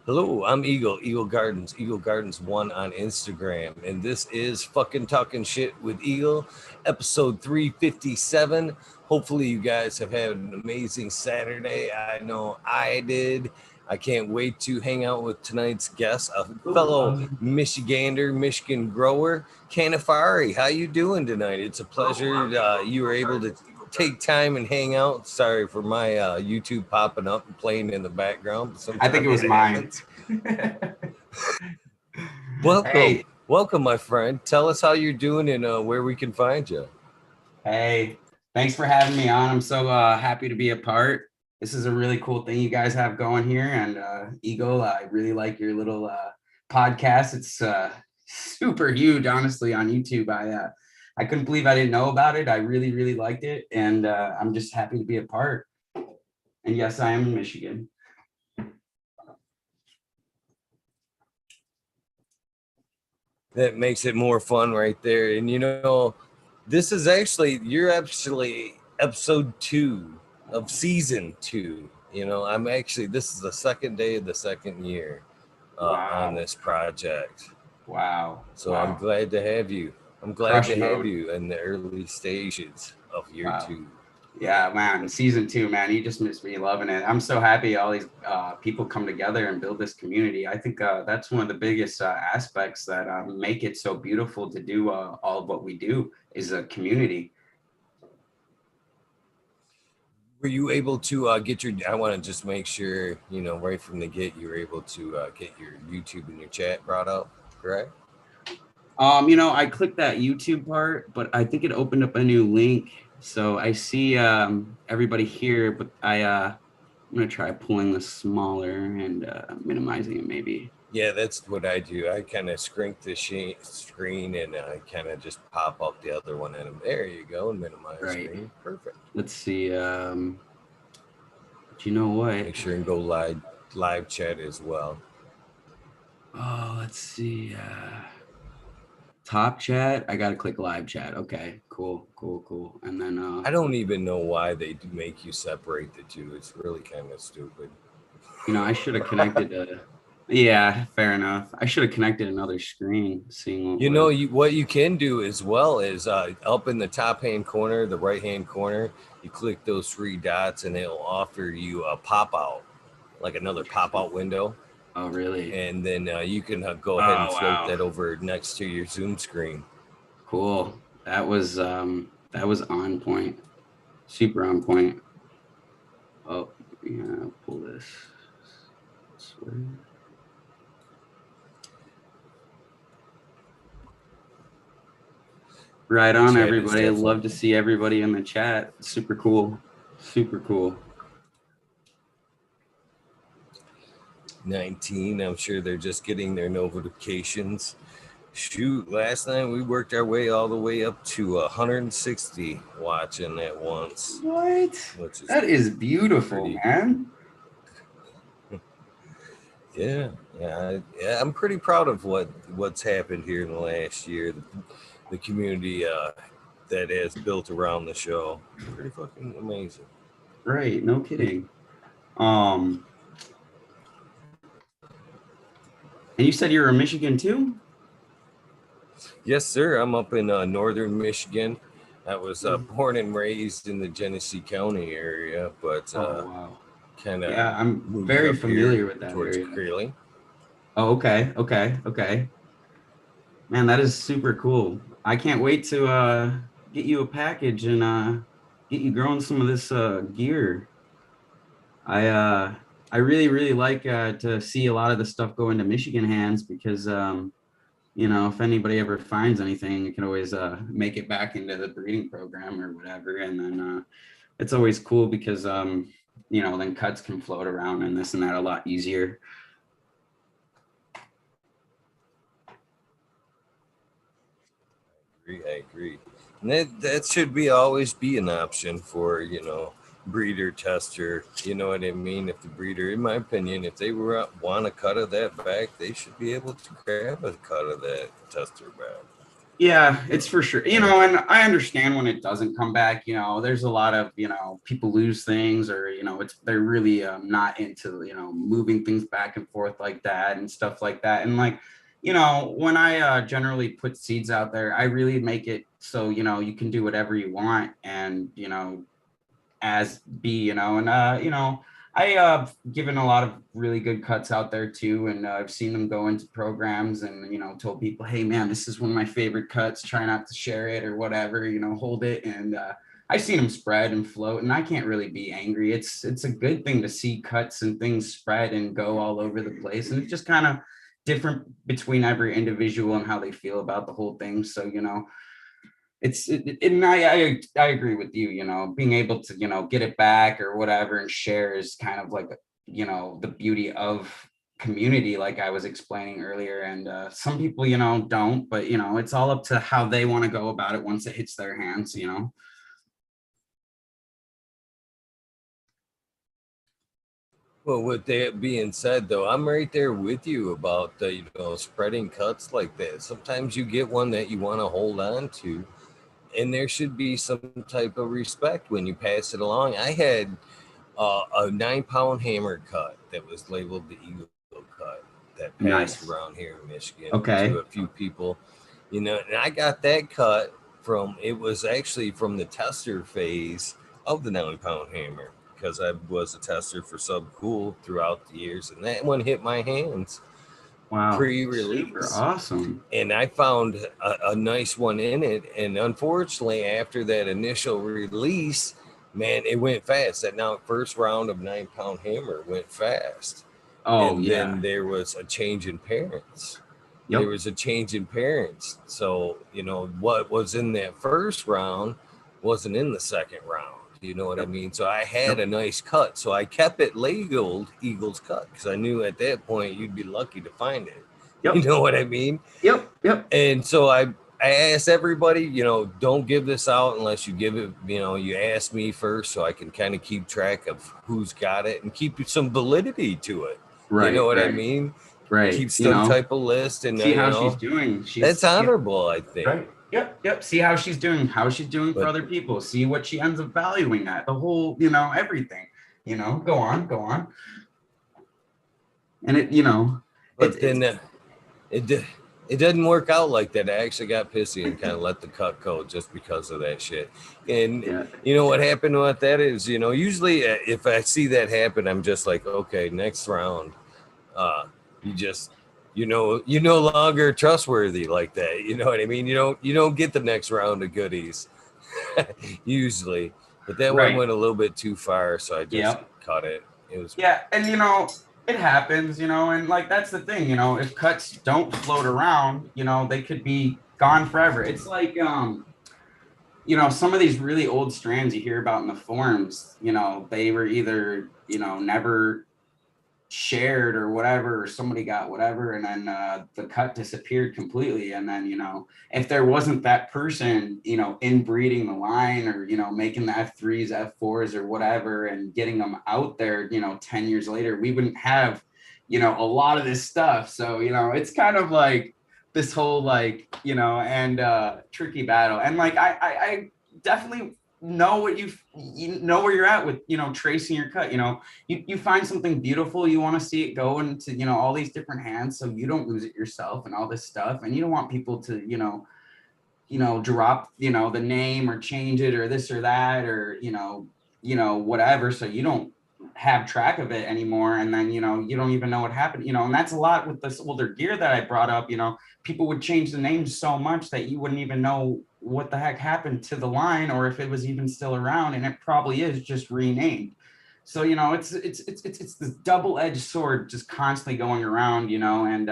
Hello, I'm Eagle Gardens 1 on Instagram, and this is fucking talking shit with Eagle, episode 357. Hopefully, you guys have had an amazing Saturday. I know I did. I can't wait to hang out with tonight's guest, a fellow Michigander, Michigan grower, Cannafari. How you doing tonight? It's a pleasure you were able to take time and hang out. Sorry for my YouTube popping up and playing in the background. I think it was mine. Welcome, my friend. Tell us how you're doing and where we can find you. Hey, thanks for having me on. I'm so happy to be a part. This is a really cool thing you guys have going here. And Eagle, I really like your little podcast. It's super huge, honestly, on YouTube. I couldn't believe I didn't know about it. I really, really liked it. And I'm just happy to be a part. And yes, I am in Michigan. That makes it more fun right there. And you're actually episode 2 of season 2. This is the second day of the second year on this project. Wow. So wow. I'm glad to have you. I'm glad to have you in the early stages of year 2. Yeah, man, season 2, man, you just missed me loving it. I'm so happy all these people come together and build this community. I think that's one of the biggest aspects that make it so beautiful to do all of what we do is a community. Were you able to I want to just make sure, right from the get, you were able to get your YouTube and your chat brought up, correct? I clicked that YouTube part, but I think it opened up a new link. So I see everybody here, but I'm gonna try pulling this smaller and minimizing it maybe. Yeah, that's what I do. I kind of shrink the screen and I kind of just pop up the other one and there you go, and minimize screen. Perfect. Let's see. But you know what? Make sure and go live chat as well. Oh, let's see. Top chat. I gotta click live chat. Okay, cool. And then I don't even know why they do make you separate the two. It's really kind of stupid. I should have connected yeah, fair enough. I should have connected another screen. Seeing what you can do as well is up in the top hand corner, the right hand corner, you click those 3 dots and it'll offer you a pop out, like another pop out window. Oh, really? And then you can go ahead and float that over next to your Zoom screen. Cool. That was on point. Super on point. Oh, yeah, pull this way. Right on, everybody. I'd love to see everybody in the chat. Super cool. 19. I'm sure they're just getting their notifications. Shoot, last night we worked our way all the way up to 160 watching at once. What? That is beautiful, man. Yeah. I'm pretty proud of what's happened here in the last year. The community that has built around the show. Pretty fucking amazing. Right, no kidding. And you said you were in Michigan too? Yes, sir. I'm up in northern Michigan. I was born and raised in the Genesee County area, but kind of I'm very familiar with that towards area. Greeley. Oh, okay. Man, that is super cool. I can't wait to get you a package and get you growing some of this gear. I really, really like to see a lot of the stuff go into Michigan hands because, if anybody ever finds anything, you can always make it back into the breeding program or whatever. And then it's always cool because, then cuts can float around and this and that a lot easier. I agree. And that should always be an option for, breeder, tester, you know what I mean? If the breeder, in my opinion, if they want a cut of that back, they should be able to grab a cut of that tester back. Yeah, it's for sure. And I understand when it doesn't come back. There's a lot of, people lose things, or, they're really not into, moving things back and forth like that and stuff like that. And like, when I generally put seeds out there, I really make it so, you can do whatever you want. And, as B, and I given a lot of really good cuts out there too, and I've seen them go into programs and told people, hey man, this is one of my favorite cuts. Try not to share it or whatever, hold it. And I've seen them spread and float, and I can't really be angry. It's a good thing to see cuts and things spread and go all over the place, and it's just kind of different between every individual and how they feel about the whole thing. So and I agree with you, being able to, get it back or whatever and share is kind of like, the beauty of community, like I was explaining earlier. And some people, don't, but, it's all up to how they want to go about it once it hits their hands. Well, with that being said, though, I'm right there with you about the, spreading cuts like that. Sometimes you get one that you want to hold on to, and there should be some type of respect when you pass it along. I had a 9-pound hammer cut that was labeled the Eagle cut that passed Nice. around here in Michigan to Okay. a few people, and I got that cut from, it was actually from the tester phase of the 9-pound hammer, because I was a tester for Subcool throughout the years, and that one hit my hands Wow. Super pre-release, awesome. and I found a nice one in it. And unfortunately, after that initial release, man, it went fast. That now first round of 9-pound hammer went fast, Oh and yeah. then there was a change in parents. There Yep. was a change in parents. So what was in that first round wasn't in the second round. You know what I Yep. mean? So I had a Yep. nice cut. So I kept it labeled Eagles cut, because I knew at that point you'd be lucky to find it. You Yep. know what I mean? Yep. Yep. And so I asked everybody, don't give this out unless you give it, you ask me first, so I can kind of keep track of who's got it and keep some validity to it. You know Right. what I Right. mean? Right. Keep some type of list, and See how she's doing. that's Yeah. honorable, I think. Right. Yep. Yep. See how she's doing for But other people. See what she ends up valuing at the whole, everything. Go on, go on. And then it it doesn't work out like that. I actually got pissy and kind of let the cut go just because of that shit. And yeah. what happened with that is, usually if I see that happen, I'm just like, okay, next round. You just you're no longer trustworthy like that. You know what I mean? You don't get the next round of goodies usually. But that one Right. went a little bit too far, so I just Yep. cut it. It was Yeah. And it happens, and like that's the thing, if cuts don't float around, they could be gone forever. It's like some of these really old strands you hear about in the forums, they were either, never shared or whatever, or somebody got whatever, and then the cut disappeared completely. And then if there wasn't that person inbreeding the line, or making the F3s, F4s, or whatever, and getting them out there 10 years later, we wouldn't have a lot of this stuff. So it's kind of like this whole like and tricky battle. And like I definitely know what you know where you're at with tracing your cut. You find something beautiful, you want to see it go into all these different hands, so you don't lose it yourself and all this stuff. And you don't want people to drop the name or change it or this or that, or whatever, so you don't have track of it anymore. And then you don't even know what happened. And that's a lot with this older gear that I brought up. People would change the names so much that you wouldn't even know what the heck happened to the line, or if it was even still around, and it probably is just renamed. So it's this double-edged sword just constantly going around. And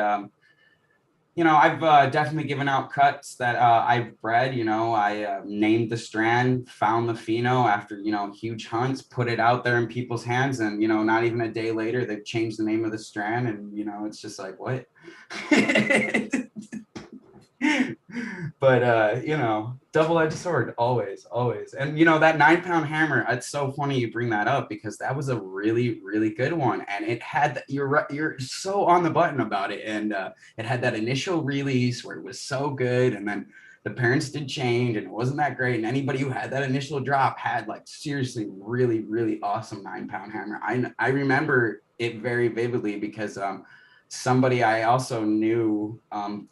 I've definitely given out cuts that I've bred. I named the strand, found the pheno after huge hunts, put it out there in people's hands, and not even a day later they've changed the name of the strand, and it's just like, what? But double-edged sword, always, always. And that 9-pound hammer, it's so funny you bring that up, because that was a really, really good one. And it had, you're so on the button about it. And it had that initial release where it was so good, and then the parents did change and it wasn't that great. And anybody who had that initial drop had like seriously really, really awesome 9-pound hammer. I remember it very vividly because somebody I also knew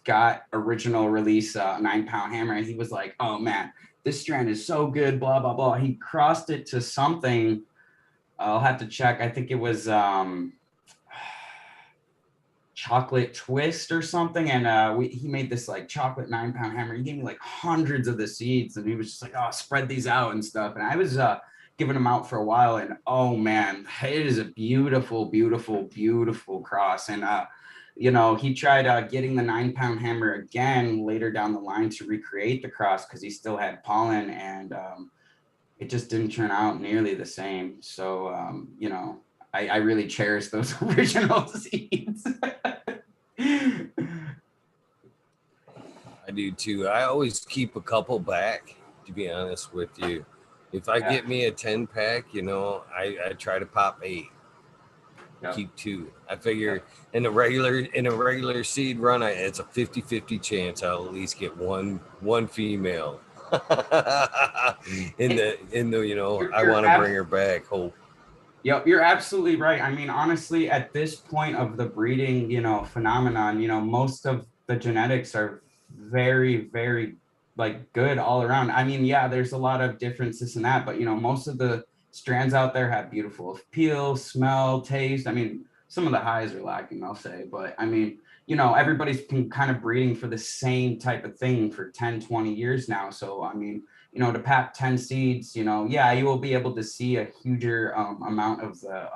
got original release 9-pound hammer, and he was like, oh man, this strand is so good, blah, blah, blah. He crossed it to something. I'll have to check. I think it was chocolate twist or something, and he made this like chocolate 9-pound hammer. He gave me like hundreds of the seeds, and he was just like, oh, spread these out and stuff. And I was giving them out for a while, and oh man, it is a beautiful, beautiful, beautiful cross. And you know, he tried getting the 9-pound hammer again later down the line to recreate the cross because he still had pollen, and it just didn't turn out nearly the same. So you know, I really cherish those original seeds. I do too. I always keep a couple back, to be honest with you. If I get me a 10-pack, you know, I try to pop 8. Keep 2. I figure in a regular seed run, it's a 50-50 chance I'll at least get one female. in the you know, I want to bring her back. Hope. Yep, you're absolutely right. I mean, honestly, at this point of the breeding, you know, phenomenon, you know, most of the genetics are very, very like good all around. I mean, yeah, there's a lot of differences in that, but you know, most of the strands out there have beautiful appeal, smell, taste. I mean, some of the highs are lacking, I'll say, but I mean, you know, everybody's been kind of breeding for the same type of thing for 10, 20 years now. So, I mean, you know, to pop 10 seeds, you know, yeah, you will be able to see a huger amount of the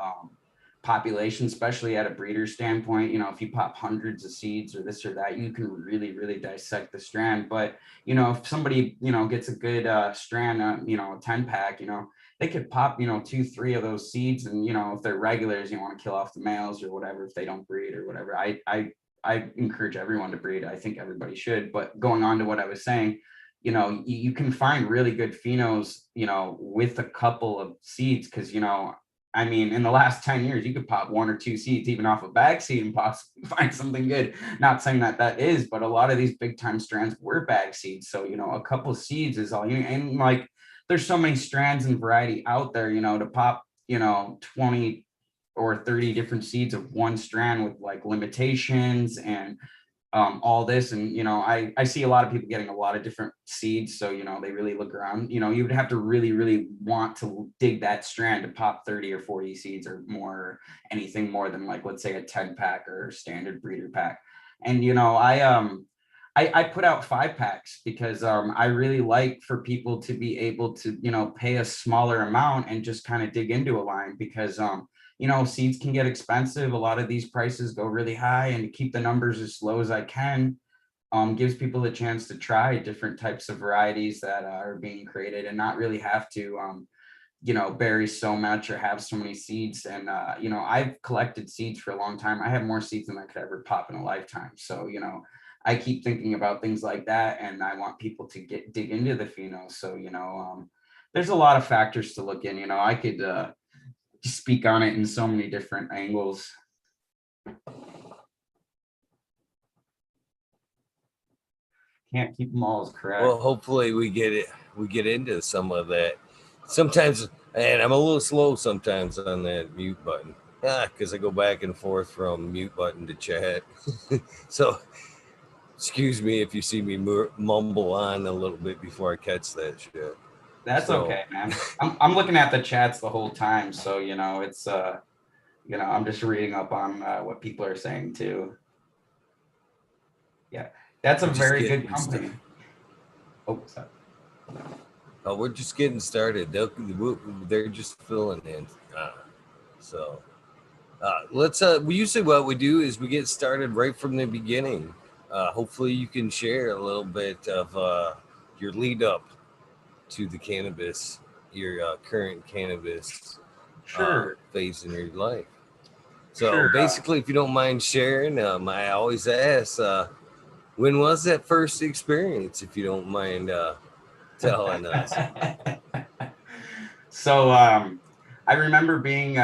population, especially at a breeder standpoint. You know, if you pop hundreds of seeds or this or that, you can really, really dissect the strand. But, you know, if somebody, you know, gets a good strand, you know, a 10-pack, you know, they could pop, you know, 2, 3 of those seeds. And, you know, if they're regulars, you want to kill off the males or whatever, if they don't breed or whatever. I encourage everyone to breed. I think everybody should. But going on to what I was saying, you know, you can find really good phenos, you know, with a couple of seeds. Cause, you know, I mean, in the last 10 years, you could pop 1 or 2 seeds, even off a bag seed, and possibly find something good. Not saying that is, but a lot of these big time strands were bag seeds. So, you know, a couple of seeds is all you need. And like, there's so many strands and variety out there, you know, to pop, you know, 20 or 30 different seeds of one strand with like limitations and all this. And, you know, I see a lot of people getting a lot of different seeds. So, you know, they really look around, you know, you would have to really, really want to dig that strand to pop 30 or 40 seeds or more, or anything more than like, let's say a 10-pack or standard breeder pack. And, you know, I put out 5-packs because I really like for people to be able to, you know, pay a smaller amount and just kind of dig into a line because, you know, seeds can get expensive. A lot of these prices go really high, and to keep the numbers as low as I can gives people a chance to try different types of varieties that are being created and not really have to, you know, bury so much or have so many seeds. And, you know, I've collected seeds for a long time. I have more seeds than I could ever pop in a lifetime. So, you know, I keep thinking about things like that, and I want people to dig into the pheno. So, you know, there's a lot of factors to look in. You know, I could speak on it in so many different angles. Can't keep them all as correct. Well, hopefully we get into some of that. Sometimes, and I'm a little slow sometimes on that mute button. Because I go back and forth from mute button to chat. So excuse me if you see me mumble on a little bit before I catch that shit. That's okay, man. I'm looking at the chats the whole time, so you know it's you know, I'm just reading up on what people are saying too. Yeah, that's a very good company. Oh, sorry. Oh, we're just getting started. They're just filling in. So let's. We usually what we do is we get started right from the beginning. Hopefully, you can share a little bit of your lead up to the cannabis, your current cannabis phase in your life. So basically, if you don't mind sharing, I always ask, when was that first experience? If you don't mind telling us. So I remember being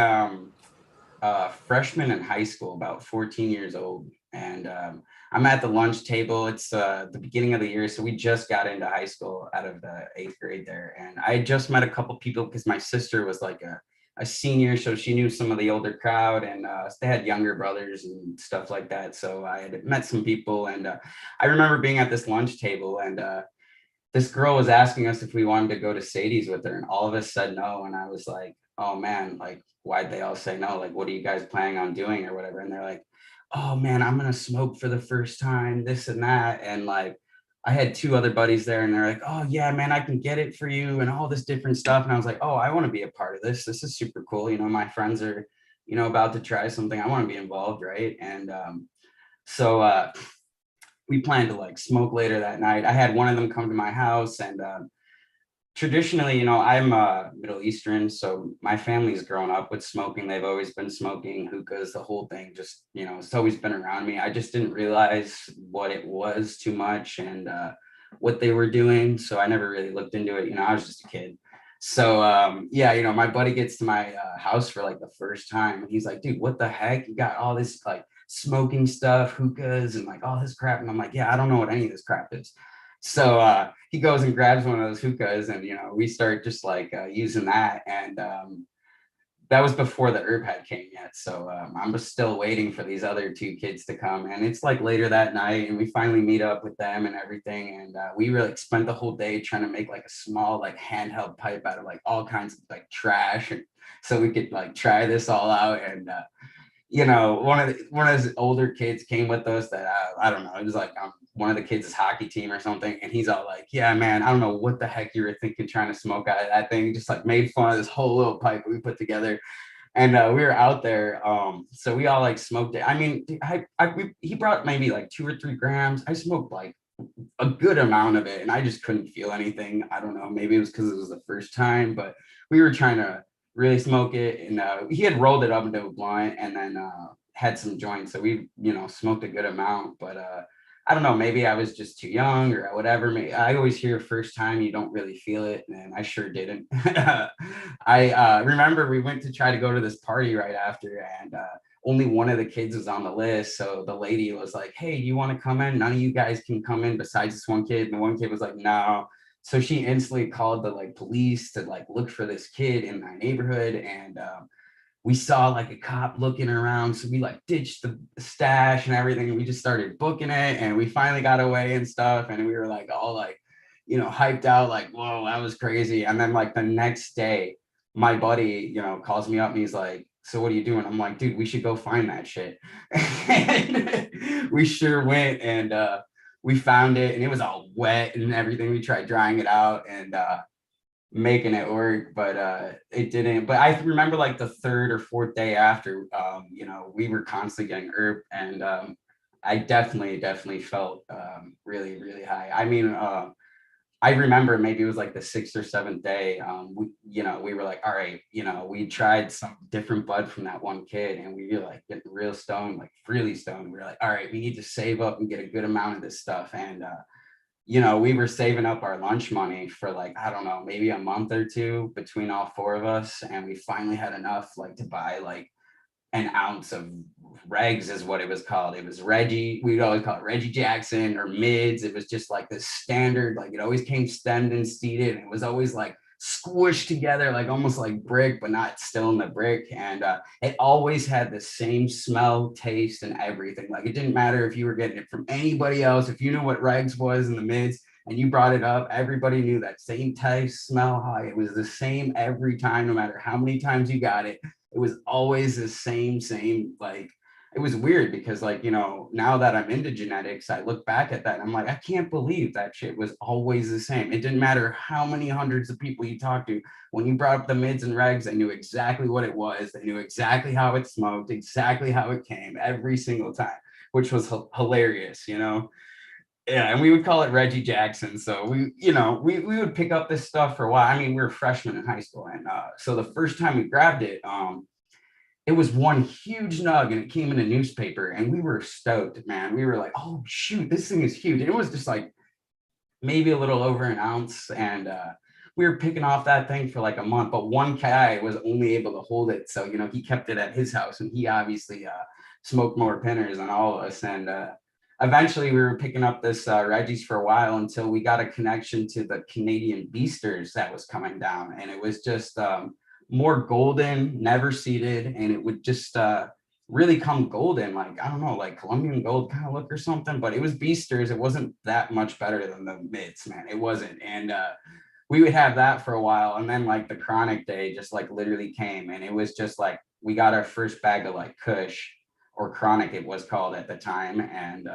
freshman in high school, about 14 years old. And I'm at the lunch table. It's the beginning of the year. So we just got into high school out of the 8th grade there. And I had just met a couple people because my sister was like a senior. So she knew some of the older crowd, and they had younger brothers and stuff like that. So I had met some people. And I remember being at this lunch table, and this girl was asking us if we wanted to go to Sadie's with her, and all of us said no. And I was like, oh man, like, why'd they all say no? Like, what are you guys planning on doing or whatever? And they're like, oh man, I'm gonna smoke for the first time, this and that. And like, I had two other buddies there, and they're like, oh yeah, man, I can get it for you and all this different stuff. And I was like, oh, I want to be a part of this. This is super cool. You know, my friends are, you know, about to try something. I want to be involved, right? And so we planned to like smoke later that night. I had one of them come to my house, and traditionally, you know, I'm Middle Eastern, so my family's grown up with smoking. They've always been smoking hookahs, the whole thing. Just, you know, it's always been around me. I just didn't realize what it was too much, and what they were doing. So I never really looked into it. You know, I was just a kid. So yeah, you know, my buddy gets to my house for like the first time, and he's like, dude, what the heck? You got all this like smoking stuff, hookahs, and like all this crap. And I'm like, yeah, I don't know what any of this crap is. So he goes and grabs one of those hookahs, and you know, we start just like using that. And that was before the herb had came yet. So I'm just still waiting for these other two kids to come. And it's like later that night, and we finally meet up with them and everything. And we really spent the whole day trying to make like a small, like handheld pipe out of like all kinds of like trash. And so we could like try this all out. And you know, one of his older kids came with us that I don't know. It was like one of the kids' hockey team or something, and he's all like, "Yeah, man, I don't know what the heck you were thinking trying to smoke out of that thing." He just like made fun of this whole little pipe we put together, and we were out there. So we all like smoked it. I mean, he brought maybe like 2 or 3 grams. I smoked like a good amount of it, and I just couldn't feel anything. I don't know. Maybe it was because it was the first time, but we were trying to really smoke it. And he had rolled it up into a blunt, and then had some joints. So we, you know, smoked a good amount. But I don't know. Maybe I was just too young or whatever. I always hear first time you don't really feel it, and I sure didn't. I remember we went to try to go to this party right after, and only one of the kids was on the list. So the lady was like, hey, do you want to come in? None of you guys can come in besides this one kid. And the one kid was like, no. So she instantly called the like police to like look for this kid in my neighborhood. And we saw like a cop looking around. So we like ditched the stash and everything. And we just started booking it. And we finally got away and stuff. And we were like all like, you know, hyped out, like, whoa, that was crazy. And then like the next day, my buddy, you know, calls me up and he's like, so what are you doing? I'm like, dude, we should go find that shit. And we sure went, and we found it, and it was all wet and everything. We tried drying it out and making it work, but it didn't. But I remember like the third or fourth day after, you know, we were constantly getting herb, and I definitely felt really, really high. I mean, I remember maybe it was like the 6th or 7th day. You know, we were like, all right, you know, we tried some different bud from that one kid, and we were like getting real stoned, like really stoned. We were like, all right, we need to save up and get a good amount of this stuff. And, you know, we were saving up our lunch money for like, I don't know, maybe a month or two between all four of us. And we finally had enough like to buy like an ounce of regs is what it was called. It was Reggie. We'd always call it Reggie Jackson or mids. It was just like the standard, like it always came stemmed and seeded. And it was always like squished together, like almost like brick, but not still in the brick. And it always had the same smell, taste, and everything. Like it didn't matter if you were getting it from anybody else. If you knew what regs was in the mids and you brought it up, everybody knew that same taste, smell, high. It was the same every time, no matter how many times you got it. It was always the same, like, it was weird because like, you know, now that I'm into genetics, I look back at that and I'm like, I can't believe that shit was always the same. It didn't matter how many hundreds of people you talked to. When you brought up the mids and regs, they knew exactly what it was. They knew exactly how it smoked, exactly how it came every single time, which was hilarious, you know? Yeah, and we would call it Reggie Jackson. So we, you know, we would pick up this stuff for a while. I mean, we were freshmen in high school, and so the first time we grabbed it, it was one huge nug, and it came in a newspaper, and we were stoked, man. We were like, "Oh shoot, this thing is huge!" And it was just like maybe a little over an ounce, and we were picking off that thing for like a month, but one guy was only able to hold it. So, he kept it at his house, and he obviously smoked more pinners than all of us. And eventually we were picking up this Reggie's for a while until we got a connection to the Canadian Beasters that was coming down. And it was just more golden, never seeded. And it would just really come golden, like, I don't know, like Colombian gold kind of look or something, but it was Beasters. It wasn't that much better than the mids, man. It wasn't. And we would have that for a while. And then like the chronic day just like literally came, and it was just like, we got our first bag of like Kush, or chronic it was called at the time. And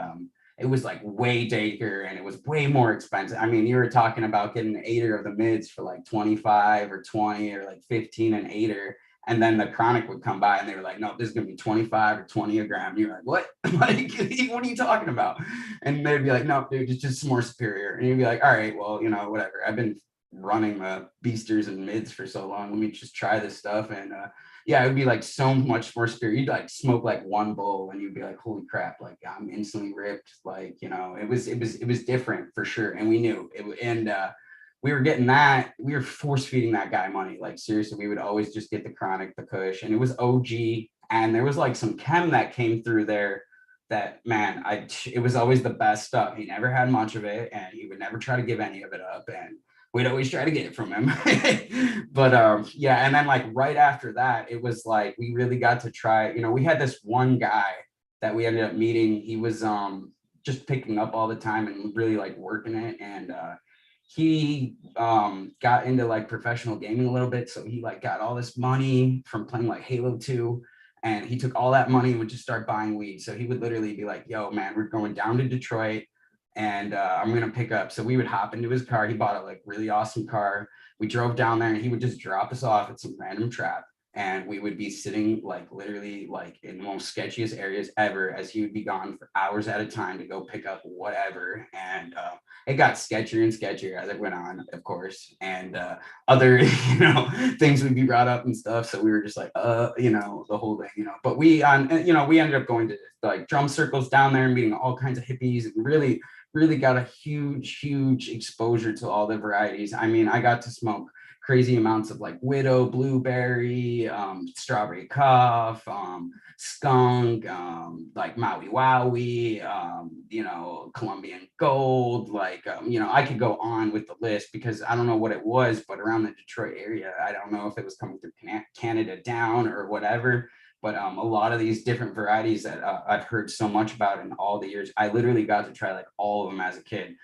it was like way bigger, and it was way more expensive. I mean, you were talking about getting an eighter of the mids for like 25 or 20 or like 15 an eighter. And then the chronic would come by and they were like, no, this is going to be 25 or 20 a gram. And you're like, what? Like, what are you talking about? And they'd be like, no, dude, it's just more superior. And you'd be like, all right, well, whatever. I've been running the beasters and mids for so long. Let me just try this stuff. And yeah, it would be like so much more superior. You'd like smoke like one bowl and you'd be like, holy crap, like I'm instantly ripped. Like, it was different for sure. And we knew it. And we were getting that. We were force feeding that guy money. Like, seriously, we would always just get the chronic, the Kush, and it was OG. And there was like some chem that came through there that, man, it was always the best stuff. He never had much of it, and he would never try to give any of it up. And we'd always try to get it from him. But yeah, and then like right after that, it was like we really got to try. We had this one guy that we ended up meeting. He was just picking up all the time and really like working it. And he got into like professional gaming a little bit. So he like got all this money from playing like Halo 2. And he took all that money and would just start buying weed. So he would literally be like, yo, man, we're going down to Detroit and I'm going to pick up. So we would hop into his car. He bought a like really awesome car. We drove down there and he would just drop us off at some random trap. And we would be sitting like literally like in the most sketchiest areas ever, as he would be gone for hours at a time to go pick up whatever. And it got sketchier and sketchier as it went on, of course. And other, things would be brought up and stuff. So we were just like, the whole thing, but we ended up going to like drum circles down there and meeting all kinds of hippies and really got a huge exposure to all the varieties. I mean, I got to smoke crazy amounts of like widow, blueberry, strawberry cough, skunk, like Maui Wowie, Colombian gold, like, I could go on with the list because I don't know what it was, but around the Detroit area, I don't know if it was coming through Canada down or whatever. But a lot of these different varieties that I've heard so much about in all the years, I literally got to try like all of them as a kid.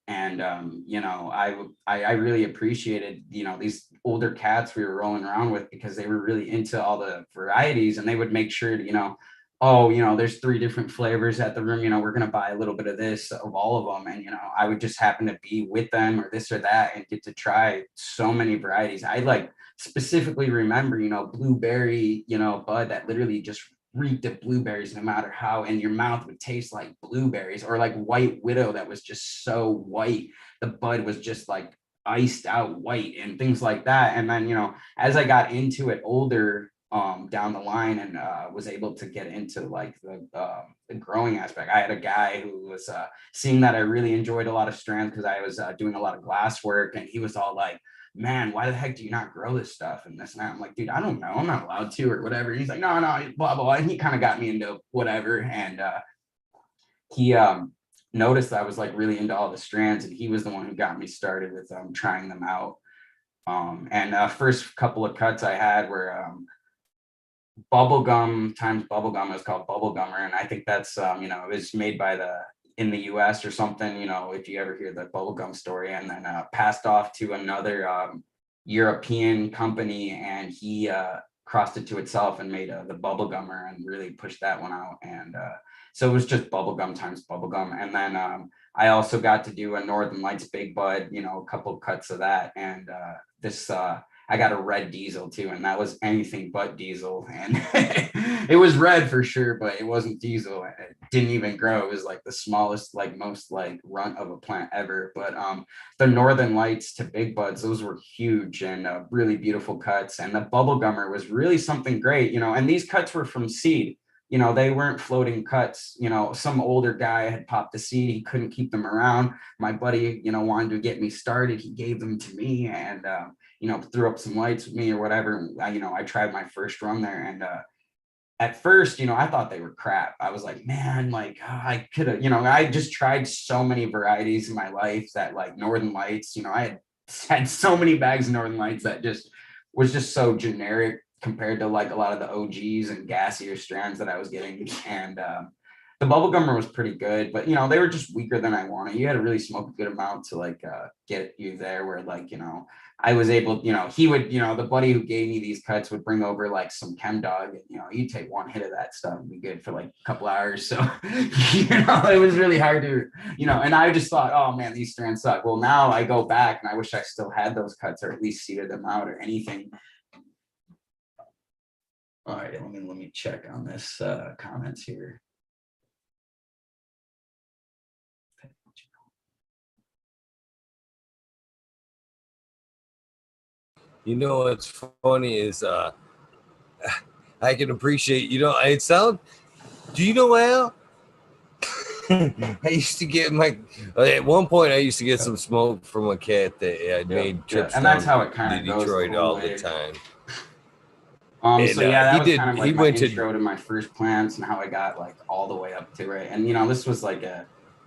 And, I really appreciated, these older cats we were rolling around with because they were really into all the varieties, and they would make sure to, there's 3 different flavors at the room, we're going to buy a little bit of this of all of them. And, I would just happen to be with them or this or that and get to try so many varieties. I like specifically remember, blueberry, bud that literally just reeked of blueberries no matter how, and your mouth would taste like blueberries, or like white widow that was just so white. The bud was just like iced out white and things like that. And then, as I got into it older, down the line and was able to get into like the growing aspect. I had a guy who was seeing that I really enjoyed a lot of strands because I was doing a lot of glass work, and he was all like, man, why the heck do you not grow this stuff and this and that? I'm like, dude, I don't know. I'm not allowed to or whatever. And he's like, no, blah, blah, blah. And he kind of got me into whatever. And he noticed that I was like really into all the strands, and he was the one who got me started with trying them out. And first couple of cuts I had were bubblegum times bubblegum. It was called Bubblegummer. And I think that's, it was made by in the US or something, if you ever hear the bubblegum story, and then passed off to another European company, and he crossed it to itself and made the bubblegummer and really pushed that one out. And so it was just bubblegum times bubblegum. And then I also got to do a Northern Lights Big Bud, a couple of cuts of that. And this I got a red diesel too, and that was anything but diesel. And it was red for sure, but it wasn't diesel. It didn't even grow. It was like the smallest, like most like runt of a plant ever. But the Northern Lights to Big Buds, those were huge and really beautiful cuts. And the Bubblegummer was really something great, and these cuts were from seed. you know, they weren't floating cuts. You know, some older guy had popped the seed. He couldn't keep them around. My buddy, you know, wanted to get me started. He gave them to me and, you know, threw up some lights with me or whatever. And I, you know, I tried my first run there and, at first, you know, I thought they were crap. I was like, man, like I could have, you know, I just tried so many varieties in my life that like Northern Lights, you know, I had so many bags of Northern Lights that just was just so generic compared to like a lot of the OGs and gassier strands that I was getting. And the bubblegummer was pretty good, but you know, they were just weaker than I wanted. You had to really smoke a good amount to like get you there where like, you know, I was able, you know, he would, you know, the buddy who gave me these cuts would bring over like some chem dog and, you know, you take one hit of that stuff and be good for like a couple hours. So, you know, it was really hard to, you know, and I just thought, oh man, these strands suck. Well, now I go back and I wish I still had those cuts or at least seeded them out or anything. All right, let me check on this comments here. You know what's funny is I can appreciate, you know, it sound, do you know Al? I used to get at one point I used to get some smoke from a cat that I made trips and down that's how it kind to of goes Detroit all the time. And, so yeah, that he was did. kind of like He my went intro to my first plants and how I got like all the way up to it. And you know, this was like a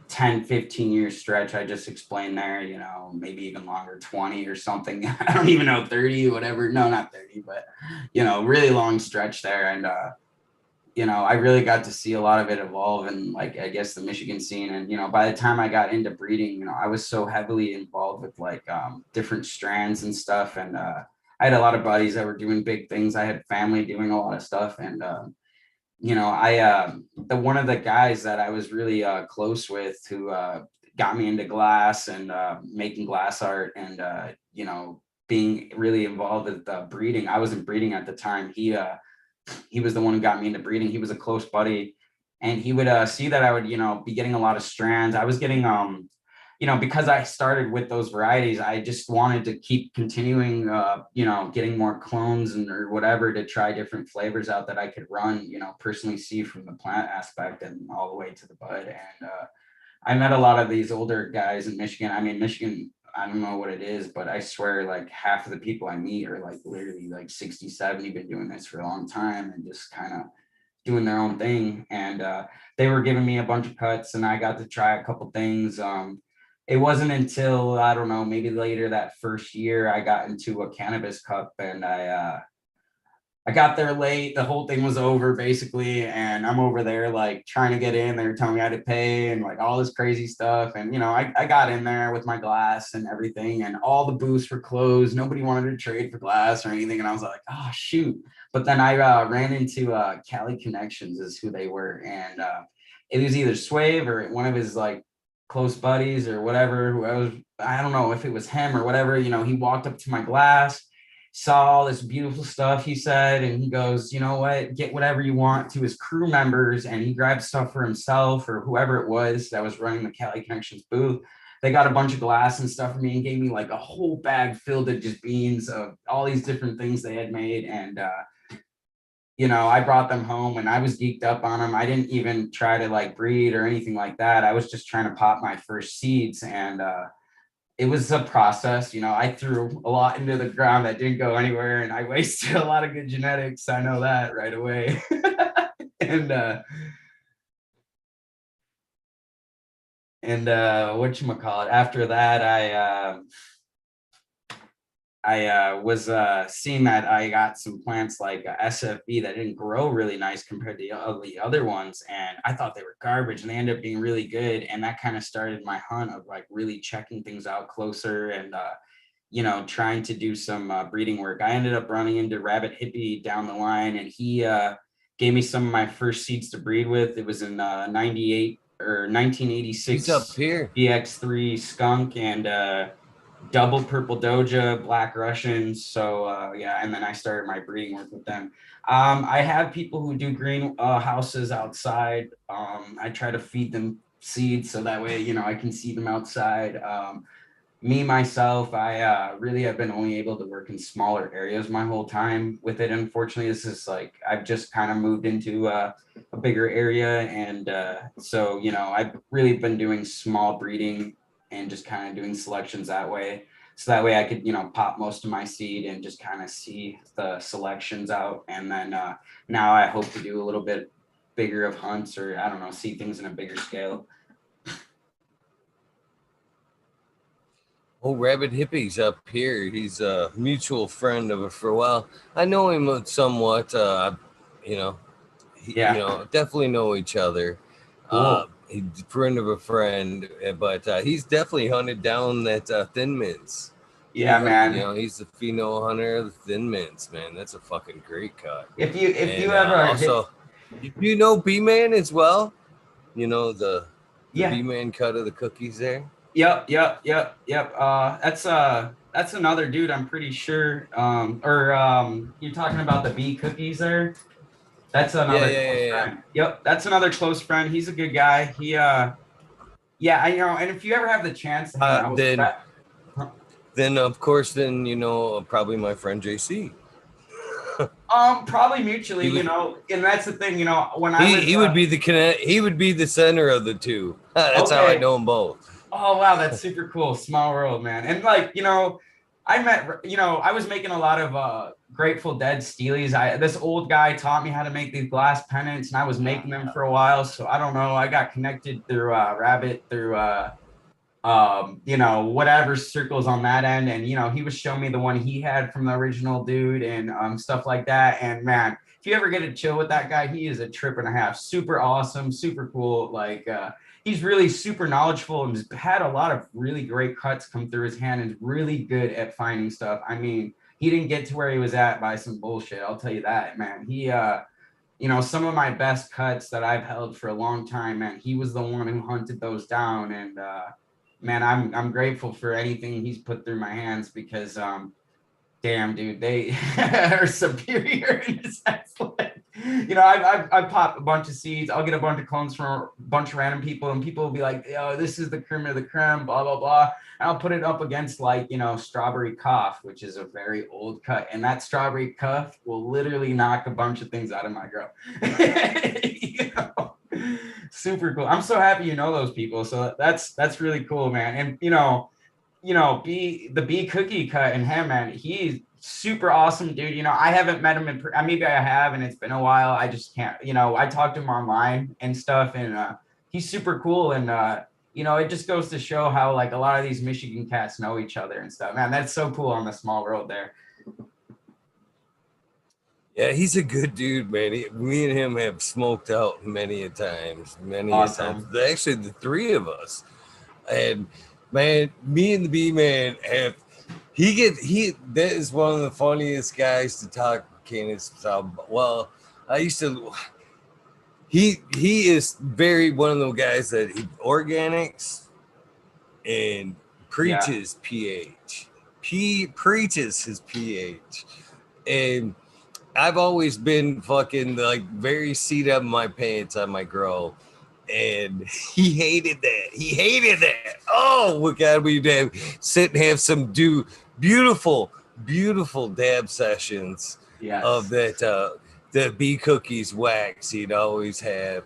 10-15 year stretch I just explained there, you know, maybe even longer, 20 or something. I don't even know, 30, whatever. No, not 30, but you know, really long stretch there. And you know, I really got to see a lot of it evolve and like I guess the Michigan scene. And you know, by the time I got into breeding, you know, I was so heavily involved with like different strands and stuff. And I had a lot of buddies that were doing big things. I had family doing a lot of stuff. And you know, the one of the guys that I was really close with who got me into glass and making glass art and you know, being really involved with breeding. I wasn't breeding at the time. He was the one who got me into breeding. He was a close buddy and he would see that I would, you know, be getting a lot of strands. I was getting, you know, because I started with those varieties, I just wanted to keep continuing, you know, getting more clones and or whatever to try different flavors out that I could run, you know, personally see from the plant aspect and all the way to the bud. And I met a lot of these older guys in Michigan. I mean, Michigan, I don't know what it is, but I swear like half of the people I meet are like literally like 60, 70, been doing this for a long time and just kind of doing their own thing. And they were giving me a bunch of cuts and I got to try a couple things. It wasn't until, I don't know, maybe later that first year I got into a cannabis cup and I got there late. The whole thing was over basically. And I'm over there like trying to get in. They were telling me I had to pay and like all this crazy stuff. And, you know, I got in there with my glass and everything and all the booths were closed. Nobody wanted to trade for glass or anything. And I was like, oh, shoot. But then I ran into Cali Connections is who they were. And it was either Swave or one of his like close buddies or whatever, who I don't know if it was him or whatever, you know, he walked up to my glass, saw all this beautiful stuff, he said, and he goes, you know what, get whatever you want to his crew members. And he grabbed stuff for himself or whoever it was that was running the Cali Connections booth. They got a bunch of glass and stuff for me and gave me like a whole bag filled of just beans of all these different things they had made. And, you know, I brought them home and I was geeked up on them. I didn't even try to like breed or anything like that. I was just trying to pop my first seeds. And, it was a process. You know, I threw a lot into the ground that didn't go anywhere and I wasted a lot of good genetics. I know that right away. and whatchamacallit, after that, I was seeing that I got some plants like SFB that didn't grow really nice compared to the other ones. And I thought they were garbage and they ended up being really good. And that kind of started my hunt of like really checking things out closer and, you know, trying to do some breeding work. I ended up running into Rabbit Hippie down the line and he gave me some of my first seeds to breed with. It was in 98 or 1986. He's up here. BX3 skunk and double purple doja, black Russians. So yeah, and then I started my breeding work with them. I have people who do green houses outside. I try to feed them seeds so that way, you know, I can see them outside. Me myself, I really have been only able to work in smaller areas my whole time with it. Unfortunately, this is like I've just kind of moved into a bigger area, and so I've really been doing small breeding and just kind of doing selections that way. So that way I could pop most of my seed and just kind of see the selections out, and then now I hope to do a little bit bigger of hunts, or I don't know, see things in a bigger scale. Oh, Rabbit Hippie's up here. He's a mutual friend of it for a while. I know him somewhat. You know, Yeah, definitely know each other. cool. He's a friend of a friend, but he's definitely hunted down that Thin Mints. Yeah, man. He's the pheno hunter of the Thin Mints, man. That's a fucking great cut. If you And ever hit, also, you know B-Man as well. You know the yeah, B-Man cut of the cookies there. yep. That's another dude, I'm pretty sure. Or you're talking about the bee cookies there. That's Yeah, another yeah, close yeah, yeah. friend. Yep, that's another close friend. He's a good guy. Yeah, and if you ever have the chance to hang out with Then that, then of course then probably my friend JC. probably He mutually, would and that's the thing, when I he was he would be he would be the center of the two. That's how I okay. know them both. Oh wow, that's super cool. Small world, man. And like, I met, I was making a lot of Grateful Dead steelies. This old guy taught me how to make these glass pennants, and I was making them for a while. So I don't know. I got connected through Rabbit, through whatever circles on that end. And he was showing me the one he had from the original dude, and stuff like that. And man, if you ever get to chill with that guy, he is a trip and a half. Super awesome, super cool. Like he's really super knowledgeable and has had a lot of really great cuts come through his hand, and is really good at finding stuff. I mean, he didn't get to where he was at by some bullshit, I'll tell you that, man. He some of my best cuts that I've held for a long time, man, he was the one who hunted those down. And man, I'm grateful for anything he's put through my hands, because damn, dude, they are superior. I've popped a bunch of seeds. I'll get a bunch of clones from a bunch of random people, and people will be like, "Yo, this is the creme of the creme," blah blah blah. And I'll put it up against Strawberry Cough, which is a very old cut, and that Strawberry Cough will literally knock a bunch of things out of my grow. Super cool. I'm so happy those people. So that's really cool, man. And the bee cookie cut and him, man, he's super awesome, dude. I haven't met him maybe I have, and it's been a while. I just can't. I talked to him online and stuff, and he's super cool. And it just goes to show how like a lot of these Michigan cats know each other and stuff. Man, that's so cool on the small world there. Yeah, he's a good dude, man. Me and him have smoked out many a times, many a times. Awesome. Actually, the three of us, and man, me and the B man have. That is one of the funniest guys to talk. Well, I used to. He is very one of those guys that he organics and Yeah. preaches pH. Preaches his pH, and I've always been fucking like very seat up my pants on my grow, and he hated that. He hated that. Oh, we God, we'd sit and have some beautiful, beautiful dab sessions of Yes. that the bee cookies wax he'd always have,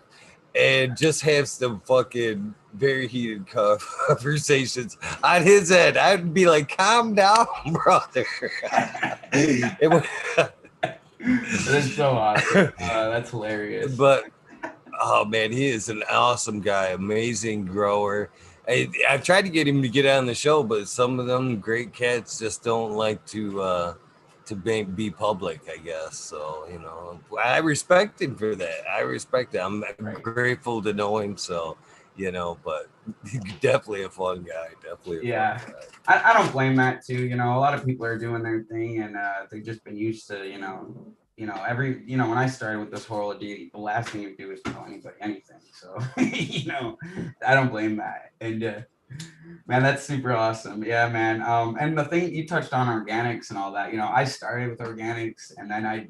and just have some fucking very heated conversations on his end. I'd be like, "Calm down, brother." That's so awesome. That's hilarious. But oh man, he is an awesome guy, amazing grower. I've tried to get him to get on the show, but some of them great cats just don't like to be public, I guess. So I respect him for that. I respect it. I'm grateful to know him. So but definitely a fun guy. Definitely a fun guy. I don't blame that too. A lot of people are doing their thing, and they've just been used to, when I started with this whole deal, the last thing you do is tell anybody anything. So, I don't blame that. And man, that's super awesome. Yeah, man. And the thing you touched on organics and all that, I started with organics, and then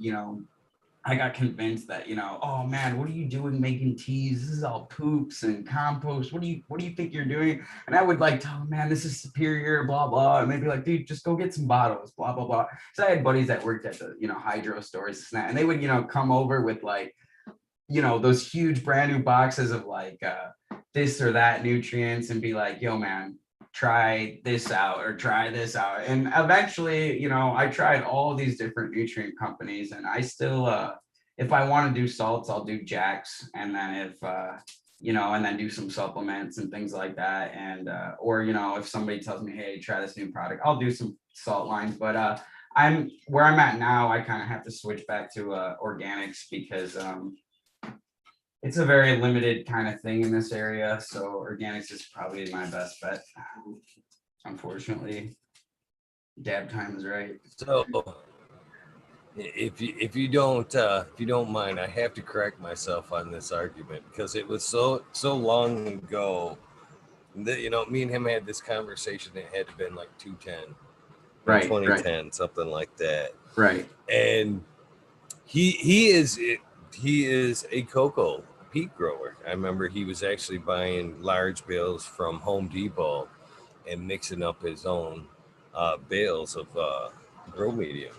I got convinced that, oh man, what are you doing making teas? This is all poops and compost. What do you think you're doing? And I would like tell them, man, this is superior, blah, blah. And they'd be like, dude, just go get some bottles, blah, blah, blah. So I had buddies that worked at the, hydro stores, and they would, come over with like, those huge brand new boxes of like this or that nutrients and be like, yo, man, try this out or try this out. And eventually, I tried all of these different nutrient companies, and I still, if I want to do salts, I'll do Jack's. And then if, and then do some supplements and things like that. And, or, if somebody tells me, hey, try this new product, I'll do some salt lines. But I'm where I'm at now, I kind of have to switch back to organics because it's a very limited kind of thing in this area. So organics is probably my best bet. Unfortunately, dab time is right. So if you don't mind, I have to correct myself on this argument because it was so long ago that me and him had this conversation. It had to have been like 210 Right, 2010, something like that. Right. And he is a cocoa peat grower. I remember he was actually buying large bales from Home Depot and mixing up his own bales of grow medium.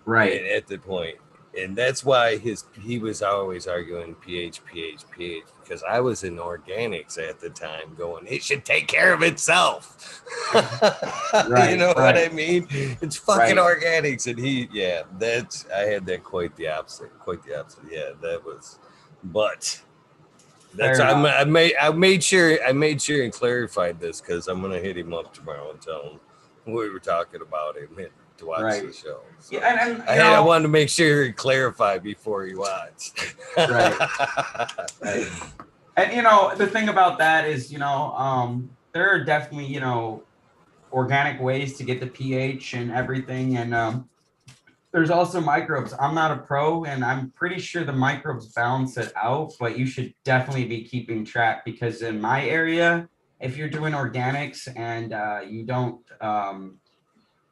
Right. At the point, and that's why he was always arguing pH because I was in organics at the time going, it should take care of itself. Right, you know right. what I mean? It's fucking organics. And I had that quite the opposite. Yeah, that was, but that's I made sure and clarified this because I'm gonna hit him up tomorrow and tell him we were talking about him to watch the show. So Yeah, and I wanted to make sure he clarified before he watched. Right. And the thing about that is, there are definitely, organic ways to get the pH and everything. And there's also microbes. I'm not a pro, and I'm pretty sure the microbes balance it out, but you should definitely be keeping track because in my area, if you're doing organics and you don't,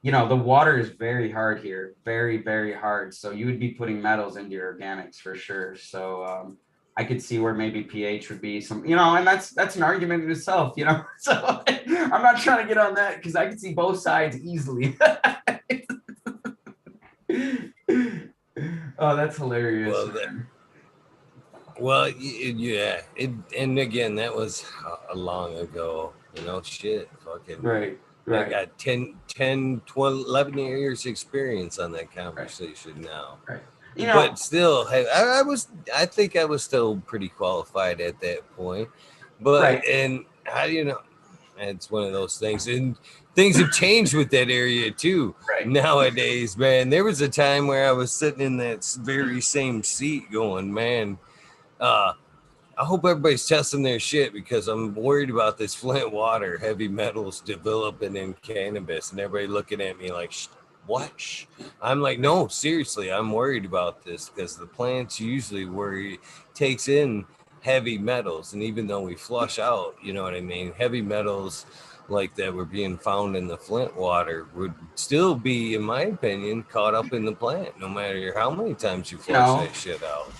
the water is very hard here, very, very hard. So you would be putting metals into your organics for sure. So I could see where maybe pH would be some, and that's an argument in itself, So I'm not trying to get on that because I can see both sides easily. Oh, that's hilarious. Well, yeah. And again, that was long ago. Shit, fucking. Right. I got 10, 12, 11 years experience on that conversation now. Right. But still, I think I was still pretty qualified at that point. But, and how do you know? It's one of those things. And things have changed with that area too. Nowadays, man, there was a time where I was sitting in that very same seat going, man, I hope everybody's testing their shit because I'm worried about this Flint water, heavy metals developing in cannabis, and everybody looking at me like, what? I'm like, no, seriously, I'm worried about this because the plants usually takes in heavy metals, and even though we flush out, you know what I mean, heavy metals like that were being found in the Flint water would still be, in my opinion, caught up in the plant, no matter how many times you flush that shit out.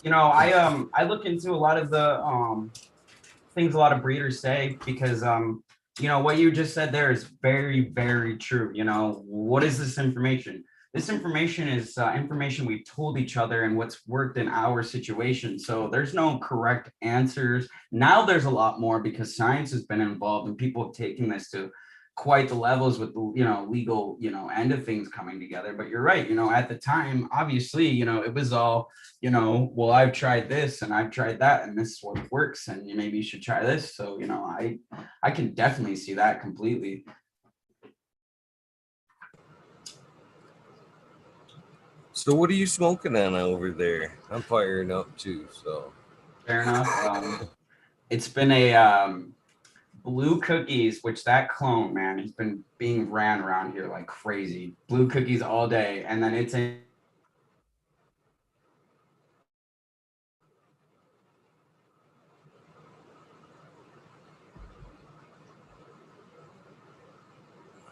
I look into a lot of the things a lot of breeders say because what you just said there is very, very true. What is this information? This information is information we've told each other and what's worked in our situation. So there's no correct answers. Now there's a lot more because science has been involved and people have taken this to quite the levels with the legal end of things coming together. But you're right, at the time, obviously, it was all, well, I've tried this and I've tried that and this is what works and maybe you should try this. So I can definitely see that completely. So what are you smoking on over there? I'm firing up too, so fair enough. It's been a Blue Cookies, which that clone, man, he's been being ran around here like crazy. Blue Cookies all day. And then it's a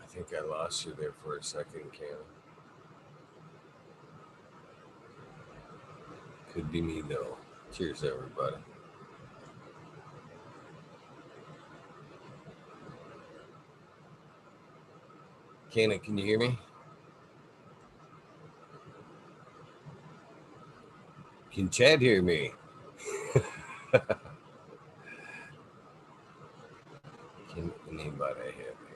I think I lost you there for a second, Cam. Could be me though. Cheers, everybody. Canna, can you hear me? Can Chad hear me? Can anybody hear me?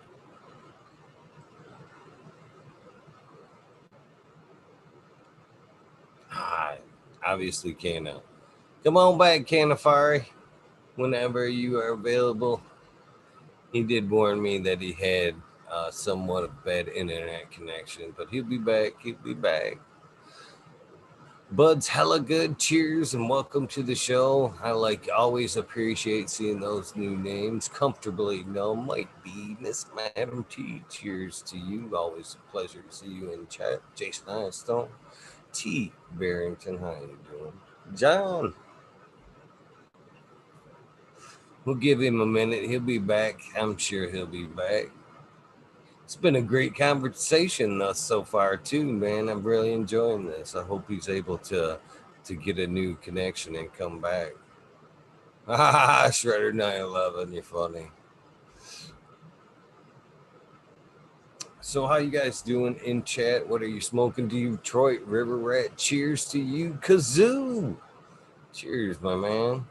Ah, obviously Canna. Come on back, Cannafari, whenever you are available. He did warn me that he had somewhat of bad internet connection, but he'll be back. He'll be back. Bud's hella good. Cheers and welcome to the show. I always appreciate seeing those new names. Comfortably no might be Miss Madam T. Cheers to you. Always a pleasure to see you in chat. Jason Einstone. T. Barrington. How you doing? John. We'll give him a minute. He'll be back. I'm sure he'll be back. It's been a great conversation thus so far too, man. I'm really enjoying this. I hope he's able to get a new connection and come back. Ah, Shredder 911, you're funny. So how you guys doing in chat? What are you smoking? Detroit River Rat? Cheers to you, Kazoo. Cheers, my man.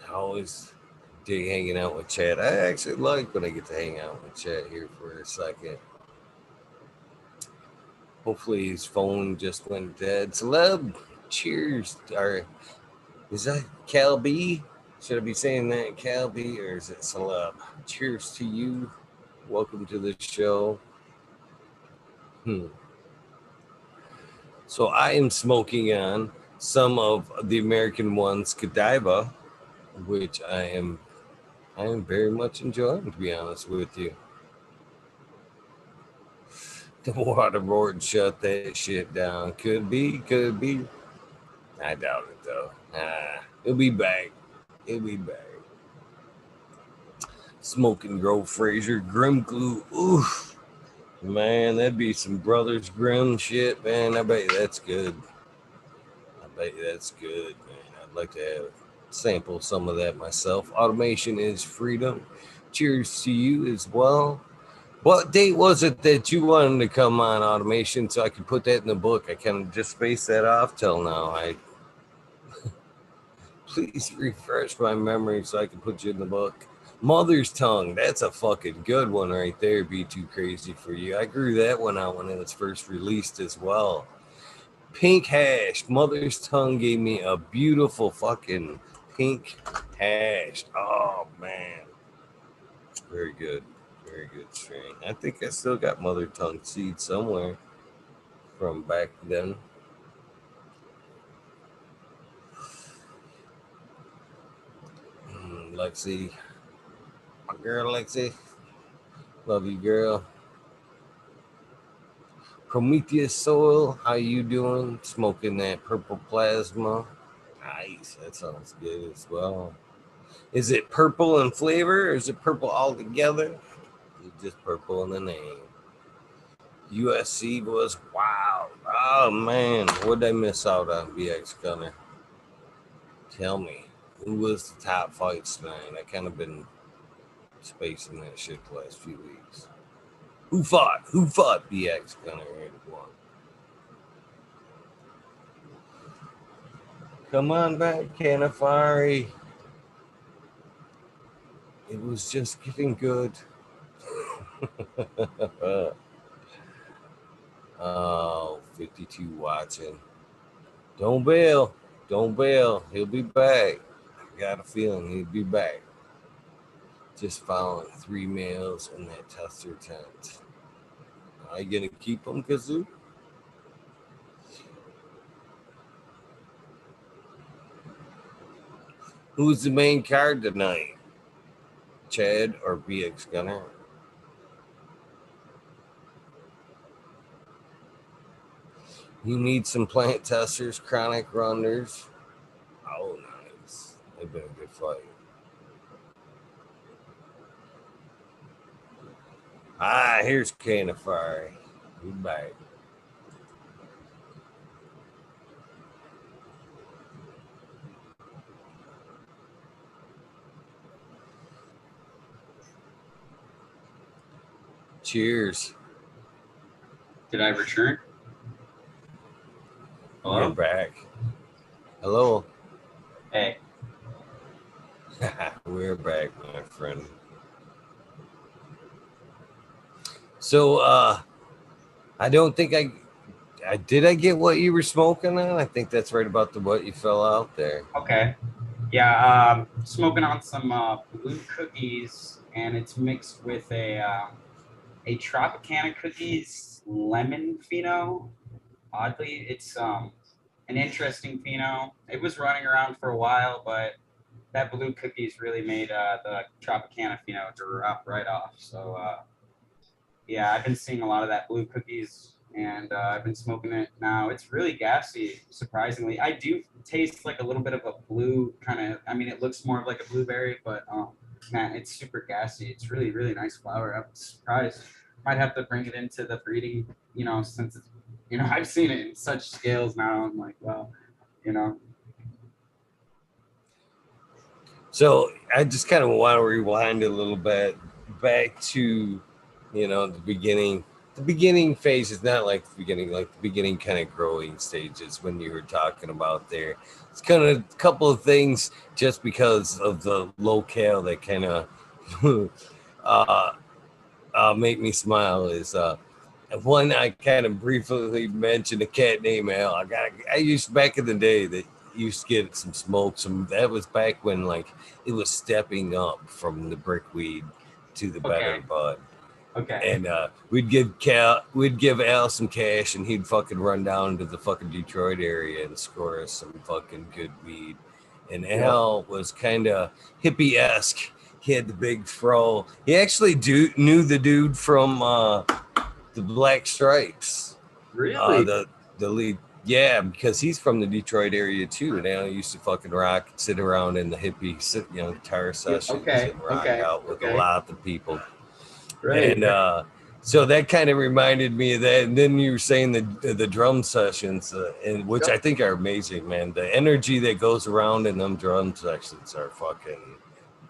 I always dig hanging out with Chad. I actually like when I get to hang out with Chad here for a second. Hopefully his phone just went dead. Celeb, cheers. Or is that Cal B? Should I be saying that Cal B or is it Celeb? Cheers to you. Welcome to the show. So I am smoking on some of the American One's Godiva, which I am very much enjoying, to be honest with you. The waterboard shut that shit down. Could be. I doubt it though. It'll be back. It'll be back. Smoking Grove Fraser Grim Glue. Oof. Man, that'd be some Brothers Grimm shit, man. I bet you that's good. Man. I'd like to have sample some of that myself. Automation is freedom. Cheers to you as well. What date was it that you wanted to come on, Automation, so I could put that in the book? I kind of just spaced that off till now. Please refresh my memory so I can put you in the book. Mother's Tongue, that's a fucking good one right there. Be Too Crazy for You. I grew that one out when it was first released as well. Pink Hash, Mother's Tongue gave me a beautiful fucking pink hash. Oh man, very good strain. I think I still got Mother Tongue seed somewhere from back then. Lexi, my girl Lexi, love you, girl. Prometheus Soil, how you doing? Smoking that purple plasma. Nice, that sounds good as well. Is it purple in flavor or is it purple altogether? It's just purple in the name. USC was wow. Oh man, what did I miss out on, BX Gunner? Tell me, who was the top fights tonight? I kind of been spacing that shit the last few weeks. Who fought? BX Gunner 81. Come on back, Cannafari. It was just getting good. Oh, 52 watching. Don't bail. He'll be back. I got a feeling he'll be back. Just found 3 males in that tester tent. Are you going to keep them, Kazoo? Who's the main card tonight? Chad or BX Gunner? You need some plant testers, chronic runners. Oh, nice. They've been a good fight. Here's Cannafari. He's back. Cheers. Did I return? We're Hello? back. Hello. Hey. We're back, my friend. So, I don't think I did. I get what you were smoking on. I think that's right about what you fell out there. Okay. Yeah, smoking on some blue cookies, and it's mixed with a Tropicana cookies lemon pheno. Oddly, it's an interesting pheno. It was running around for a while, but that blue cookies really made the Tropicana pheno drop right off. So yeah, I've been seeing a lot of that blue cookies, and I've been smoking it now. It's really gassy, surprisingly. I do taste like a little bit of a blue kind of. I mean, it looks more of like a blueberry, but man, it's super gassy. It's really, really nice flower. I'm surprised. Might have to bring it into the breeding, since it's, I've seen it in such scales now. I'm like, wow, you know. So I just kind of want to rewind a little bit back to, the beginning. The beginning phase is not like the beginning kind of growing stages when you were talking about there. It's kind of a couple of things just because of the locale that kind of make me smile is one I kind of briefly mentioned a cat named Al. I used back in the day that used to get some smoke. That was back when like it was stepping up from the brickweed to the better Okay. bud. Okay. And we'd give Al some cash, and he'd fucking run down to the fucking Detroit area and score us some fucking good weed. And Al was kind of hippie-esque. He had the big fro. He actually knew the dude from the Black Stripes. Really? The lead. Yeah, because he's from the Detroit area too. And Al used to fucking rock, sit around in the hippie, guitar sessions Okay. and rock Okay. out with a Okay. lot of people. Right. And so that kind of reminded me of that. And then you were saying the drum sessions, and which I think are amazing, man. The energy that goes around in them drum sessions are fucking.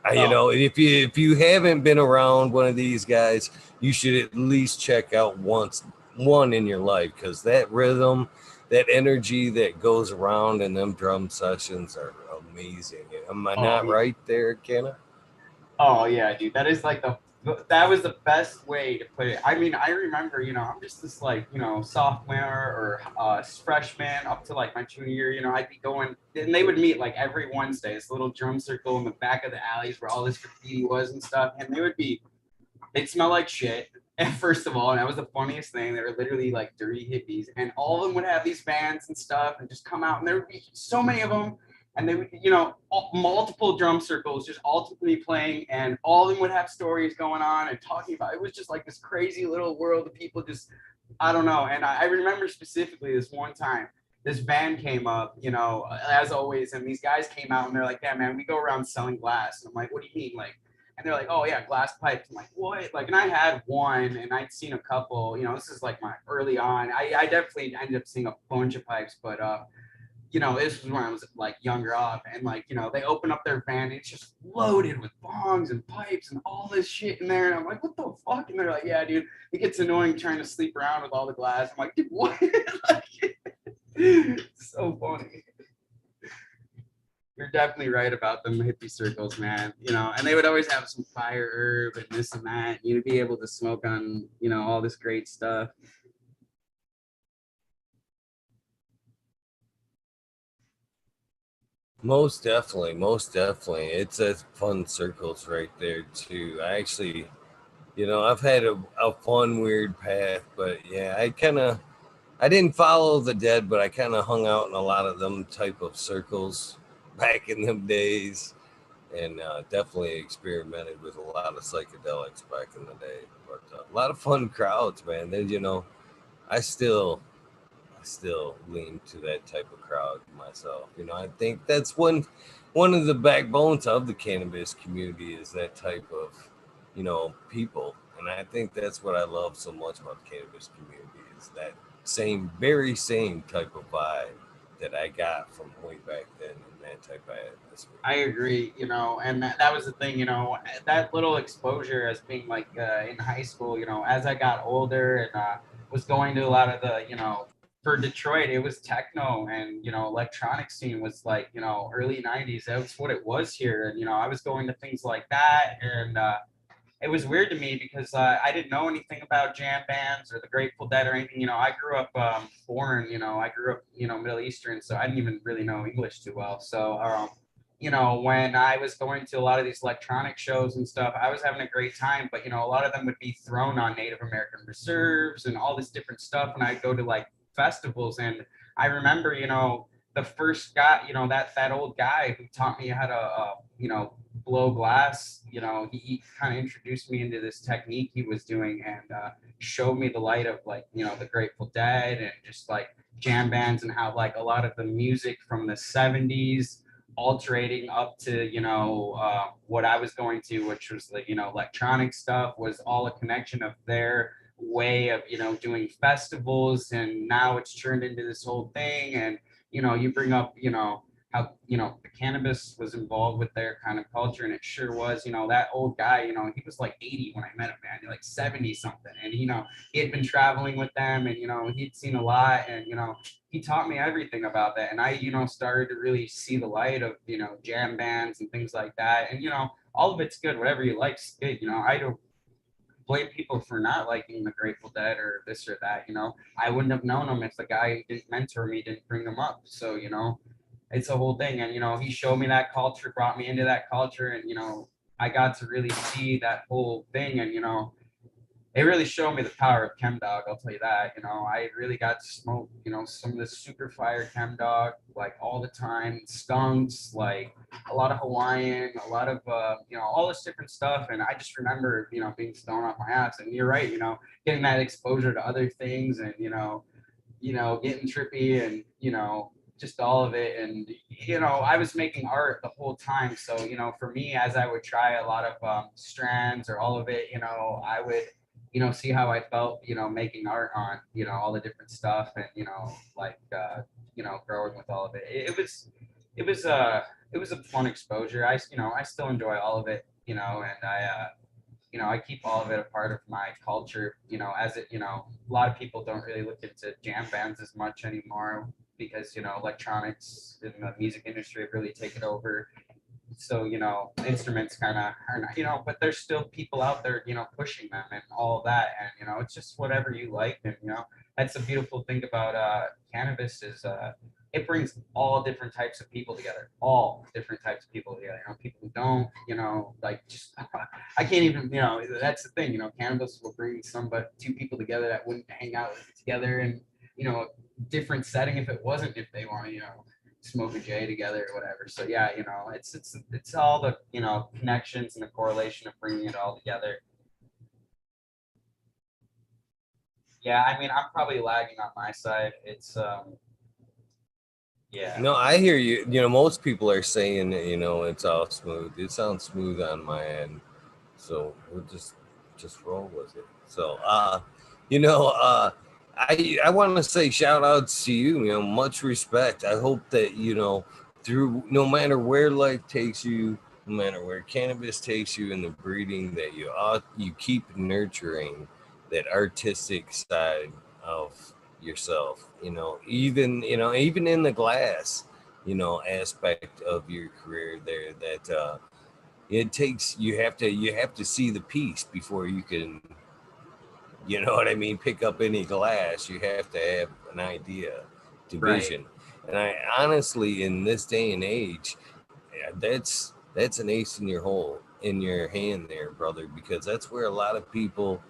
If you haven't been around one of these guys, you should at least check out one in your life, because that rhythm, that energy that goes around in them drum sessions are amazing. Am I not right there, Kenna? Oh yeah, dude. That was the best way to put it. I mean, I remember, I'm just this like, sophomore or freshman up to like my junior year, I'd be going, and they would meet like every Wednesday, this little drum circle in the back of the alleys where all this graffiti was and stuff. And they'd smell like shit. And first of all, and that was the funniest thing. They were literally like dirty hippies, and all of them would have these bands and stuff, and just come out, and there would be so many of them, and they would, multiple drum circles just ultimately playing, and all of them would have stories going on and talking about. It was just like this crazy little world of people. Just, I don't know. And I remember specifically this one time. This van came up, as always, and these guys came out and they're like, "Yeah, man, we go around selling glass." And I'm like, "What do you mean?" Like, and they're like, "Oh yeah, glass pipes." I'm like, "What?" Like, and I had one, and I'd seen a couple. This is like my early on. I definitely ended up seeing a bunch of pipes, but this was when I was like younger off, and like, they open up their van, and it's just loaded with bongs and pipes and all this shit in there, and I'm like, "What the fuck?" And they're like, "Yeah, dude, it gets annoying trying to sleep around with all the glass." I'm like, "Dude, what?" Like, so funny. You're definitely right about them hippie circles, man. And they would always have some fire herb and this and that. You'd be able to smoke on, all this great stuff. Most definitely, most definitely. It's a fun circles right there too. I actually, I've had a fun weird path, but yeah, I didn't follow the dead, but I kind of hung out in a lot of them type of circles back in them days, and definitely experimented with a lot of psychedelics back in the day. But a lot of fun crowds, man. Then I still lean to that type of crowd myself. I think that's one of the backbones of the cannabis community is that type of, people. And I think that's what I love so much about the cannabis community is that very same type of vibe that I got from way back then. that type of atmosphere. I agree, and that was the thing, that little exposure as being like in high school, as I got older and was going to a lot of the, for Detroit, it was techno and, electronic scene was like, early 90s. That's what it was here. And, I was going to things like that. And it was weird to me because I didn't know anything about jam bands or the Grateful Dead or anything. I grew up foreign, I grew up, Middle Eastern, so I didn't even really know English too well. So, when I was going to a lot of these electronic shows and stuff, I was having a great time. But, a lot of them would be thrown on Native American reserves and all this different stuff. And I'd go to like festivals. And I remember, the first guy, that old guy who taught me how to, blow glass, he kind of introduced me into this technique he was doing and showed me the light of like, the Grateful Dead and just like jam bands and how like a lot of the music from the 70s alterating up to what I was going to, which was like electronic stuff, was all a connection of their way of doing festivals, and now it's turned into this whole thing. And you bring up how the cannabis was involved with their kind of culture, and it sure was. That old guy, he was like 80 when I met him, man, like 70 something, and he had been traveling with them, and he'd seen a lot, and he taught me everything about that. And I started to really see the light of jam bands and things like that. And all of it's good, whatever you like's good. I don't blame people for not liking the Grateful Dead or this or that. I wouldn't have known them if the guy who didn't mentor me didn't bring them up. So it's a whole thing. And he showed me that culture, brought me into that culture, and I got to really see that whole thing. And it really showed me the power of chem dog. I'll tell you that. I really got to smoke some of this super fire chem dog like all the time, skunks, like a lot of Hawaiian, a lot of all this different stuff. And I just remember being stoned off my ass. And you're right, getting that exposure to other things, and getting trippy, and just all of it. And I was making art the whole time, so for me, as I would try a lot of strands or all of it, I would see how I felt making art on all the different stuff, and like growing with all of it. It was a fun exposure. I still enjoy all of it, and I keep all of it a part of my culture, as it, a lot of people don't really look into jam bands as much anymore because, electronics in the music industry have really taken over. So, instruments kind of are not, but there's still people out there, pushing them and all of that. And, it's just whatever you like. And, that's the beautiful thing about cannabis is it brings all different types of people together, all different types of people together. People who don't, like just, I can't even, that's the thing, cannabis will bring two people together that wouldn't hang out together in, a different setting if if they want to, smoke a J together or whatever. So yeah, it's all the, connections and the correlation of bringing it all together. Yeah, I mean, I'm probably lagging on my side. It's yeah. No, I hear you. Most people are saying that, it's all smooth. It sounds smooth on my end. So we'll just roll with it. So I want to say shout outs to you, much respect. I hope that, through no matter where life takes you, no matter where cannabis takes you in the breeding, that you keep nurturing that artistic side of yourself, even in the glass, aspect of your career there, that it takes, you have to see the piece before you can, what I mean, pick up any glass. You have to have an idea to vision. Right. And I honestly, in this day and age, that's an ace in your hand there, brother, because that's where a lot of people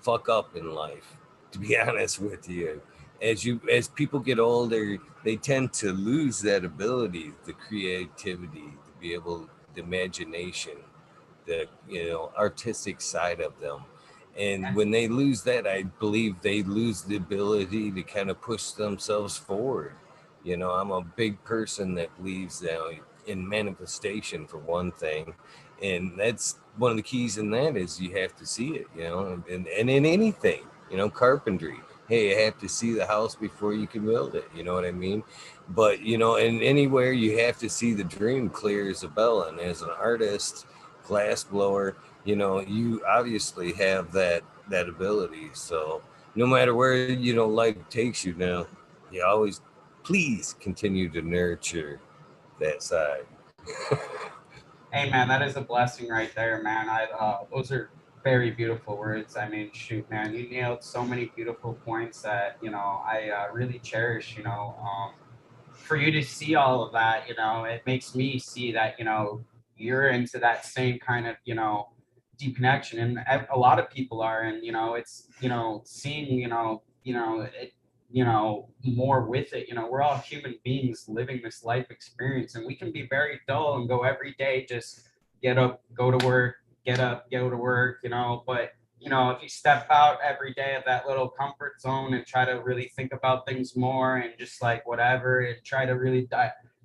fuck up in life, to be honest with you. As people get older, they tend to lose that ability, the creativity, to be able, the imagination, the artistic side of them. And when they lose that, I believe they lose the ability to kind of push themselves forward. I'm a big person that believes in manifestation, for one thing. And that's one of the keys in that is you have to see it, and in anything, carpentry. hey, you have to see the house before you can build it. You know what I mean? But you know, and anywhere you have to see the dream clear as a bell. And as an artist, glass blower, you know, you obviously have that ability. So no matter where you know life takes you now, you always please continue to nurture that side. Hey man, that is a blessing right there, man. I those are very beautiful words. I mean, shoot, man, you nailed so many beautiful points that I really cherish. For you to see all of that, it makes me see that you're into that same kind of deep connection, and a lot of people are, and it's seeing it more with it. We're all human beings living this life experience, and we can be very dull and go every day just get up, go to work, get up, go to work, but if you step out every day of that little comfort zone and try to really think about things more and just like whatever and try to really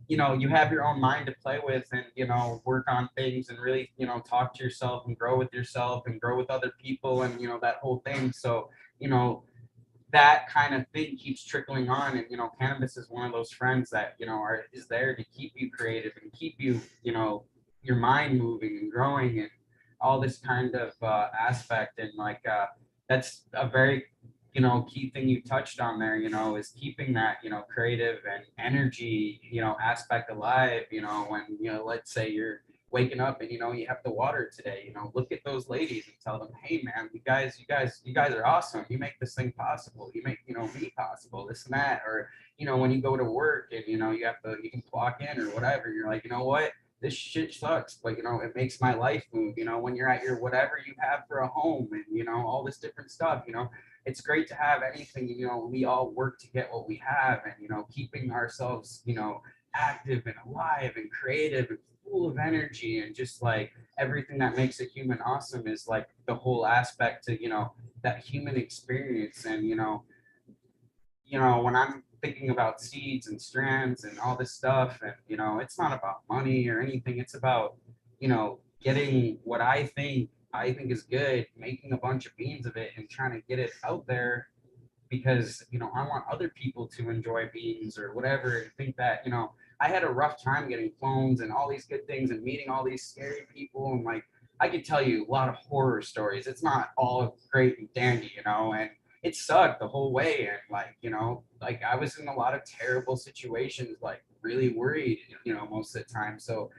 you have your own mind to play with and work on things and really talk to yourself and grow with yourself and grow with other people and that whole thing. So you know that kind of thing keeps trickling on, and cannabis is one of those friends that is there to keep you creative and keep you your mind moving and growing and all this kind of aspect. And like that's a very key thing you touched on there, is keeping that creative and energy aspect alive. When let's say you're waking up and you have to water today, look at those ladies and tell them, hey man, you guys are awesome, you make this thing possible, you make me possible, this and that. Or when you go to work and you can clock in or whatever, you're like, what, this shit sucks, but it makes my life move. When you're at your whatever you have for a home and all this different stuff, it's great to have anything. We all work to get what we have, and keeping ourselves active and alive and creative and full of energy, and just like everything that makes a human awesome is like the whole aspect to that human experience. And when I'm thinking about seeds and strands and all this stuff, and it's not about money or anything, it's about getting what I think is good, making a bunch of beans of it and trying to get it out there, because I want other people to enjoy beans or whatever, and think that I had a rough time getting phones and all these good things and meeting all these scary people, and like I could tell you a lot of horror stories. It's not all great and dandy, and it sucked the whole way. And like like I was in a lot of terrible situations, like really worried most of the time. So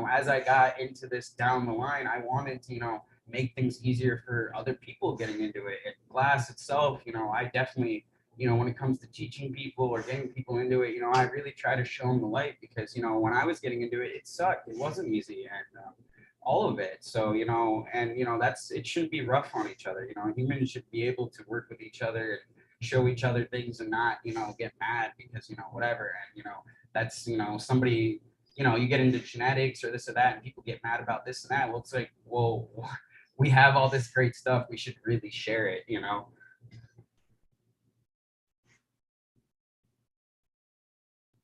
as I got into this down the line, I wanted to make things easier for other people getting into it. And glass itself, I definitely, when it comes to teaching people or getting people into it, I really try to show them the light, because when I was getting into it, it sucked, it wasn't easy, and all of it. So and that's, it shouldn't be rough on each other. Humans should be able to work with each other and show each other things, and not get mad because whatever. And that's somebody, you get into genetics or this or that, and people get mad about this and that. Well, it's like, well, we have all this great stuff, we should really share it.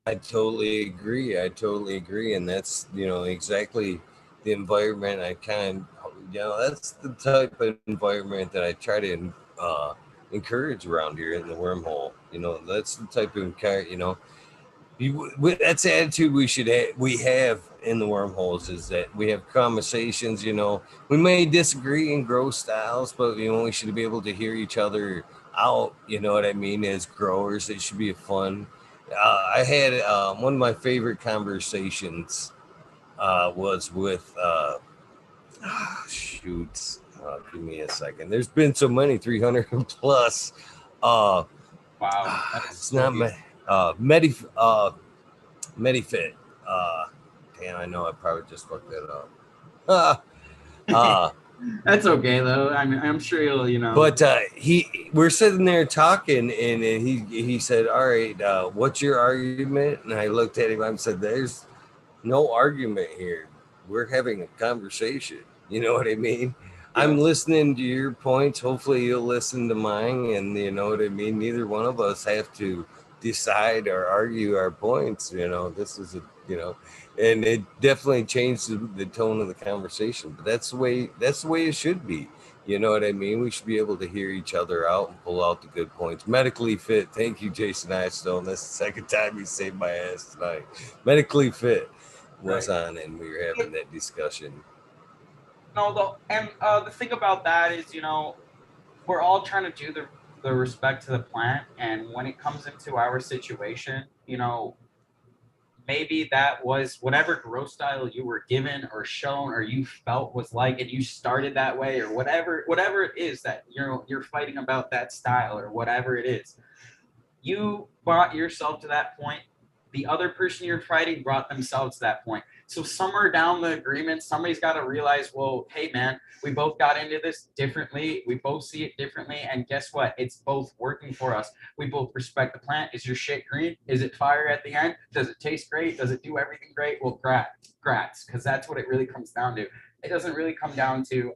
I totally agree. I totally agree, and that's exactly the environment I kind of that's the type of environment that I try to encourage around here in the wormhole. That's the type of that's the attitude we have in the wormholes, is that we have conversations. We may disagree in grow styles, but we should be able to hear each other out. You know what I mean? As growers, it should be fun. I had one of my favorite conversations was with shoot. Give me a second. There's been so many 300 plus. Uh, Wow, that is it's so not beautiful. Medifit. Damn, I know I probably just fucked that up. uh, That's okay though. I mean, I'm sure you'll but we're sitting there talking, and he said, "All right, what's your argument?" And I looked at him and said, "There's no argument here. We're having a conversation." You know what I mean? I'm Yep. listening to your points. Hopefully, you'll listen to mine, and you know what I mean. Neither one of us have to decide or argue our points. This is and it definitely changed the tone of the conversation. But that's the way it should be. You know what I mean? We should be able to hear each other out and pull out the good points. Medically fit. Thank you, Jason Ashstone. That's the second time you saved my ass tonight. Medically fit was Right. on, and we were having that discussion. No, the thing about that is, we're all trying to do the respect to the plant, and when it comes into our situation, maybe that was whatever growth style you were given or shown or you felt was like, and you started that way, or whatever it is that you're fighting about that style or whatever it is. You brought yourself to that point. The other person you're fighting brought themselves to that point. So somewhere down the agreement, somebody's got to realize, well, hey man, we both got into this differently. We both see it differently. And guess what? It's both working for us. We both respect the plant. Is your shit green? Is it fire at the end? Does it taste great? Does it do everything great? Well, grats, because that's what it really comes down to. It doesn't really come down to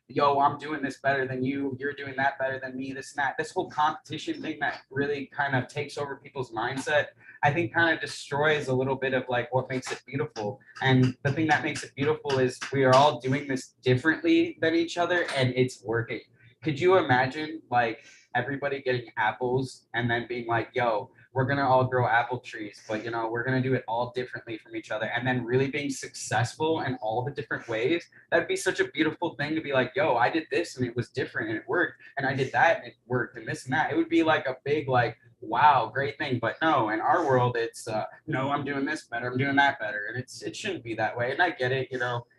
yo, I'm doing this better than you, you're doing that better than me, this and that. This whole competition thing that really kind of takes over people's mindset, I think kind of destroys a little bit of like what makes it beautiful. And the thing that makes it beautiful is we are all doing this differently than each other, and it's working. Could you imagine like everybody getting apples and then being like, yo, we're gonna all grow apple trees, but we're gonna do it all differently from each other, and then really being successful in all the different ways? That'd be such a beautiful thing to be like, yo, I did this and it was different and it worked, and I did that and it worked, and this and that. It would be like a big like, wow, great thing. But no, in our world, it's no, I'm doing this better, I'm doing that better, and it shouldn't be that way. And I get it.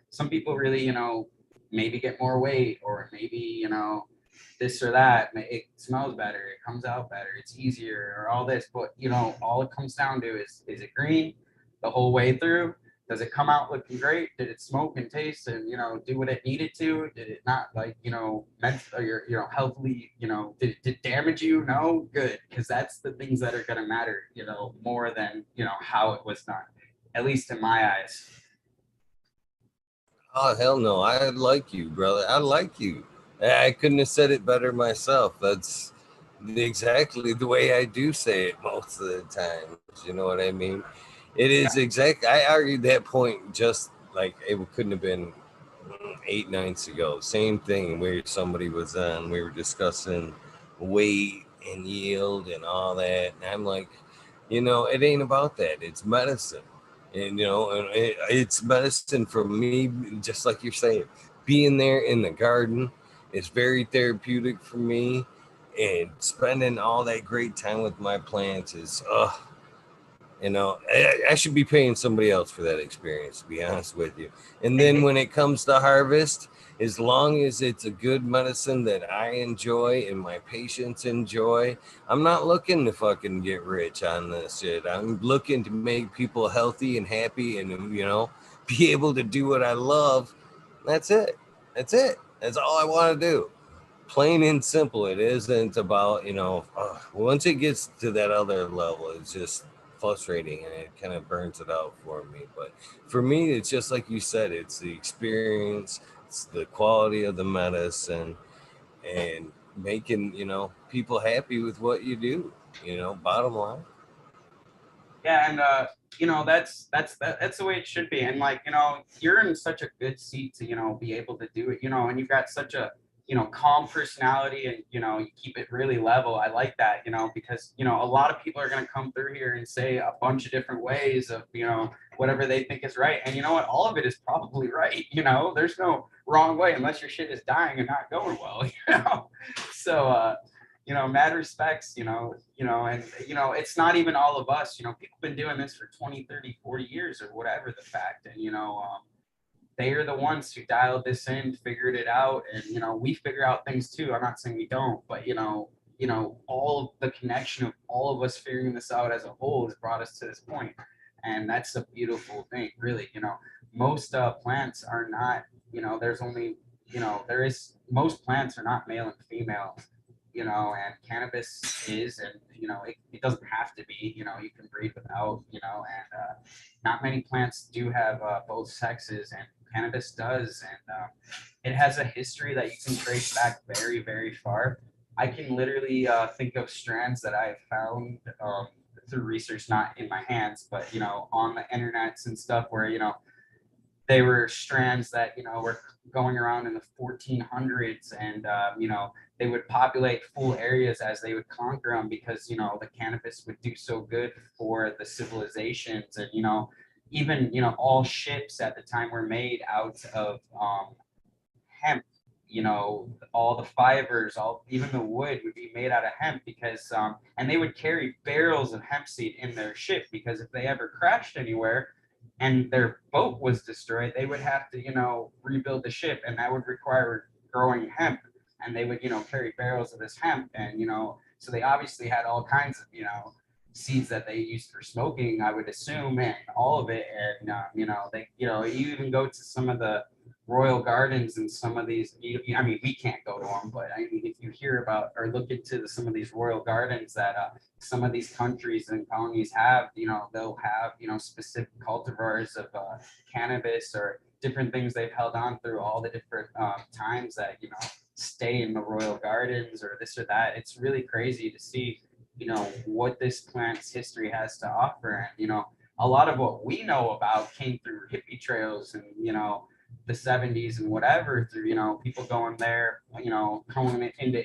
Some people really, maybe get more weight, or maybe this or that. It smells better, it comes out better, it's easier, or all this. But all it comes down to is it green the whole way through? Does it come out looking great? Did it smoke and taste and do what it needed to? Did it not, like, meant, or healthily, did it damage you? No, good, because that's the things that are going to matter, more than how it was done, at least in my eyes. Oh hell no! I like you, brother. I like you. I couldn't have said it better myself. That's exactly the way I do say it most of the times. You know what I mean? It is Yeah. exact. I argued that point just like it couldn't have been 8 nights ago. Same thing where somebody was on. We were discussing weight and yield and all that, and I'm like, it ain't about that. It's medicine, and it's medicine for me. Just like you're saying, being there in the garden is very therapeutic for me, and spending all that great time with my plants is I should be paying somebody else for that experience, to be honest with you. And then when it comes to harvest, as long as it's a good medicine that I enjoy and my patients enjoy, I'm not looking to fucking get rich on this shit. I'm looking to make people healthy and happy and, be able to do what I love. That's it. That's it. That's all I want to do. Plain and simple. It isn't about, once it gets to that other level, it's just frustrating and it kind of burns it out for me. But for me, it's just like you said, it's the experience, it's the quality of the medicine, and making, people happy with what you do, bottom line. Yeah, and that's the way it should be. And like, you're in such a good seat to be able to do it. And you've got such a calm personality, and you keep it really level. I like that. Because a lot of people are going to come through here and say a bunch of different ways of whatever they think is right. And you know what? All of it is probably right. There's no wrong way unless your shit is dying and not going well. So mad respects, and it's not even all of us. People been doing this for 20, 30, 40 years or whatever the fact. And they are the ones who dialed this in, figured it out, and we figure out things too. I'm not saying we don't, but all of the connection of all of us figuring this out as a whole has brought us to this point. And that's a beautiful thing, really. Most plants are not, there's only, there is, most plants are not male and female, and cannabis is, and it doesn't have to be. You can breed without, and not many plants do have both sexes, and cannabis does. And it has a history that you can trace back very, very far. I can literally think of strands that I've found through research, not in my hands, but on the internets and stuff, where they were strands that, you know, were going around in the 1400s, and you know, they would populate full areas as they would conquer them, because, you know, the cannabis would do so good for the civilizations. And, you know, even, you know, all ships at the time were made out of hemp. You know, all the fibers, all, even the wood would be made out of hemp, because and they would carry barrels of hemp seed in their ship, because if they ever crashed anywhere and their boat was destroyed, they would have to, you know, rebuild the ship, and that would require growing hemp. And they would, you know, carry barrels of this hemp, and, you know, so they obviously had all kinds of, you know, seeds that they used for smoking, I would assume, and all of it. And you know, they, you know, you even go to some of the royal gardens and some of these, I mean, we can't go to them, but I mean, if you hear about or look into some of these royal gardens that some of these countries and colonies have, you know, they'll have, you know, specific cultivars of cannabis or different things they've held on through all the different times that, you know, stay in the royal gardens or this or that. It's really crazy to see, you know, what this plant's history has to offer. And, you know, a lot of what we know about came through hippie trails and, you know, the 70s and whatever, through, you know, people going there, you know, coming into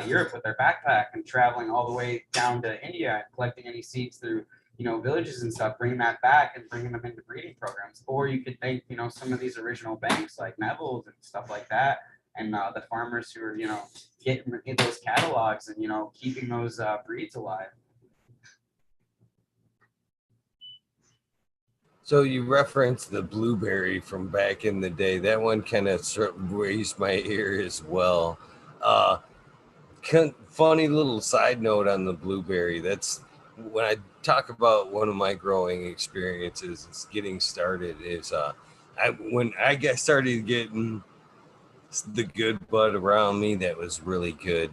Europe with their backpack and traveling all the way down to India and collecting any seeds through, you know, villages and stuff, bringing that back and bringing them into breeding programs. Or you could think, you know, some of these original banks like Neville's and stuff like that, and the farmers who are, you know, getting in those catalogs and, you know, keeping those breeds alive. So you referenced the blueberry from back in the day. That one kind of raised my ear as well. Uh, Funny little side note on the blueberry. That's when I talk about one of my growing experiences. It's getting started. Is when I started getting the good bud around me that was really good.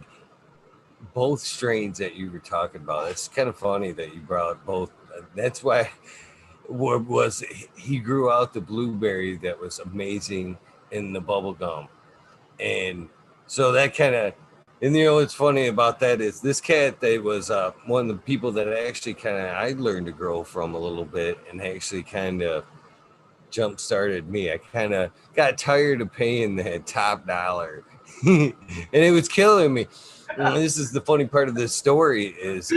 Both strains that you were talking about. It's kind of funny that you brought both. That's why what was he grew out the blueberry that was amazing in the bubble gum. And so that kind of, and you know what's funny about that is this cat, they was one of the people that actually kind of I learned to grow from a little bit, and actually kind of jump started me. I kind of got tired of paying that top dollar and it was killing me. And this is the funny part of this story is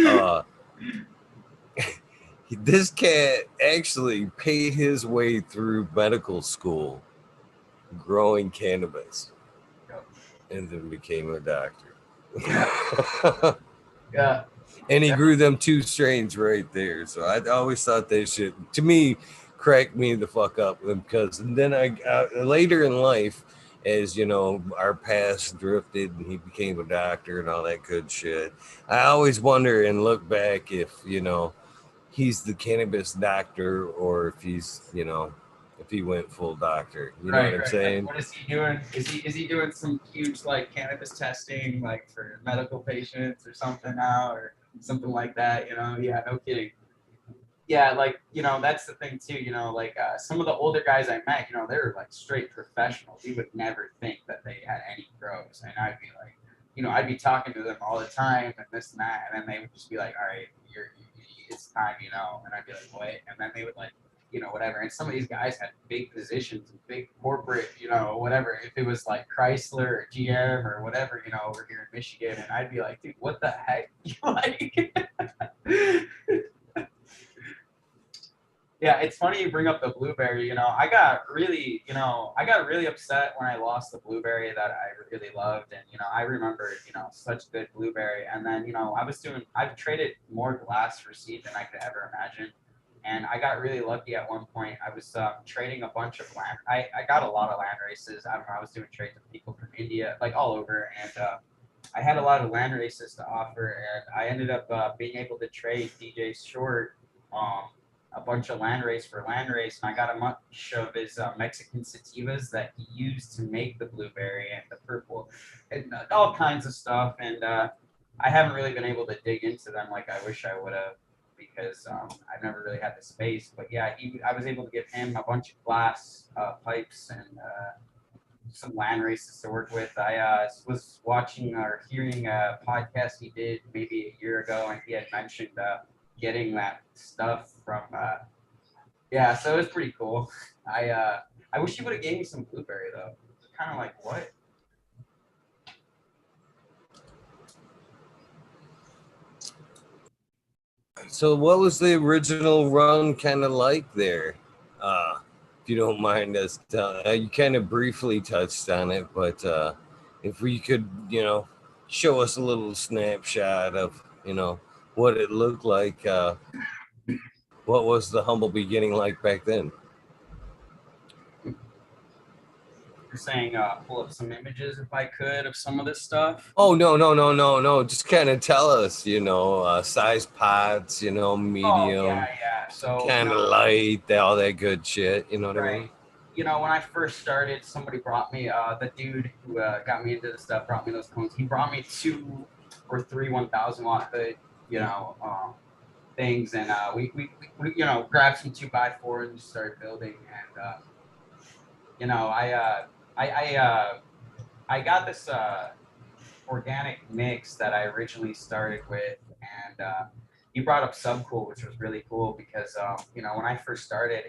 this cat actually paid his way through medical school growing cannabis and then became a doctor. Yeah. And he grew them two strains right there. So I always thought that shit, to me, cracked me the fuck up. Because and then I later in life, as you know, our paths drifted and he became a doctor and all that good shit. I always wonder and look back if, you know, he's the cannabis doctor or if he's, you know, if he went full doctor. You know what I'm saying? What is he doing? Is he doing some huge like cannabis testing like for medical patients or something now or something like that? You know, yeah, no kidding. Yeah, like, you know, that's the thing too, you know, like some of the older guys I met, you know, they were like straight professionals. You would never think that they had any grows. And I'd be like, you know, I'd be talking to them all the time and this and that. And then they would just be like, all right, it's time, you know. And I'd be like, what? And then they would like, you know, whatever. And some of these guys had big positions and big corporate, you know, whatever. If it was like Chrysler or GM or whatever, you know, over here in Michigan. And I'd be like, dude, what the heck? Like, yeah, it's funny you bring up the blueberry. You know, I got really upset when I lost the blueberry that I really loved, and you know, I remember, you know, such good blueberry. And then, you know, I've traded more glass for seed than I could ever imagine, and I got really lucky at one point. I was trading a bunch of land. I got a lot of land races. I don't know. I was doing trades with people from India, like all over, and I had a lot of land races to offer, and I ended up being able to trade DJ Short. A bunch of landrace for landrace, and I got a bunch of his Mexican sativas that he used to make the blueberry and the purple and all kinds of stuff. And I haven't really been able to dig into them like I wish I would have, because I've never really had the space. But yeah, I was able to give him a bunch of glass pipes and some land races to work with. I was watching or hearing a podcast he did maybe a year ago, and he had mentioned getting that stuff from yeah, so it was pretty cool. I I wish you would have gave me some blueberry though. Kind of like what? So what was the original run kind of like there? If you don't mind us telling, you kind of briefly touched on it, but if we could, show us a little snapshot of, what it looked like. What was the humble beginning like back then? You're saying pull up some images if I could of some of this stuff. Oh, no. Just kind of tell us, size pods, medium, Oh yeah. So kind of light, all that good shit. You know what I mean? right. When I first started, somebody brought me the dude who got me into this stuff brought me those cones. He brought me 2 or 3 1,000-watt hood, things, and we grabbed some 2x4 and just started building. And I got this organic mix that I originally started with, and you brought up Subcool, which was really cool because when I first started,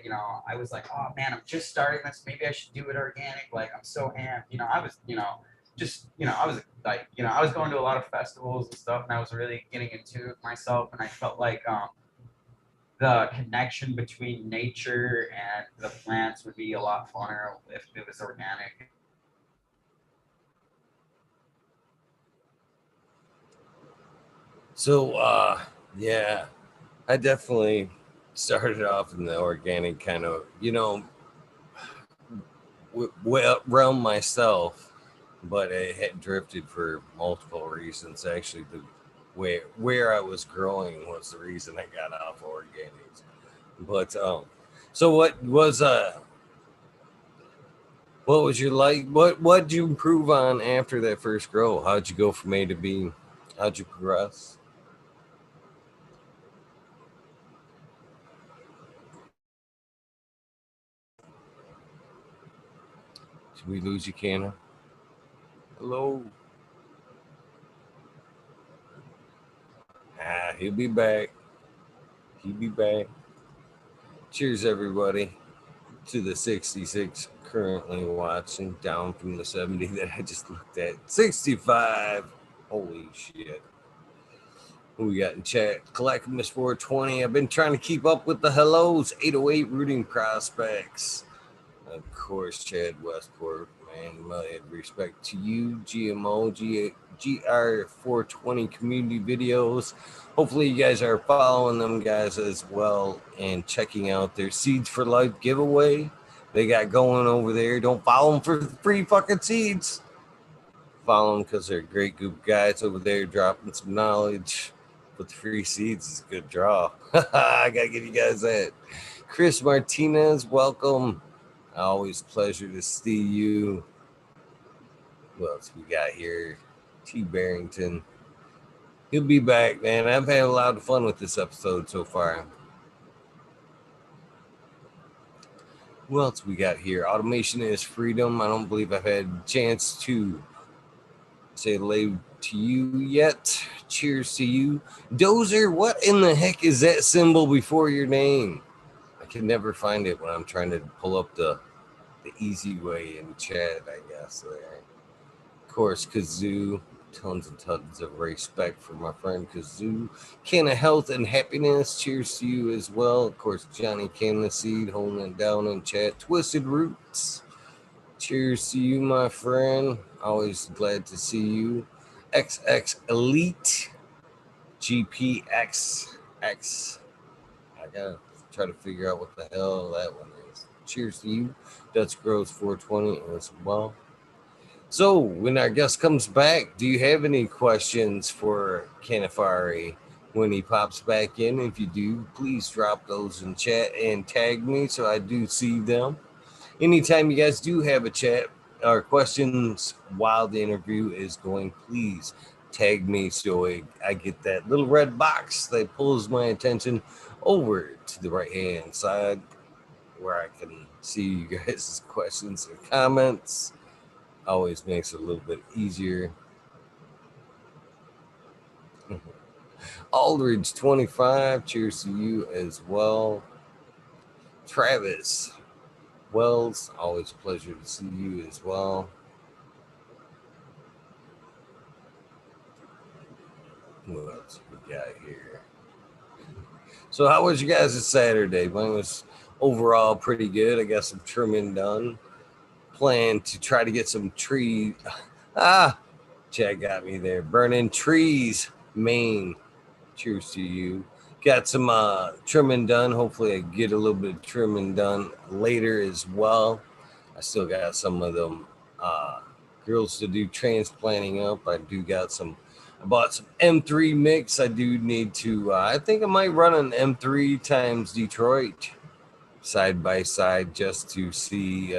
I was like, oh man, I'm just starting this. Maybe I should do it organic. Like I'm so amped. I was I was like I was going to a lot of festivals and stuff, and I was really getting into it myself, and I felt like the connection between nature and the plants would be a lot funner if it was organic. So, yeah, I definitely started off in the organic kind of, realm myself, but it had drifted for multiple reasons. Actually, the where I was growing was the reason I got off organics. But so what was your like? What did you improve on after that first grow? How'd you go from A to B? How'd you progress? Did we lose you, Canna? Hello. He'll be back. He'll be back. Cheers, everybody, to the 66 currently watching, down from the 70 that I just looked at. 65. Holy shit. Who we got in chat? Collectimus 420. I've been trying to keep up with the hellos. 808 rooting prospects. Of course, Chad Westport, man. My respect to you. GMO, GR420 community videos. Hopefully, you guys are following them guys as well and checking out their Seeds for Life giveaway they got going over there. Don't follow them for free fucking seeds. Follow them because they're a great group of guys over there dropping some knowledge. But the free seeds is a good draw. I gotta give you guys that. Chris Martinez, welcome. Always pleasure to see you. What else we got here? T. Barrington. He'll be back, man. I've had a lot of fun with this episode so far. What else we got here? Automation is freedom. I don't believe I've had a chance to say hello to you yet. Cheers to you. Dozer, what in the heck is that symbol before your name? I can never find it when I'm trying to pull up the easy way in chat, I guess. There. Of course, Kazoo. Tons and tons of respect for my friend Kazoo. Can of health and happiness. Cheers to you as well. Of course, Johnny Can the Seed holding it down in chat. Twisted Roots. Cheers to you, my friend. Always glad to see you. XX Elite. GPXX. I gotta try to figure out what the hell that one is. Cheers to you. Dutch Grows 420 as well. So, when our guest comes back, do you have any questions for Cannafari when he pops back in? If you do, please drop those in chat and tag me so I do see them. Anytime you guys do have a chat or questions while the interview is going, please tag me so I get that little red box that pulls my attention over to the right hand side where I can see you guys' questions and comments. Always makes it a little bit easier. Aldridge 25, cheers to you as well. Travis, Wells, always a pleasure to see you as well. What else we got here? So, how was you guys' Saturday? Mine was overall pretty good. I got some trimming done. Plan to try to get some trees. Ah, Chad got me there. Burning trees, Maine. Cheers to you. Got some trimming done. Hopefully, I get a little bit of trimming done later as well. I still got some of them grills to do transplanting up. I do got some. I bought some M3 mix. I do need to. I think I might run an M3 times Detroit side by side just to see.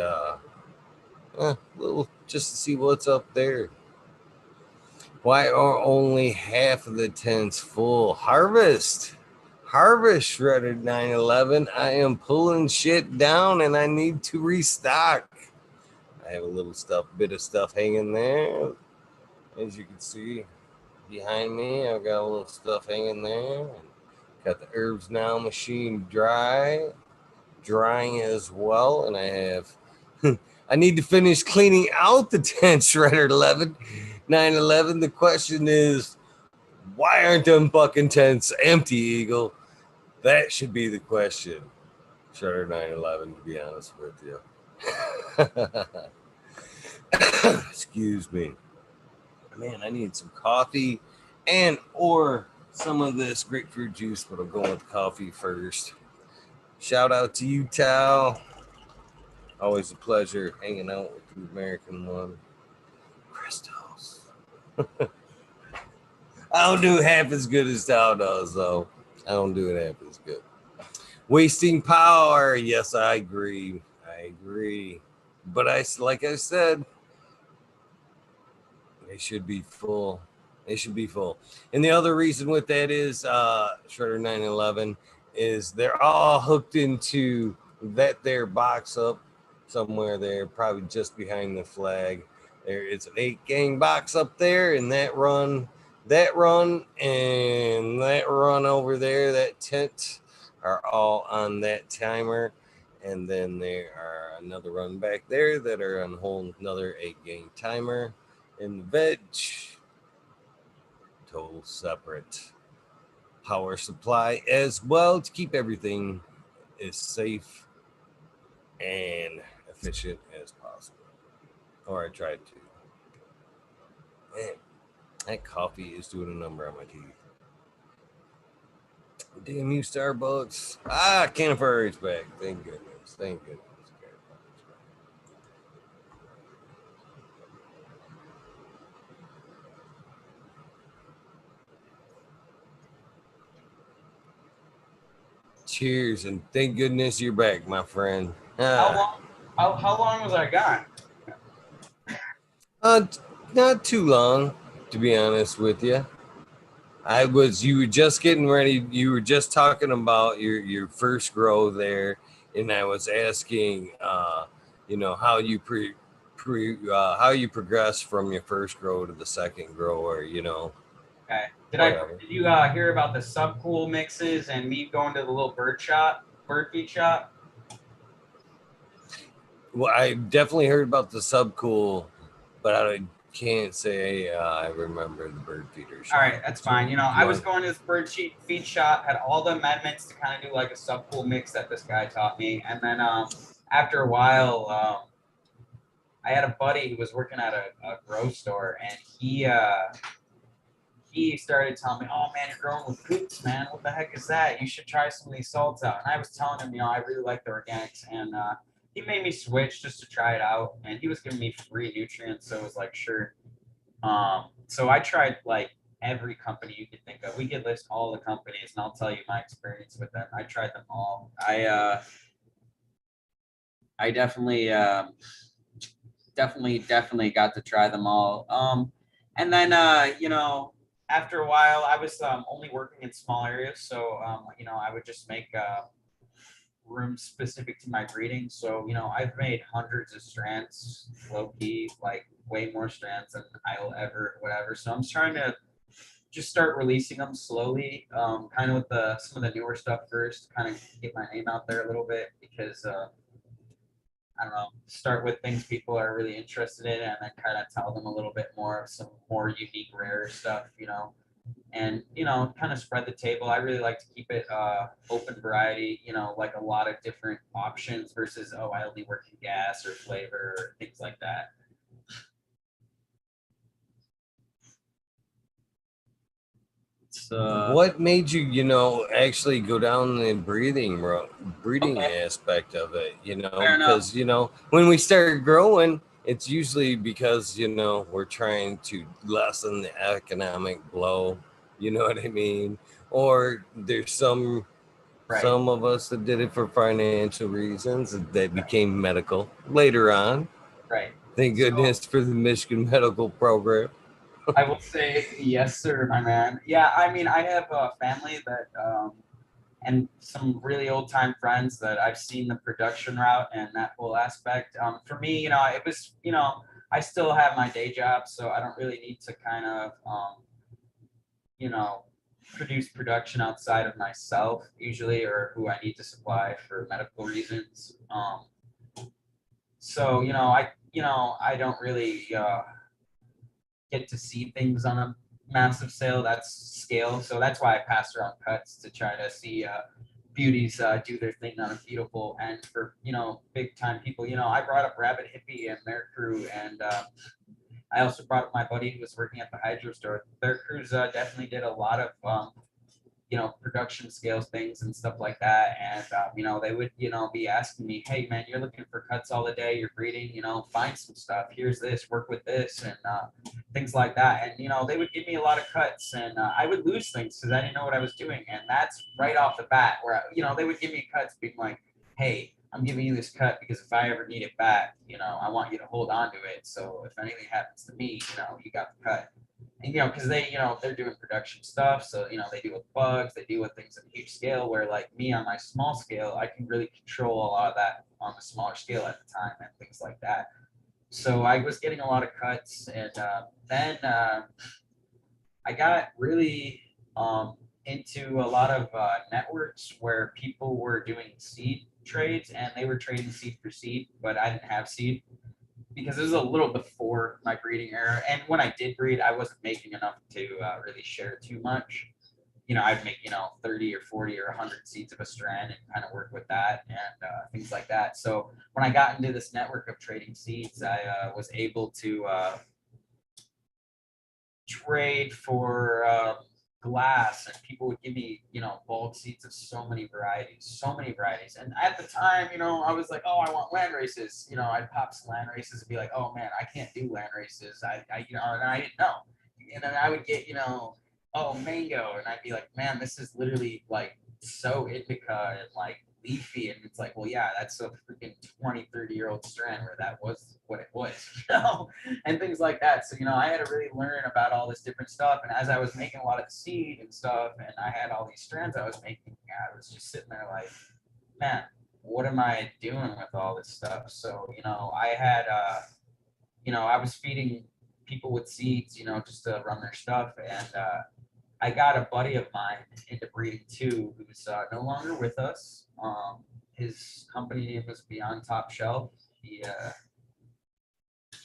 Little just to see what's up there. Why are only half of the tents full? Harvest shredded 911. I am pulling shit down and I need to restock. I have a little bit of stuff hanging there. As you can see behind me, I've got a little stuff hanging there. Got the herbs now machine drying as well. And I have, I need to finish cleaning out the tent shredder 911. The question is, why aren't them fucking tents empty, Eagle? That should be the question. Shredder 911, to be honest with you. Excuse me. Man, I need some coffee and or some of this grapefruit juice, but I'm going with coffee first. Shout out to you, Tal. Always a pleasure hanging out with the American one. Crystals. I don't do half as good as Tal does, though. I don't do it half as good. Wasting power. Yes, I agree. But like I said, they should be full. And the other reason with that is Shredder 911 is they're all hooked into that their box up somewhere there, probably just behind the flag. There is an 8-gang box up there, and that run, and that run over there, that tent are all on that timer. And then there are another run back there that are on a whole another 8-gang timer. And the veg, total separate power supply as well to keep everything as safe and efficient as possible. Or I tried to. Man, that coffee is doing a number on my teeth. Damn you, Starbucks. Cannafari is back. Thank goodness. Cheers, and thank goodness you're back, my friend. How long was I gone? Not too long, to be honest with you. You were just getting ready. You were just talking about your first grow there, and I was asking, how you how you progress from your first grow to the second grower. Okay. Whatever. Did you hear about the subcool mixes and me going to the little bird feed shop? Well, I definitely heard about the subcool, but I can't say I remember the bird feeder shop. All right, that's fine. I was going to this bird feed shop, had all the amendments to kind of do like a subcool mix that this guy taught me, and then after a while, I had a buddy who was working at a grow store, and he started telling me, "Oh man, you're growing with coots, man. What the heck is that? You should try some of these salts out." And I was telling him, I really like the organics, and he made me switch just to try it out. And he was giving me free nutrients, so it was like, sure. So I tried like every company you could think of. We could list all the companies, and I'll tell you my experience with them. I tried them all. I definitely got to try them all. And then after a while, I was only working in small areas, so I would just make rooms specific to my breeding. So I've made hundreds of strands, low key, like way more strands than I'll ever whatever. So I'm trying to just start releasing them slowly, kind of with some of the newer stuff first, kind of get my name out there a little bit, because I don't know, start with things people are really interested in, and then kind of tell them a little bit more of some more unique, rare stuff, and kind of spread the table. I really like to keep it open variety, like a lot of different options versus I only work in gas or flavor or things like that. What made you, actually go down the breeding aspect of it? Because when we start growing, it's usually because we're trying to lessen the economic blow. You know what I mean? Or there's some of us that did it for financial reasons that became medical later on. Right. Thank goodness for the Michigan medical program. I will say yes, sir, my man. Yeah, I mean, I have a family that, and some really old time friends that I've seen the production route and that whole aspect. For me, it was, I still have my day job, so I don't really need to kind of, produce production outside of myself usually, or who I need to supply for medical reasons. So, I don't really, get to see things on a massive scale. So that's why I pass around cuts to try to see beauties do their thing on a beautiful end for big time people. I brought up Rabbit Hippie and their crew, and I also brought up my buddy who was working at the hydro store. Their crews definitely did a lot of production scales things and stuff like that. And, they would, be asking me, hey, man, you're looking for cuts all the day, you're breeding, find some stuff. Here's this, work with this, and things like that. And, they would give me a lot of cuts, and I would lose things because I didn't know what I was doing. And that's right off the bat where, they would give me cuts being like, hey, I'm giving you this cut because if I ever need it back, I want you to hold on to it. So if anything happens to me, you got the cut. And, because they're doing production stuff. So, they deal with bugs, they deal with things on a huge scale where like me on my small scale, I can really control a lot of that on the smaller scale at the time and things like that. So I was getting a lot of cuts. And then I got really into a lot of networks where people were doing seed trades and they were trading seed for seed, but I didn't have seed because it was a little before my breeding era. And when I did breed, I wasn't making enough to really share too much. I'd make, 30 or 40 or 100 seeds of a strand and kind of work with that and things like that. So when I got into this network of trading seeds, I was able to trade for glass, and people would give me bulk seeds of so many varieties. And at the time, I was like, oh, I want land races. I'd pop some land races and be like, oh man, I can't do land races. I and I didn't know. And then I would get oh, mango, and I'd be like, man, this is literally like so indica and like leafy. And it's like, well, yeah, that's a freaking 20-30-year-old strand where that was what it was, and things like that. So I had to really learn about all this different stuff. And as I was making a lot of the seed and stuff, and I had all these strands I was making, I was just sitting there like, man, what am I doing with all this stuff? So I had I was feeding people with seeds, just to run their stuff. And I got a buddy of mine into breeding too, who's no longer with us. His company name was Beyond Top Shelf. He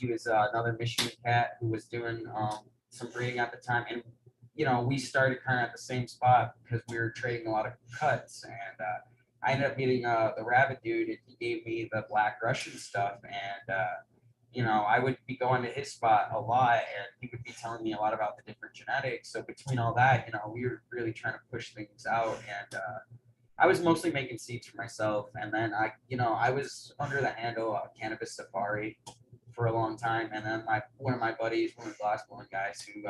was another Michigan cat who was doing some breeding at the time. And, we started kind of at the same spot because we were trading a lot of cuts. And I ended up meeting the rabbit dude, and he gave me the Black Russian stuff. And, I would be going to his spot a lot, and he would be telling me a lot about the different genetics. So between all that, we were really trying to push things out. And I was mostly making seeds for myself. And then I was under the handle of Cannabis Safari for a long time. And then one of my buddies, one of the glass blowing guys who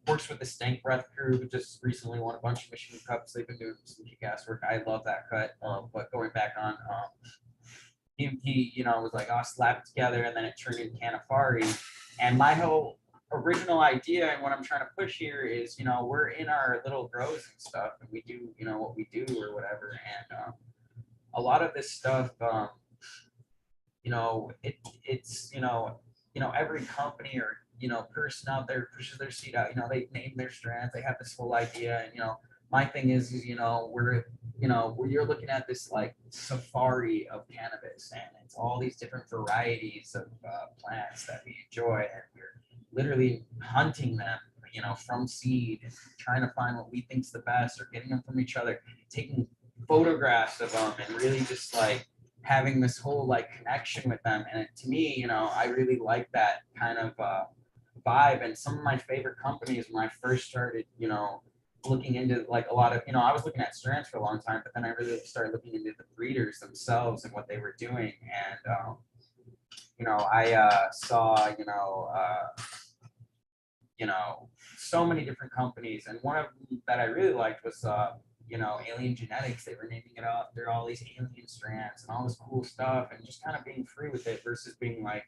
works with the Stank Breath crew, who just recently won a bunch of Michigan Cups. They've been doing some kick-ass work. I love that cut. But going back on, he was like, oh, slap it together, and then it turned into Cannafari. And my whole original idea and what I'm trying to push here is, we're in our little grows and stuff, and we do, what we do or whatever. And a lot of this stuff, it's every company or person out there pushes their seed out. They name their strands, they have this whole idea. And my thing is we're you know, where you're looking at this like safari of cannabis, and it's all these different varieties of plants that we enjoy, and we're literally hunting them, you know, from seed and trying to find what we think's the best, or getting them from each other, taking photographs of them, and really just like having this whole like connection with them. And to me, you know, I really like that kind of vibe. And some of my favorite companies when I first started, you know, looking into like a lot of, you know, I was looking at strands for a long time, but then I really started looking into the breeders themselves and what they were doing. And you know, I saw, you know, so many different companies, and one of them that I really liked was you know, Alien Genetics. They were naming it after all these alien strands and all this cool stuff, and just kind of being free with it versus being like,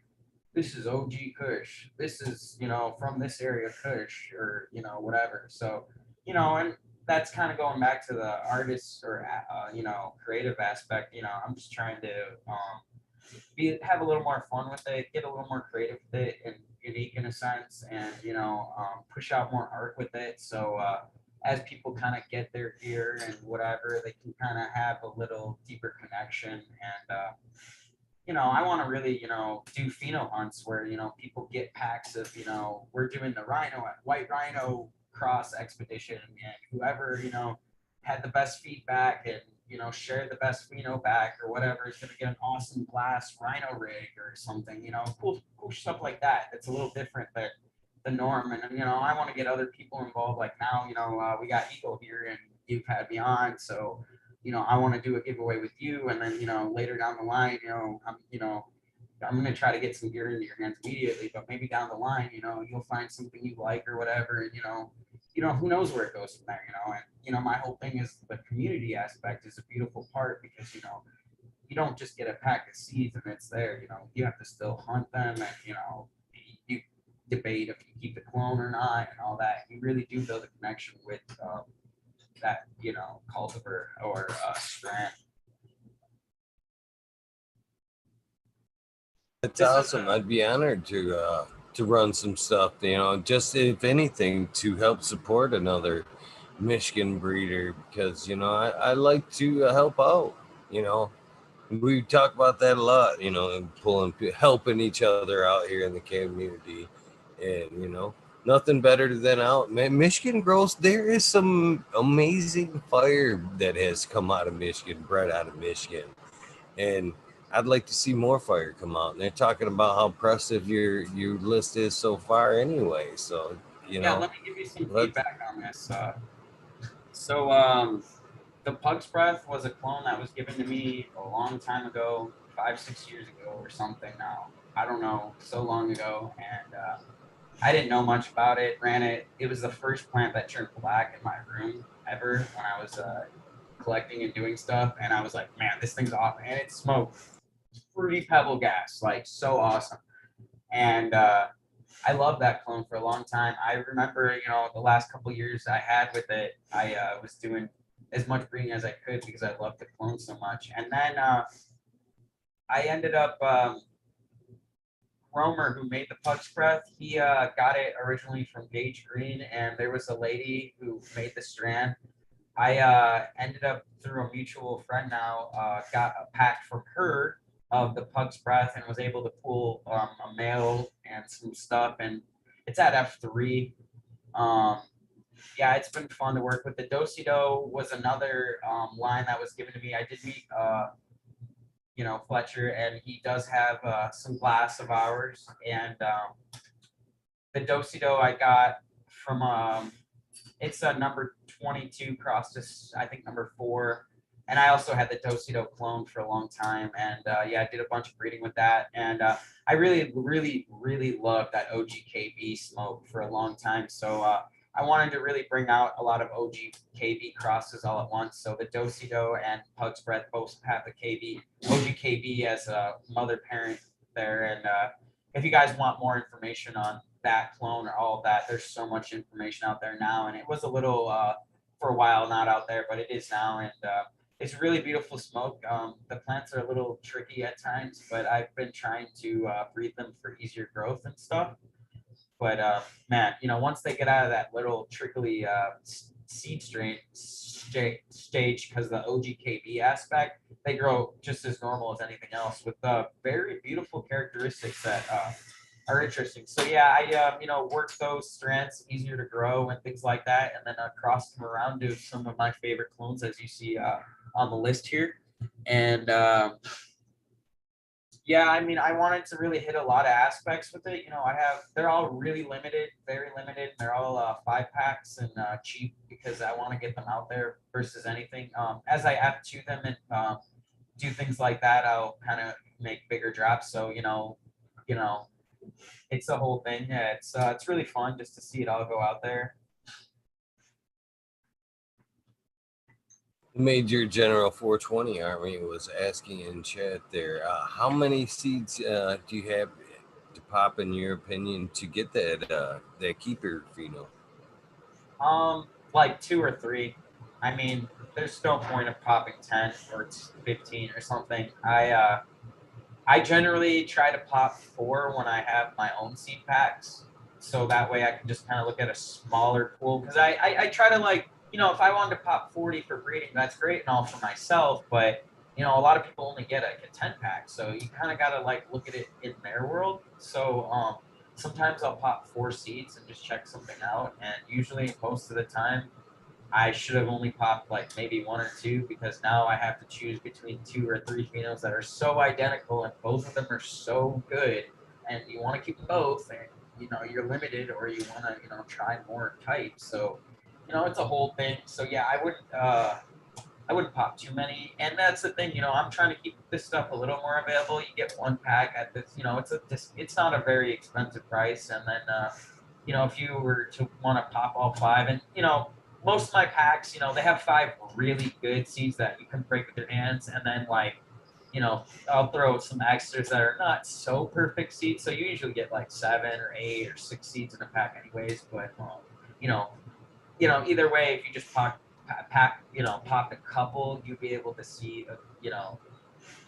this is OG Kush, this is, you know, from this area Kush, or, you know, whatever. So, you know, and that's kind of going back to the artist or, you know, creative aspect. You know, I'm just trying to have a little more fun with it, get a little more creative with it, and unique in a sense, and, you know, push out more art with it. So, as people kind of get their gear and whatever, they can kind of have a little deeper connection. And, you know, I want to really, you know, do pheno hunts where, you know, people get packs of, you know, we're doing the rhino, white rhino cross expedition, and whoever, you know, had the best feedback and, you know, share the best pheno back or whatever is going to get an awesome glass rhino rig or something, you know, cool stuff like that. It's a little different than the norm. And, you know, I want to get other people involved. Like now, you know, we got Eagle here and you've had me on. So, you know, I want to do a giveaway with you. And then, you know, later down the line, you know, I'm going to try to get some gear into your hands immediately, but maybe down the line, you know, you'll find something you like or whatever. And, you know, who knows where it goes from there, you know. And, you know, my whole thing is the community aspect is a beautiful part, because, you know, you don't just get a pack of seeds and it's there, you know, you have to still hunt them, and, you know, you debate if you keep the clone or not and all that. You really do build a connection with that, you know, cultivar or strand. It's awesome. I'd be honored to run some stuff, you know, just if anything to help support another Michigan breeder, because, you know, I like to help out, you know. We talk about that a lot, you know, and helping each other out here in the community. And, you know, nothing better than out. Man, Michigan grows, there is some amazing fire that has come out of Michigan, bred out of Michigan. And I'd like to see more fire come out. And they're talking about how impressive your list is so far anyway. So, you know. Yeah, let me give you some feedback on this. The Pug's Breath was a clone that was given to me a long time ago, 5-6 years ago or something now. I don't know, so long ago. And I didn't know much about it, ran it. It was the first plant that turned black in my room ever when I was collecting and doing stuff. And I was like, man, this thing's off. And it smoked fruity pebble gas, like so awesome. And I loved that clone for a long time. I remember, you know, the last couple of years I had with it, I was doing as much breeding as I could because I loved the clone so much. And then I ended up, Romer, who made the Pug's Breath, he got it originally from Gage Green, and there was a lady who made the strand. I ended up, through a mutual friend now, got a pack from her of the Pug's Breath and was able to pull a male and some stuff. And it's at F3. Yeah, it's been fun to work with. The Dosido was another line that was given to me. I did meet, you know, Fletcher, and he does have some glass of ours. And the Dosido I got from, it's a number 22 cross to, I think, number 4. And I also had the Dosido clone for a long time. And yeah, I did a bunch of breeding with that. And I really, really, really loved that OGKB smoke for a long time. So I wanted to really bring out a lot of OGKB crosses all at once. So the Dosido and Pug's Breath both have the OGKB as a mother parent there. And if you guys want more information on that clone or all of that, there's so much information out there now. And it was a little, for a while, not out there, but it is now. And it's really beautiful smoke. The plants are a little tricky at times, but I've been trying to breed them for easier growth and stuff. But man, you know, once they get out of that little trickly seed stage because the OGKB aspect, they grow just as normal as anything else with very beautiful characteristics that are interesting. So yeah, I work those strands easier to grow and things like that, and then cross them around to some of my favorite clones as you see on the list here. And yeah, I mean, I wanted to really hit a lot of aspects with it. They're all really limited, very limited. They're all 5 packs and cheap because I want to get them out there versus anything. As I add to them and do things like that, I'll kind of make bigger drops. So it's the whole thing. Yeah, it's really fun just to see it all go out there. Major General 420 Army was asking in chat there, how many seeds do you have to pop in your opinion to get that keeper pheno? Like 2 or 3. I mean, there's no point of popping 10 or 15 or something. I generally try to pop 4 when I have my own seed packs, so that way I can just kind of look at a smaller pool. Because I try to if I wanted to pop 40 for breeding, that's great and all for myself, but a lot of people only get a 10 pack, so you kind of got to look at it in their world. So sometimes I'll pop 4 seeds and just check something out, and usually most of the time I should have only popped maybe 1 or 2, because now I have to choose between 2 or 3 phenols that are so identical and both of them are so good, and you want to keep them both, and you're limited, or you want to try more types. So it's a whole thing. So yeah, I wouldn't pop too many, and that's the thing. I'm trying to keep this stuff a little more available. You get 1 pack at this. It's not a very expensive price, and then if you were to want to pop all 5, and most of my packs, they have 5 really good seeds that you can break with your hands, and then I'll throw some extras that are not so perfect seeds. So you usually get 7 or 8 or 6 seeds in a pack, anyways. But either way, if you just pop a couple, you'll be able to see,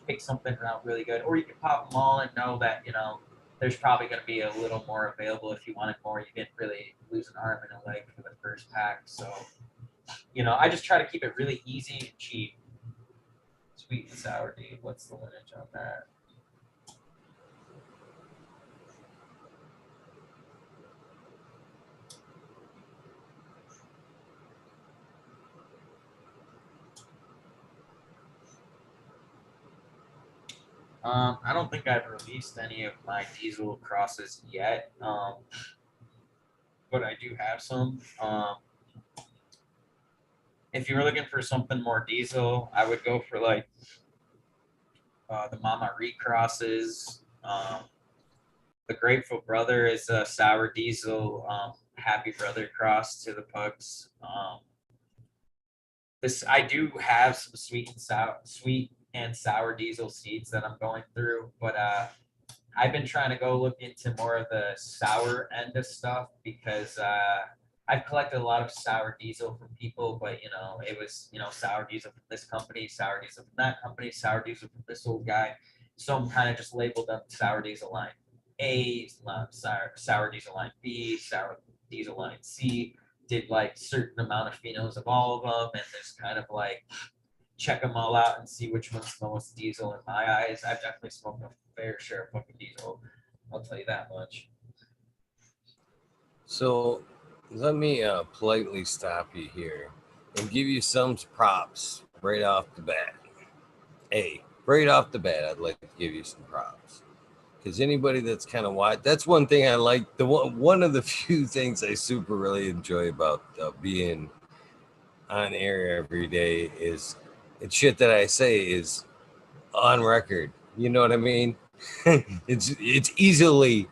pick something out really good. Or you can pop them all and know that there's probably going to be a little more available if you wanted more. You didn't really lose an arm and a leg for the first pack. So, I just try to keep it really easy and cheap. Sweet and sour D. What's the lineage on that? I don't think I've released any of my diesel crosses yet, but I do have some. If you were looking for something more diesel, I would go for the Mama recrosses. The Grateful Brother is a sour diesel Happy Brother cross to the pugs. I do have some sweet and sour diesel seeds that I'm going through, but I've been trying to go look into more of the sour end of stuff, because I've collected a lot of sour diesel from people, but it was sour diesel from this company, sour diesel from that company, sour diesel from this old guy. So I'm kind of just labeled them sour diesel line A, sour diesel line B, sour diesel line C. Did certain amount of phenols of all of them, and just kind of check them all out and see which one's the most diesel in my eyes. I've definitely smoked a fair share of fucking diesel. I'll tell you that much. So let me politely stop you here and give you some props right off the bat. Right off the bat, I'd like to give you some props. Because anybody that's kind of wide, that's one thing I like. One of the few things I super really enjoy about being on air every day is, and shit that I say is on record. You know what I mean? it's easily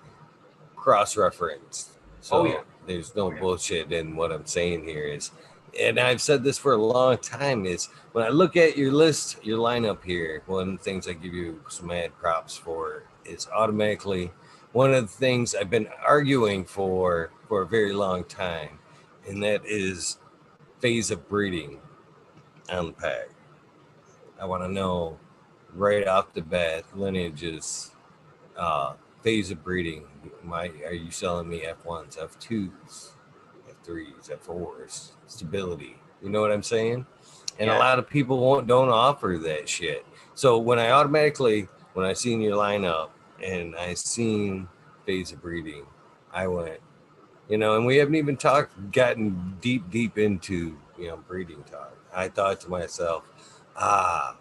cross-referenced. So there's no bullshit in what I'm saying here is, and I've said this for a long time, is when I look at your list, your lineup here, one of the things I give you some mad props for is automatically one of the things I've been arguing for a very long time, and that is phase of breeding on the pack. I want to know right off the bat lineages, phase of breeding. Are you selling me F1s, F2s, 3s, at 4s, stability. You know what I'm saying? And a Yeah. lot of people don't offer that shit. So when I seen your lineup and I seen phase of breeding, I went, and we haven't even gotten deep into, breeding talk. I thought to myself, ah,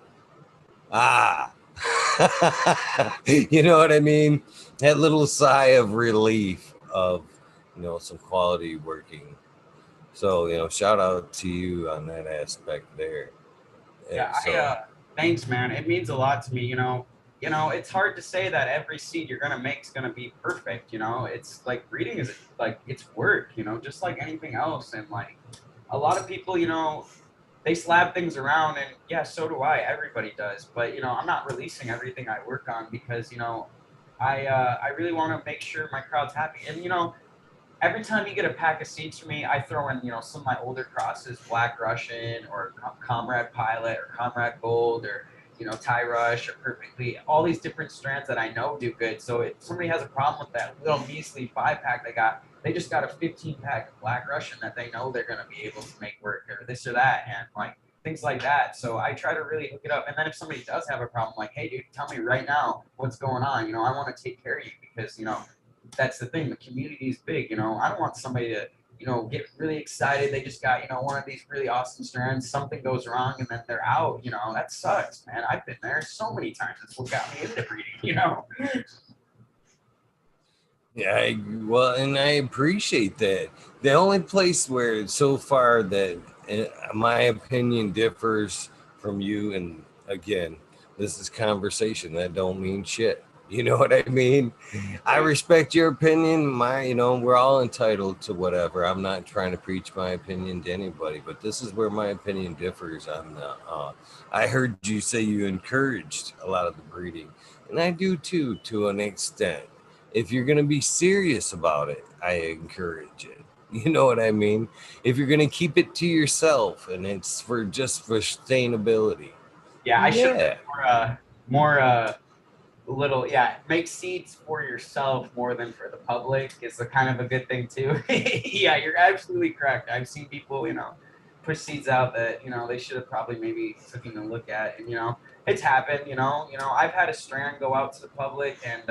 you know what I mean? That little sigh of relief of, some quality working. So, shout out to you on that aspect there. Yeah, So, thanks, man. It means a lot to me. It's hard to say that every seed you're gonna make is gonna be perfect. It's like breeding is like it's work. Just like anything else. And like a lot of people, they slap things around, and yeah, so do I. Everybody does. But I'm not releasing everything I work on because I really want to make sure my crowd's happy. And every time you get a pack of seeds from me, I throw in, some of my older crosses, Black Russian or Comrade Pilot or Comrade Gold or, Tie Rush or Perfectly, all these different strands that I know do good. So if somebody has a problem with that little measly 5-pack they just got a 15-pack of Black Russian that they know they're going to be able to make work or this or that. And like things like that. So I try to really hook it up. And then if somebody does have a problem, like, hey, dude, tell me right now what's going on. I want to take care of you because, that's the thing. The community is big. I don't want somebody to, get really excited. They just got, one of these really awesome strands. Something goes wrong and then they're out. That sucks, man. I've been there so many times. It's what got me into breeding, Yeah, and I appreciate that. The only place where so far that my opinion differs from you, and again, this is conversation that don't mean shit. You know what I mean? I respect your opinion. We're all entitled to whatever. I'm not trying to preach my opinion to anybody, but this is where my opinion differs on the. I heard you say you encouraged a lot of the breeding, and I do too, to an extent. If you're going to be serious about it, I encourage it. You know what I mean? If you're going to keep it to yourself and it's for sustainability. Yeah, I should Yeah. have more little, yeah, make seeds for yourself more than for the public is a kind of a good thing too. Yeah, you're absolutely correct. I've seen people, push seeds out that, they should have probably maybe taken a look at. And, it's happened, I've had a strand go out to the public and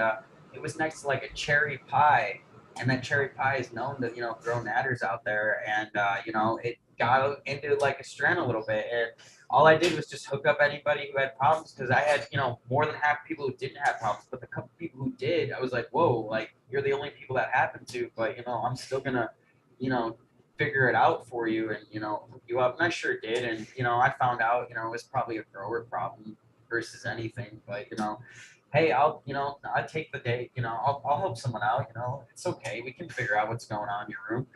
it was next to like a cherry pie. And that cherry pie is known to, throw natters out there. And, it got into like a strand a little bit. And all I did was just hook up anybody who had problems because I had, more than half people who didn't have problems. But the couple people who did, I was like, whoa, like you're the only people that happened to. But, I'm still going to, figure it out for you and, hook you up. And I sure did. And, I found out, it was probably a grower problem versus anything. But, hey, I'll take the day, I'll help someone out, it's okay. We can figure out what's going on in your room.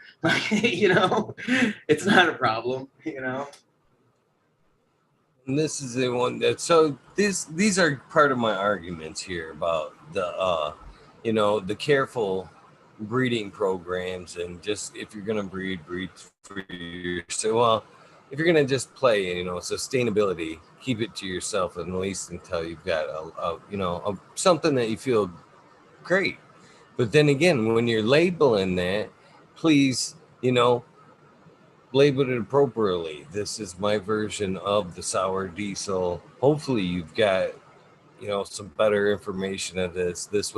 It's not a problem, And this is the one that, so these are part of my arguments here about the the careful breeding programs, and just if you're gonna breed for yourself. Well, if you're gonna just play, sustainability, keep it to yourself at least until you've got something that you feel great. But then again, when you're labeling that, please, label it appropriately. This is my version of the sour diesel. Hopefully you've got some better information of this. This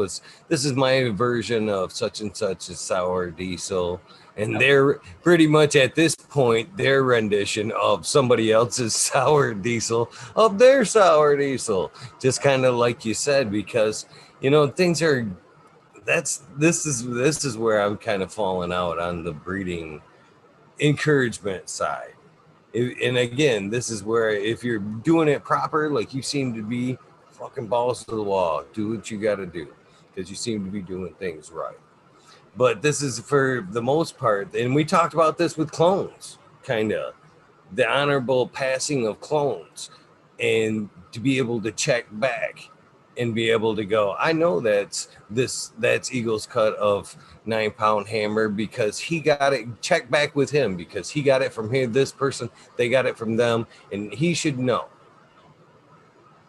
is my version of such and such as sour diesel, and they're pretty much at this point their rendition of somebody else's sour diesel of their sour diesel, just kind of like you said, because things are, this is where I'm kind of falling out on the breeding encouragement side. And again, this is where if you're doing it proper, like you seem to be, fucking balls to the wall, do what you got to do, because you seem to be doing things right. But this is for the most part, and we talked about this with clones, kind of the honorable passing of clones, and to be able to check back and be able to go, I know that's Eagle's cut of 9-pound hammer because he got it. Check back with him because he got it from here. This person, they got it from them, and he should know.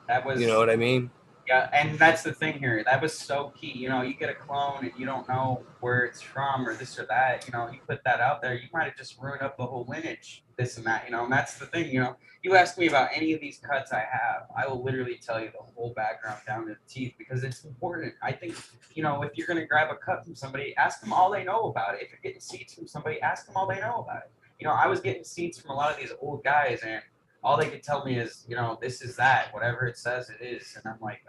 That was, you know what I mean? Yeah, and that's the thing here. That was so key. You know, you get a clone and you don't know where it's from or this or that. You know, you put that out there, you might have just ruined up the whole lineage, this and that. You know, and that's the thing. You know, you ask me about any of these cuts I have, I will literally tell you the whole background down to the teeth because it's important. I think, you know, if you're gonna grab a cut from somebody, ask them all they know about it. If you're getting seeds from somebody, ask them all they know about it. You know, I was getting seeds from a lot of these old guys and all they could tell me is, you know, this is that, whatever it says it is. And I'm like,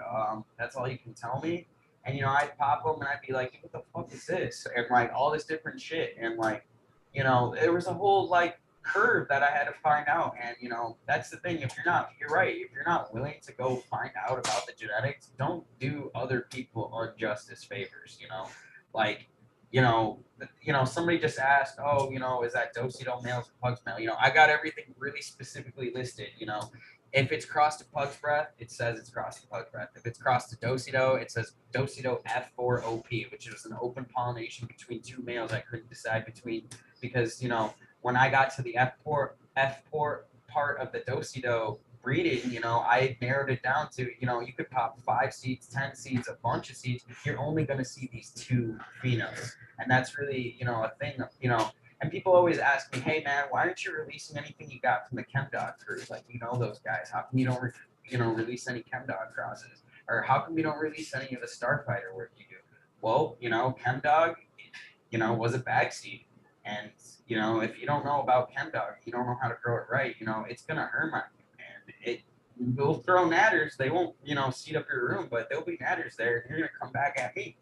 that's all you can tell me? And, you know, I'd pop them and I'd be like, what the fuck is this? And like all this different shit. And like, you know, there was a whole like curve that I had to find out. And, you know, that's the thing. If you're not, you're right. If you're not willing to go find out about the genetics, don't do other people injustice favors, you know, like, somebody just asked, oh, you know, is that Docido males or pug's male? You know, I got everything really specifically listed. You know, if it's crossed to pug's breath, it says it's crossed to pug's breath. If it's crossed to Docido, it says Docido F4OP, which is an open pollination between two males I couldn't decide between because, you know, when I got to the F4 part of the Docido breeding, you know, I narrowed it down to, you know, you could pop 5 seeds, 10 seeds, a bunch of seeds. You're only going to see these 2 phenols. And that's really, you know, a thing, you know, and people always ask me, hey man, why aren't you releasing anything you got from the ChemDog crews? Like, you know, those guys, how come you don't, release any ChemDog crosses? Or how come you don't release any of the Starfighter work you do? Well, you know, ChemDog, you know, was a bag seed. And, you know, if you don't know about ChemDog, you don't know how to grow it right, you know, it's going to hurt my it will throw natters. They won't, you know, seed up your room, but there'll be natters there, and you're gonna come back at me.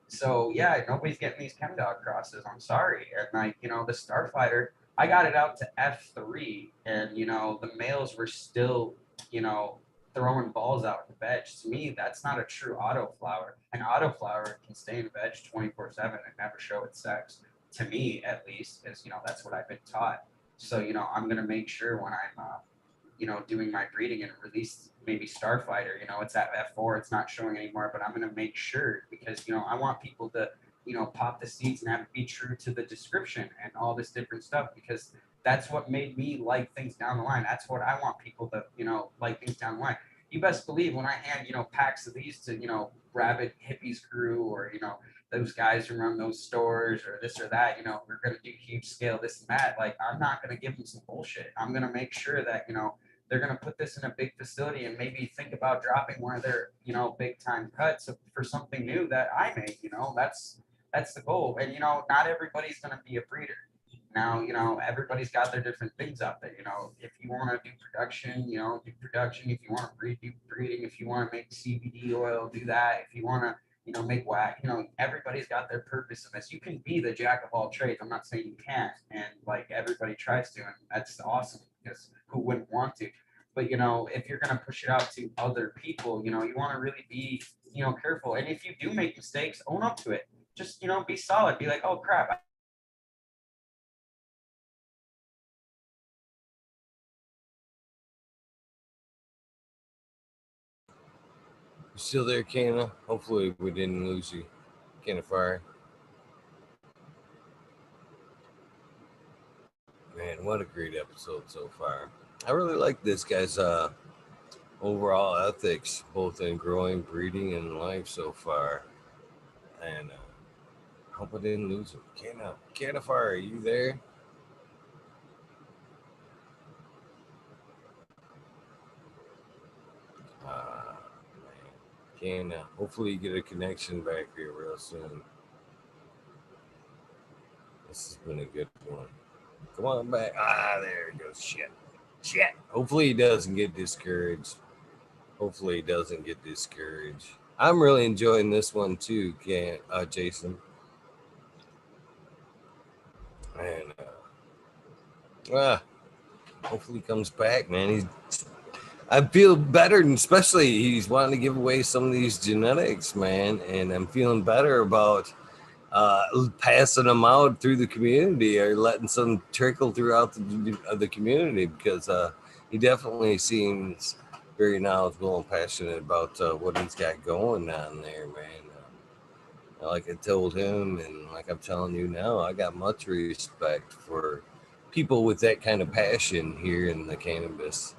So yeah, nobody's getting these ChemDog crosses. I'm sorry. And like, you know, the Starfighter, I got it out to F3, and you know, the males were still, you know, throwing balls out in veg. To me, that's not a true autoflower. An autoflower can stay in veg 24/7 and never show its sex. To me, at least, because you know that's what I've been taught. So you know, I'm gonna make sure when I'm you know, doing my breeding and release maybe Starfighter, you know, it's at F4, it's not showing anymore, but I'm going to make sure because, you know, I want people to, you know, pop the seeds and have it be true to the description and all this different stuff because that's what made me like things down the line. That's what I want people to, you know, like things down the line. You best believe when I hand, you know, packs of these to, you know, rabid hippies crew or, you know, those guys who run those stores or this or that, you know, we're going to do huge scale, this and that. Like, I'm not going to give them some bullshit. I'm going to make sure that, you know, they're going to put this in a big facility and maybe think about dropping one of their, you know, big time cuts for something new that I make, you know, that's the goal. And, you know, not everybody's going to be a breeder. Now, you know, everybody's got their different things out there. You know, if you want to do production, you know, do production. If you want to breed, do breeding. If you want to make CBD oil, do that. If you want to, you know, make wax, you know, everybody's got their purpose in this. You can be the jack of all trades. I'm not saying you can't. And like everybody tries to, and that's awesome because who wouldn't want to? But, you know, if you're going to push it out to other people, you know, you want to really be, you know, careful. And if you do make mistakes, own up to it. Just, you know, be solid. Be like, oh crap, You still there, Canna? Hopefully we didn't lose you. Cannafari. Man, what a great episode so far. I really like this guy's overall ethics, both in growing, breeding, and life so far. And hope I didn't lose him. Cannafari, are you there? Man. Hopefully you get a connection back here real soon. This has been a good one. Come on back. There he goes. Shit. Hopefully he doesn't get discouraged. I'm really enjoying this one too, Jason. And hopefully he comes back, man. I feel better, and especially he's wanting to give away some of these genetics, man. And I'm feeling better about passing them out through the community or letting some trickle throughout the community because he definitely seems very knowledgeable and passionate about what he's got going on there, man. Like I told him, and like I'm telling you now, I got much respect for people with that kind of passion here in the cannabis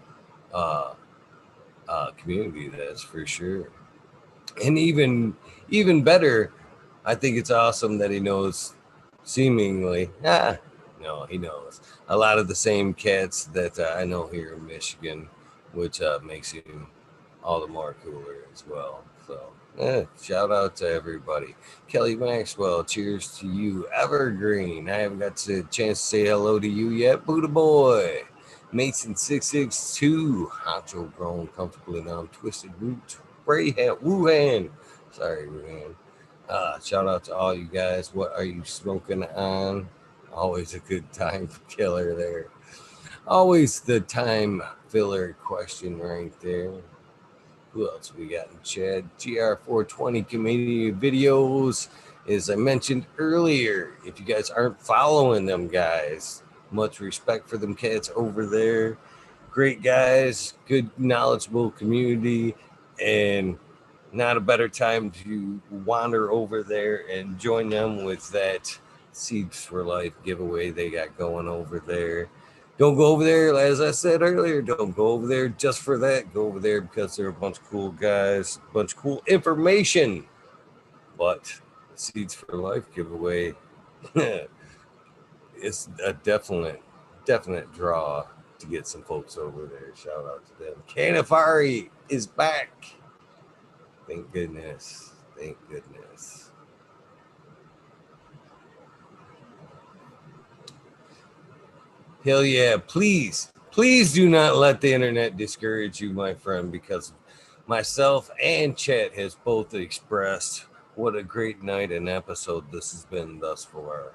community. That's for sure. And even better, I think it's awesome that he knows seemingly, no, he knows a lot of the same cats that I know here in Michigan, which makes him all the more cooler as well. So, shout out to everybody. Kelly Maxwell, cheers to you. Evergreen, I haven't got a chance to say hello to you yet. Buddha Boy, Mason662, Honcho grown comfortably now. Twisted Root, Ray Hat, Wuhan. Sorry, Wuhan. Shout out to all you guys. What are you smoking on? Always a good time killer there. Always the time filler question right there. Who else we got in chat? GR420 community videos. As I mentioned earlier, if you guys aren't following them guys, much respect for them cats over there. Great guys, good knowledgeable community, and not a better time to wander over there and join them with that Seeds for Life giveaway they got going over there. Don't go over there, as I said earlier, don't go over there just for that. Go over there because they're a bunch of cool guys, a bunch of cool information. But the Seeds for Life giveaway is a definite draw to get some folks over there. Shout out to them. Cannafari is back. Thank goodness. Thank goodness. Hell yeah. Please do not let the internet discourage you, my friend, because myself and Chet has both expressed what a great night and episode this has been thus far.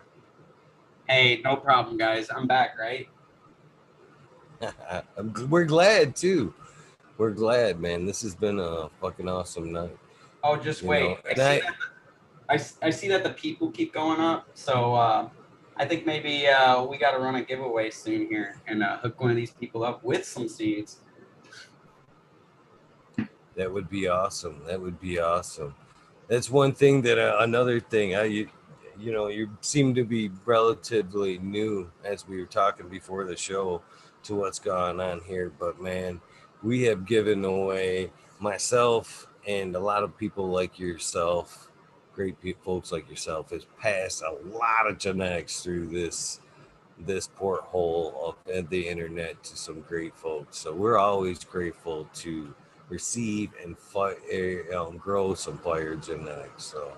Hey, no problem, guys. I'm back, right? We're glad too. We're glad, man. This has been a fucking awesome night. Oh, just wait. I see that the people keep going up, so I think maybe we got to run a giveaway soon here and hook one of these people up with some seeds. That would be awesome. That would be awesome. That's one thing that another thing. You seem to be relatively new, as we were talking before the show, to what's going on here. But man, we have given away, myself and a lot of people like yourself, great folks like yourself, has passed a lot of genetics through this porthole of the internet to some great folks. So we're always grateful to receive and grow some fire genetics. So,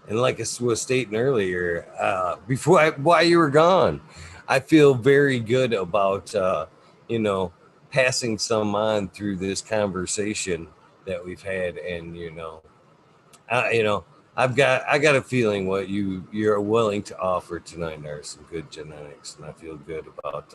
and like I was stating earlier, while you were gone, I feel very good about passing some on through this conversation that we've had, and I got a feeling what you're willing to offer tonight are some good genetics, and I feel good about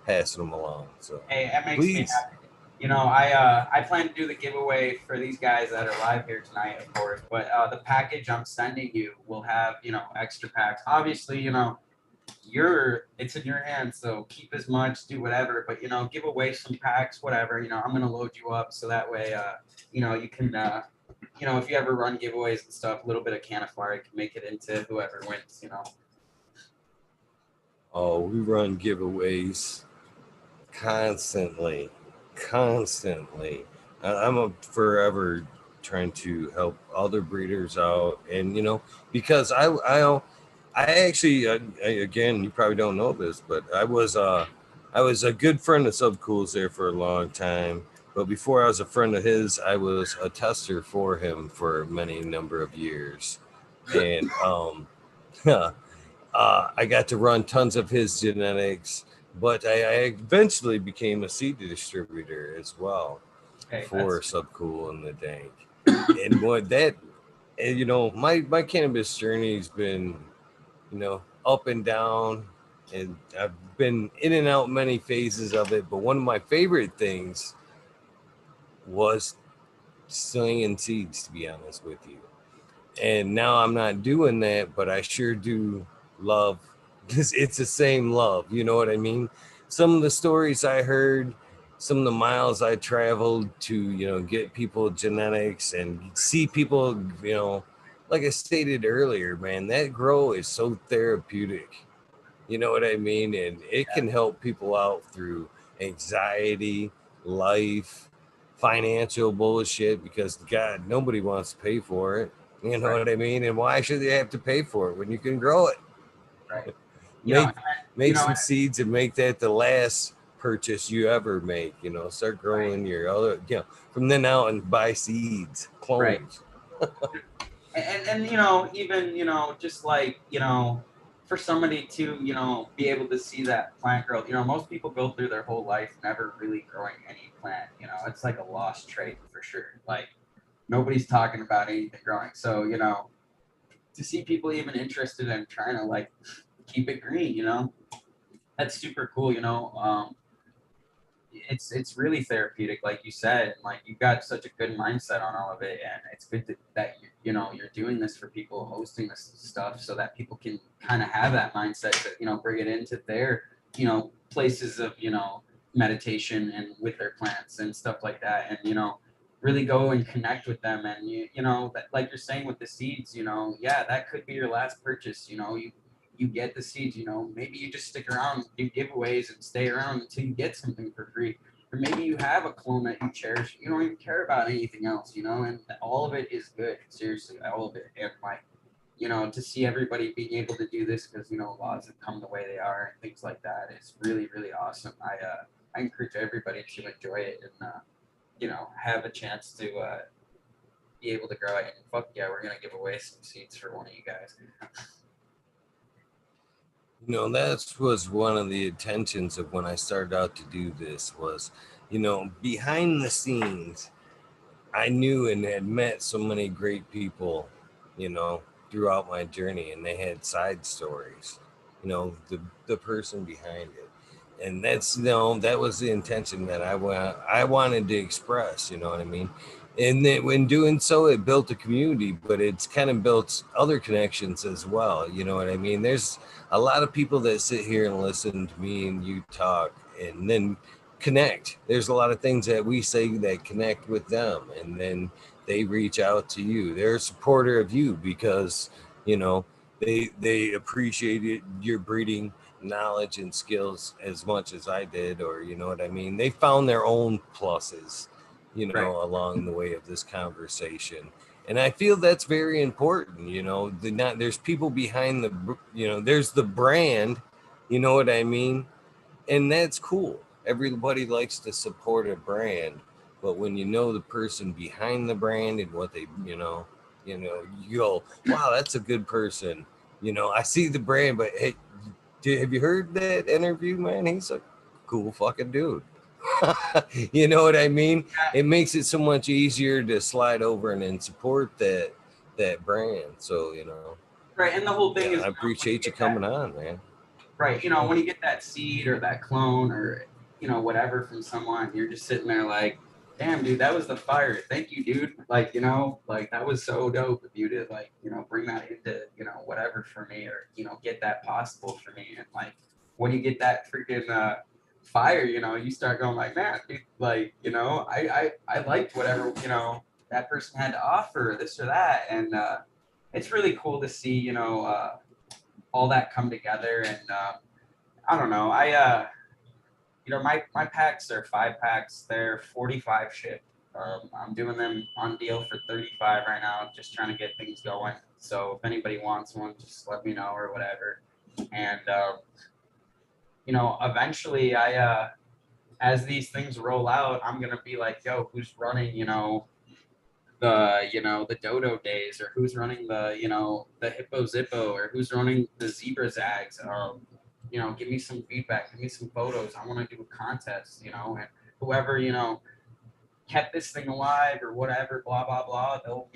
passing them along. So hey, that makes me happy. I plan to do the giveaway for these guys that are live here tonight, of course. But the package I'm sending you will have extra packs. Obviously, it's in your hands, so keep as much, do whatever. But give away some packs, whatever. I'm gonna load you up so that way you can if you ever run giveaways and stuff, a little bit of Cannafari can make it into whoever wins. Oh, we run giveaways constantly. I'm forever trying to help other breeders out, and because I actually again, you probably don't know this, but I was a good friend of Subcool's there for a long time. But before I was a friend of his, I was a tester for him for many number of years, and I got to run tons of his genetics. But I eventually became a seed distributor as well for Subcool and the Dank. And what that, my cannabis journey's been, up and down, and I've been in and out many phases of it. But one of my favorite things was slinging seeds, to be honest with you. And now I'm not doing that, but I sure do love this. It's the same love, you know what I mean? Some of the stories I heard, some of the miles I traveled to, get people genetics and see people, like I stated earlier, man, that grow is so therapeutic. You know what I mean? And it can help people out through anxiety, life, financial bullshit because God, nobody wants to pay for it. You know what I mean? And why should they have to pay for it when you can grow it? Right. Make You know, some seeds and make that the last purchase you ever make. You know, start growing your other. You know, from then out and buy seeds, right. clones. And you know, even just like for somebody to be able to see that plant growth. Most people go through their whole life never really growing any plant. It's like a lost trait for sure. Like nobody's talking about anything growing. So to see people even interested in trying to like keep it green, that's super cool. It's really therapeutic, like you said. Like you've got such a good mindset on all of it, and it's good that you're doing this for people, hosting this stuff, so that people can kind of have that mindset to bring it into their places of meditation and with their plants and stuff like that, and really go and connect with them. And that, like you're saying with the seeds, yeah, that could be your last purchase. You get the seeds, maybe you just stick around, do giveaways and stay around until you get something for free. Or maybe you have a clone that you cherish, you don't even care about anything else, and all of it is good. Seriously, all of it. And like, to see everybody being able to do this because, laws have come the way they are and things like that is really, really awesome. I encourage everybody to enjoy it and, have a chance to be able to grow it. And fuck yeah, we're going to give away some seeds for one of you guys. That was one of the intentions of when I started out to do this was, behind the scenes, I knew and had met so many great people, throughout my journey, and they had side stories, the person behind it. And that's, that was the intention that I wanted to express, you know what I mean? And then when doing so, it built a community, but it's kind of built other connections as well. You know what I mean? There's a lot of people that sit here and listen to me and you talk and then connect. There's a lot of things that we say that connect with them, and then they reach out to you. They're a supporter of you because, they appreciated your breeding knowledge and skills as much as I did, or you know what I mean? They found their own pluses, Right. along the way of this conversation. And I feel that's very important. There's people behind there's the brand, you know what I mean? And that's cool. Everybody likes to support a brand, but when you know the person behind the brand and what they, you go, wow, that's a good person. I see the brand, but hey, have you heard that interview, man? He's a cool fucking dude. You know what I mean? It makes it so much easier to slide over and then support that brand. So, Right. And the whole thing is, I appreciate you coming on, man. right. When you get that seed or that clone or, whatever from someone, you're just sitting there like, damn, dude, that was the fire. Thank you, dude. Like, like that was so dope of you to like, bring that into, whatever for me or, get that possible for me. And like, when you get that freaking, fire, you start going like, man, dude, like, I liked whatever, that person had to offer, this or that. And, it's really cool to see, all that come together. And I don't know, my packs are 5 packs. They're 45 shipped. I'm doing them on deal for 35 right now, just trying to get things going. So if anybody wants one, just let me know or whatever. And eventually as these things roll out, I'm gonna be like, yo, who's running, the dodo days, or who's running the hippo zippo, or who's running the zebra zags. Give me some feedback, give me some photos. I want to do a contest, and whoever kept this thing alive or whatever, blah blah blah, they'll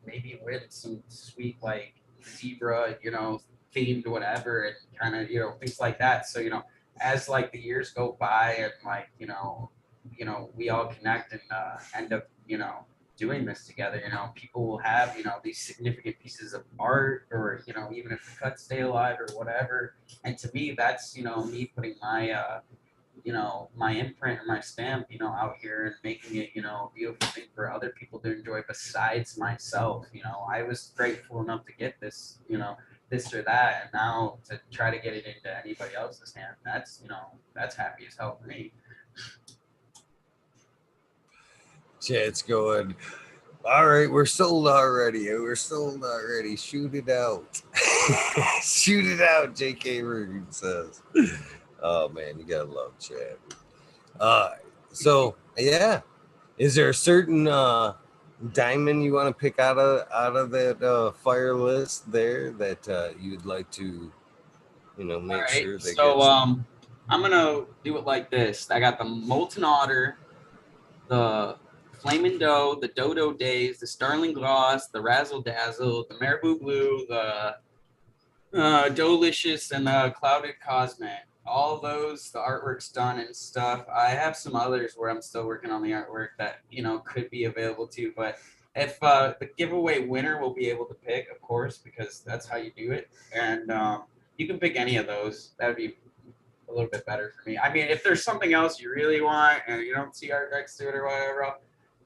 maybe win some sweet like zebra themed whatever, and kind of things like that. So as like the years go by and like we all connect and end up doing this together, people will have these significant pieces of art, or even if the cuts stay alive or whatever. And to me, that's me putting my my imprint or my stamp out here and making it a beautiful thing for other people to enjoy besides myself. I was grateful enough to get this this or that, and now to try to get it into anybody else's hand, that's that's happy as hell for me. Chat's going, all right, we're sold already. We're sold already. Shoot it out. Shoot it out, J.K. Rubin says. Oh, man, you got to love Chad. So, yeah. Is there a certain diamond you want to pick out of that fire list there that you'd like to, make All right. sure they So get? I'm gonna do it like this. I got the molten otter, the flaming dough, the dodo days, the starling gloss, the razzle dazzle, the marabou blue, the Dolicious and Clouded Cosmic. All those, the artwork's done and stuff. I have some others where I'm still working on the artwork that, could be available too. But if the giveaway winner will be able to pick, of course, because that's how you do it. And you can pick any of those. That would be a little bit better for me. I mean, if there's something else you really want and you don't see art next to it or whatever,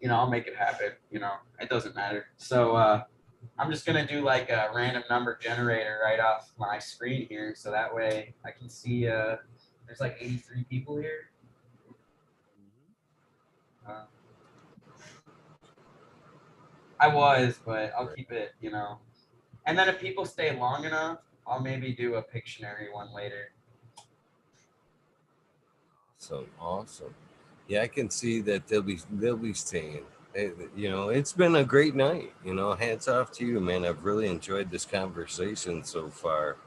I'll make it happen. It doesn't matter. So, I'm just gonna do like a random number generator right off my screen here, so that way I can see. There's like 83 people here. I was, but I'll keep it, And then if people stay long enough, I'll maybe do a Pictionary one later. So awesome. Yeah, I can see that they'll be staying. It's been a great night. Hats off to you, man. I've really enjoyed this conversation so far.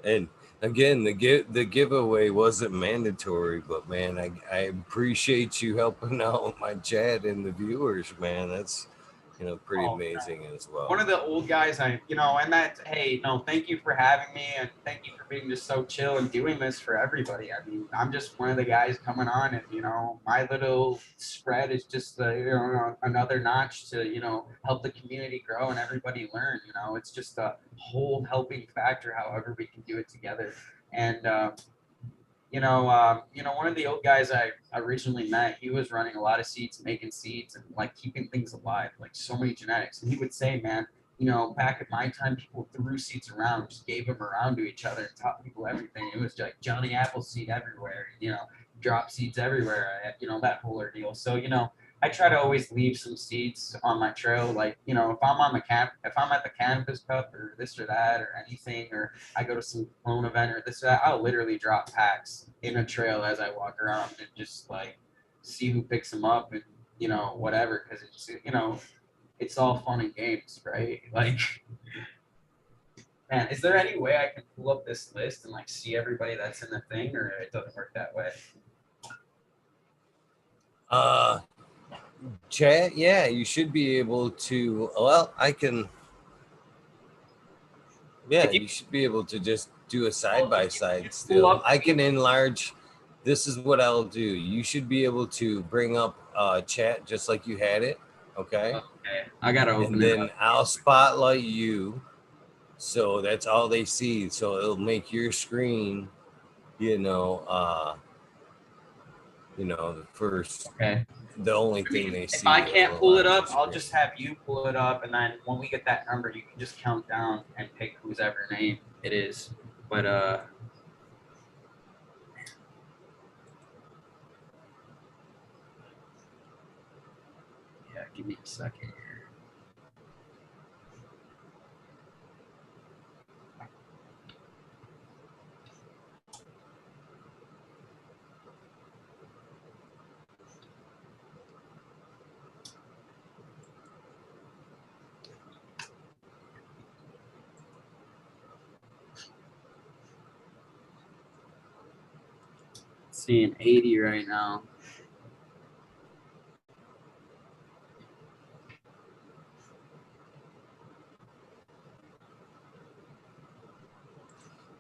And again, the giveaway wasn't mandatory, but man, I appreciate you helping out my chat and the viewers, man. That's pretty amazing as well. One of the old guys, and hey, no, thank you for having me, and thank you for being just so chill and doing this for everybody. I mean, I'm just one of the guys coming on, and my little spread is just another notch to help the community grow and everybody learn. It's just a whole helping factor, however we can do it together. And one of the old guys I originally met, he was running a lot of seeds, making seeds, and like keeping things alive, like so many genetics. And he would say, man, back at my time, people threw seeds around, just gave them around to each other, and taught people everything. It was like Johnny Appleseed everywhere, drop seeds everywhere, that whole ordeal. So, I try to always leave some seeds on my trail. Like, if I'm at the Cannabis Cup or this or that or anything, or I go to some clone event or this or that, I'll literally drop packs in a trail as I walk around and just like see who picks them up and, whatever. Cause it's, it's all fun and games, right? Like, man, is there any way I can pull up this list and like see everybody that's in the thing, or it doesn't work that way? Chat, yeah, you should be able to. Well, I can. Yeah, you should be able to just do a side by side still. I can enlarge. This is what I'll do. You should be able to bring up chat just like you had it. Okay. Okay. I gotta open and it then up. I'll spotlight you, so that's all they see. So it'll make your screen, the first. Okay. The only thing they see. If I can't pull it up, I'll just have you pull it up, and then when we get that number, you can just count down and pick whose ever name it is. But yeah, give me a second here. Seeing 80 right now.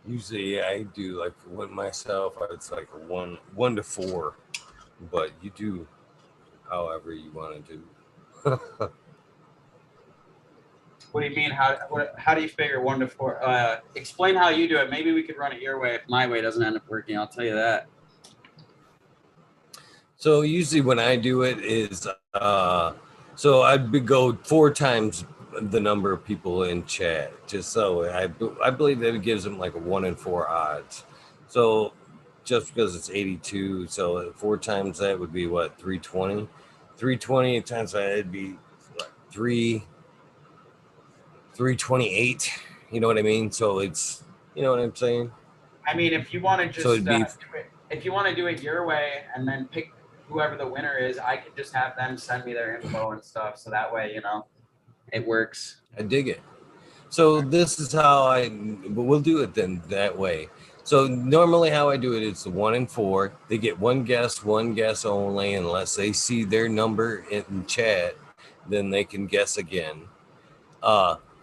Usually I do like with myself, it's like a 1 to 4, but you do however you want to do. What do you mean? How do you figure 1 to 4? Explain how you do it. Maybe we could run it your way if my way doesn't end up working. I'll tell you that. So usually when I do it is, so I'd go 4 times the number of people in chat, just so I believe that it gives them like a 1 in 4 odds. So just because it's 82, so 4 times that would be what, 320. 320 times that, it'd be what, 328. You know what I mean? So it's, you know what I'm saying? I mean, if you want to just So it'd be, if you want to do it your way and then pick whoever the winner is, I could just have them send me their info and stuff. So that way, you know, it works. I dig it. So this is how but we'll do it then that way. So normally how I do it is the 1 and 4. They get one guess only, unless they see their number in chat, then they can guess again.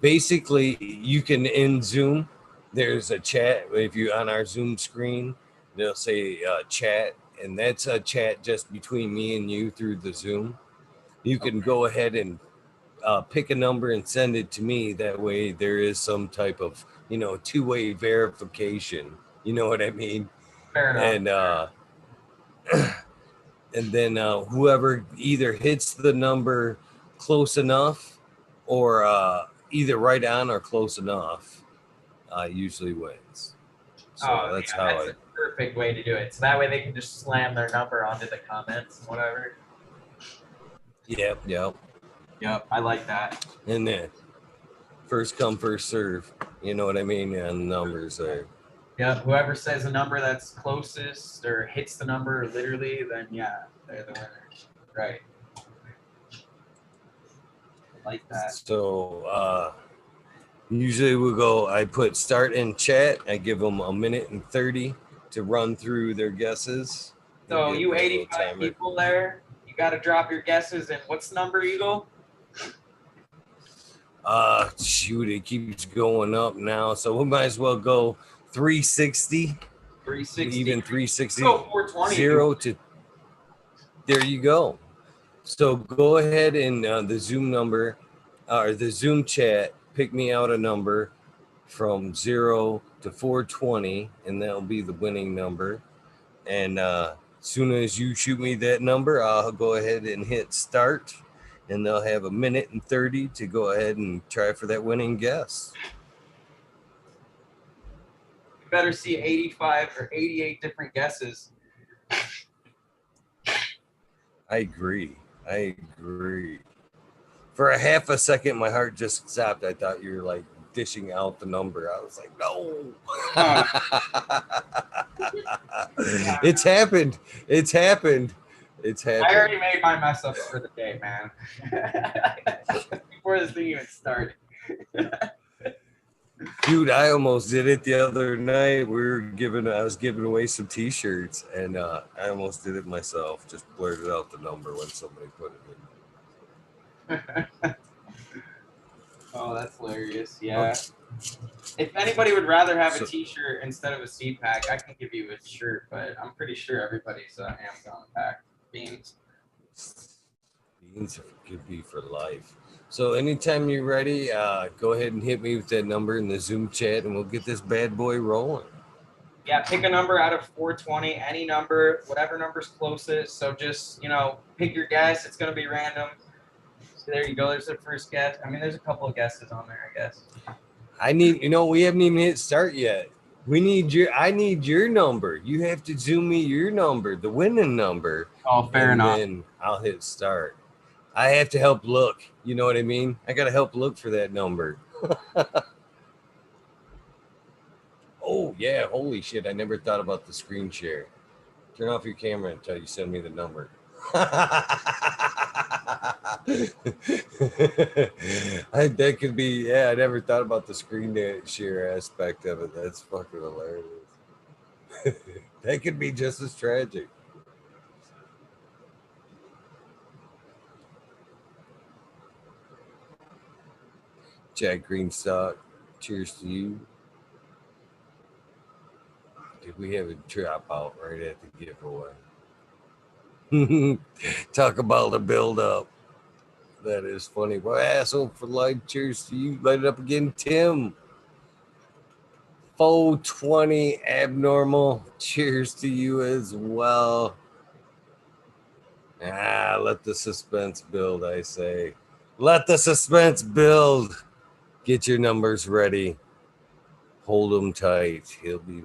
Basically, you can in Zoom, there's a chat. If you on our Zoom screen, they'll say chat, and that's a chat just between me and you through the Zoom. You can go ahead and pick a number and send it to me. That way there is some type of, you know, two-way verification. You know what I mean? Fair enough. And then whoever either hits the number close enough or either right on or close enough usually wins. So that's a perfect way to do it. So that way they can just slam their number onto the comments and whatever. Yep. I like that. And then first come, first serve. You know what I mean? And numbers there. Yeah, whoever says a number that's closest or hits the number literally, then yeah, they're the winner. Right. I like that. So usually we'll go, I put start in chat. I give them a minute and 30 to run through their guesses. So you 85 people there, you got to drop your guesses. And what's the number, Eagle? Shoot, it keeps going up now. So we might as well go 360. 360. Even 360. Go 420. 0 to, there you go. So go ahead and the Zoom number or the Zoom chat, pick me out a number from 0 to 420, and that'll be the winning number. And as soon as you shoot me that number, I'll go ahead and hit start, and they'll have a minute and 30 to go ahead and try for that winning guess. You better see 85 or 88 different guesses. I agree. For a half a second, my heart just stopped. I thought you were like dishing out the number. I was like, no. It's happened. I already made my mess ups for the day, man. Before this thing even started. Dude, I almost did it the other night. I was giving away some t-shirts, and I almost did it myself. Just blurted out the number when somebody put it in. Oh, that's hilarious. Yeah. If anybody would rather have a t-shirt instead of a seed pack, I can give you a shirt, but I'm pretty sure everybody's Amazon pack beans. Beans could be for life. So anytime you're ready, go ahead and hit me with that number in the Zoom chat, and we'll get this bad boy rolling. Yeah, pick a number out of 420, any number, whatever number's closest. So just, you know, pick your guess. It's going to be random. So there you go. There's the first guess. I mean, there's a couple of guesses on there, I guess. We haven't even hit start yet. I need your number. You have to Zoom me your number, the winning number. Oh, fair enough. Then I'll hit start. I have to help look. You know what I mean? I got to help look for that number. Oh, yeah. Holy shit. I never thought about the screen share. Turn off your camera until you send me the number. That could be, yeah, I never thought about the screen share aspect of it. That's fucking hilarious. That could be just as tragic. Jack Greenstock, cheers to you. Did we have a drop out right at the giveaway? Talk about the build up. That is funny. Well, asshole for life. Cheers to you. Light it up again, Tim. 420 abnormal. Cheers to you as well. Let the suspense build, I say. Let the suspense build. Get your numbers ready. Hold them tight. He'll be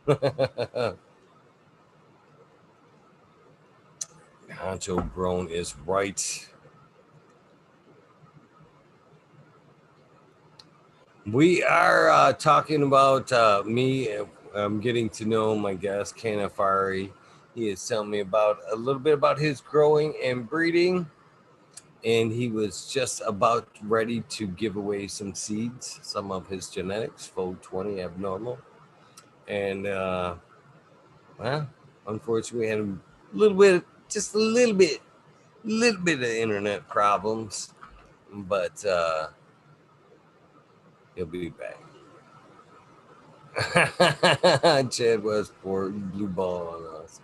back. Ancho Grown is right. We are talking about me. I'm getting to know my guest, Cannafari. He is telling me about a little bit about his growing and breeding. And he was just about ready to give away some seeds, some of his genetics, Faux 20 abnormal. And, well, unfortunately, we had a little bit, just a little bit of internet problems. But he'll be back. Chad Westport blue ball on us.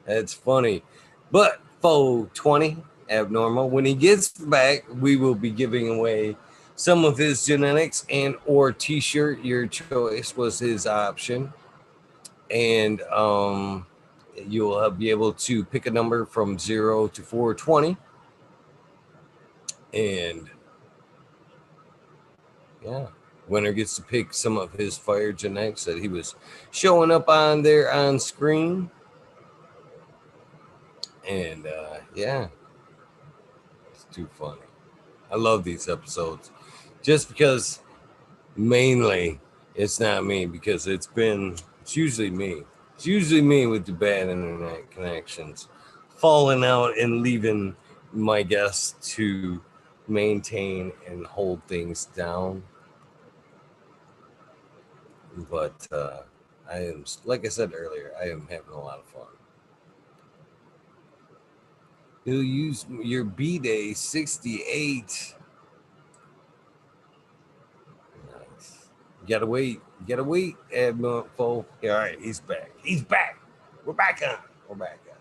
That's funny. But Faux 20 abnormal. When he gets back, we will be giving away some of his genetics and or t-shirt. Your choice was his option. And you'll be able to pick a number from 0 to 420. And yeah. Winner gets to pick some of his fire genetics that he was showing up on there on screen. And yeah, it's too funny. I love these episodes just because mainly it's not me, because it's usually me. It's usually me with the bad internet connections falling out and leaving my guests to maintain and hold things down. But I am, like I said earlier, I am having a lot of fun. You'll use your B-Day 68. Nice. You gotta wait. You gotta wait, Admiral Foe. Yeah, all right, he's back. He's back. We're back on. We're back on.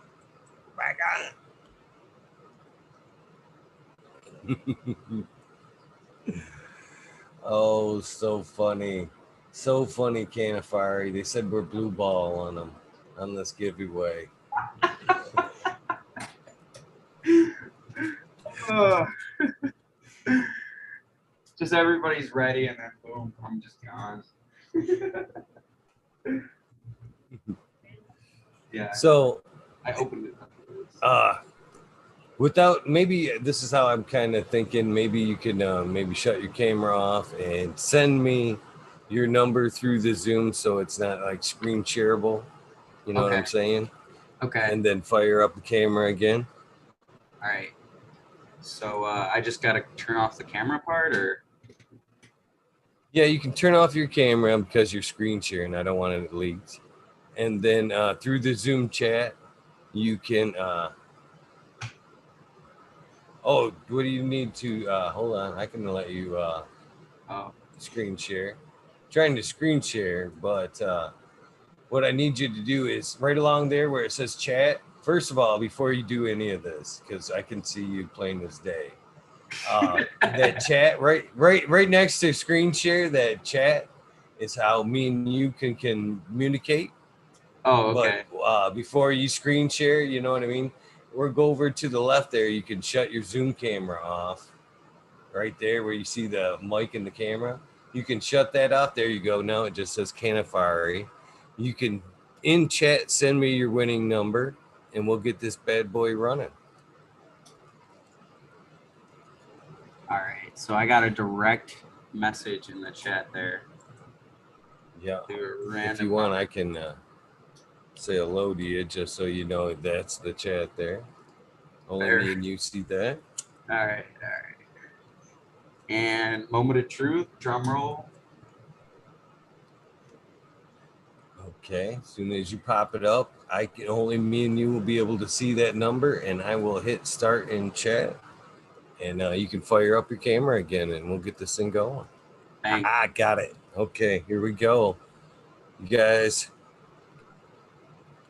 We're back on. Oh, so funny. So funny, Cannafari. They said we're blue ball on them on this giveaway. Just everybody's ready, and then boom, I'm just gone. Yeah. So I opened it. Without, maybe this is how I'm kind of thinking. Maybe you can maybe shut your camera off and send me your number through the Zoom, so it's not like screen shareable. You know what I'm saying? Okay. And then fire up the camera again. All right. So I just gotta turn off the camera part, or? Yeah, you can turn off your camera because you're screen sharing. I don't want it leaked. And then through the Zoom chat, you can. Oh, what do you need to? Hold on, I can let you screen share. Trying to screen share, but what I need you to do is right along there where it says chat. First of all, before you do any of this, because I can see you plain as day. That chat right next to screen share, that chat is how me and you can communicate. Oh, okay. But before you screen share, you know what I mean? We'll go over to the left there. You can shut your Zoom camera off right there where you see the mic and the camera. You can shut that off. There you go. Now it just says Cannafari. You can in chat send me your winning number and we'll get this bad boy running. All right. So I got a direct message in the chat there. Yeah. If you want, I can say hello to you just so you know that's the chat there. Only me and you see that. All right. All right. And moment of truth, drum roll. Okay, as soon as you pop it up, only me and you will be able to see that number, and I will hit start in chat, and you can fire up your camera again, and we'll get this thing going. I got it. Okay, here we go. You guys,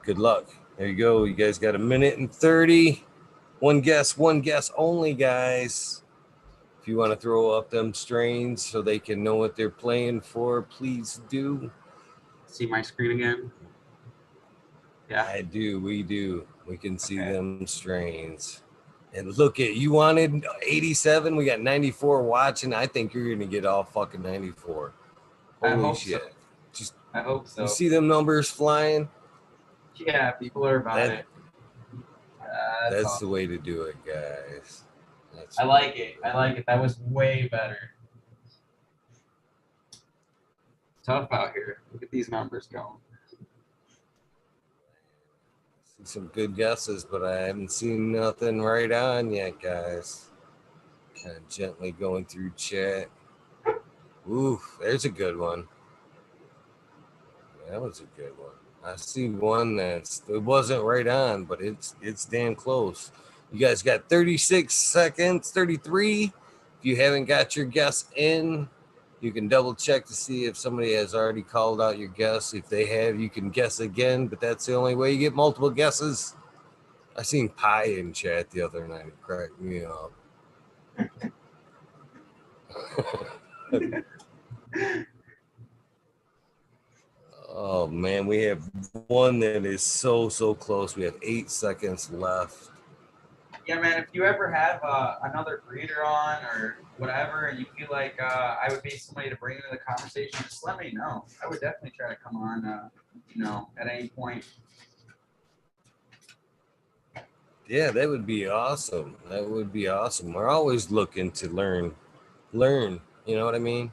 good luck. There you go. You guys got 1:30. One guess only, guys. If you want to throw up them strains so they can know what they're playing for, please do. See my screen again? Yeah. I do. We do. We can see them strains. And look at, you wanted 87. We got 94 watching. I think you're going to get all fucking 94. Holy shit. So. I hope so. You see them numbers flying? Yeah, people are about it. That's That's awesome. the way to do it, guys. That's I like it. I like it. That was way better. Tough out here. Look at these numbers going. See some good guesses, but I haven't seen nothing right on yet, guys. Kind of gently going through chat. Ooh, there's a good one. That was a good one. I see one it wasn't right on, but it's damn close. You guys got 36 seconds, 33. If you haven't got your guess in, you can double check to see if somebody has already called out your guess. If they have, you can guess again, but that's the only way you get multiple guesses. I seen pie in chat the other night. It cracked me up. Oh man, we have one that is so close. We have 8 seconds left. Yeah, man. If you ever have another breeder on or whatever, and you feel like I would be somebody to bring into the conversation, just let me know. I would definitely try to come on. At any point. Yeah, that would be awesome. That would be awesome. We're always looking to learn. You know what I mean?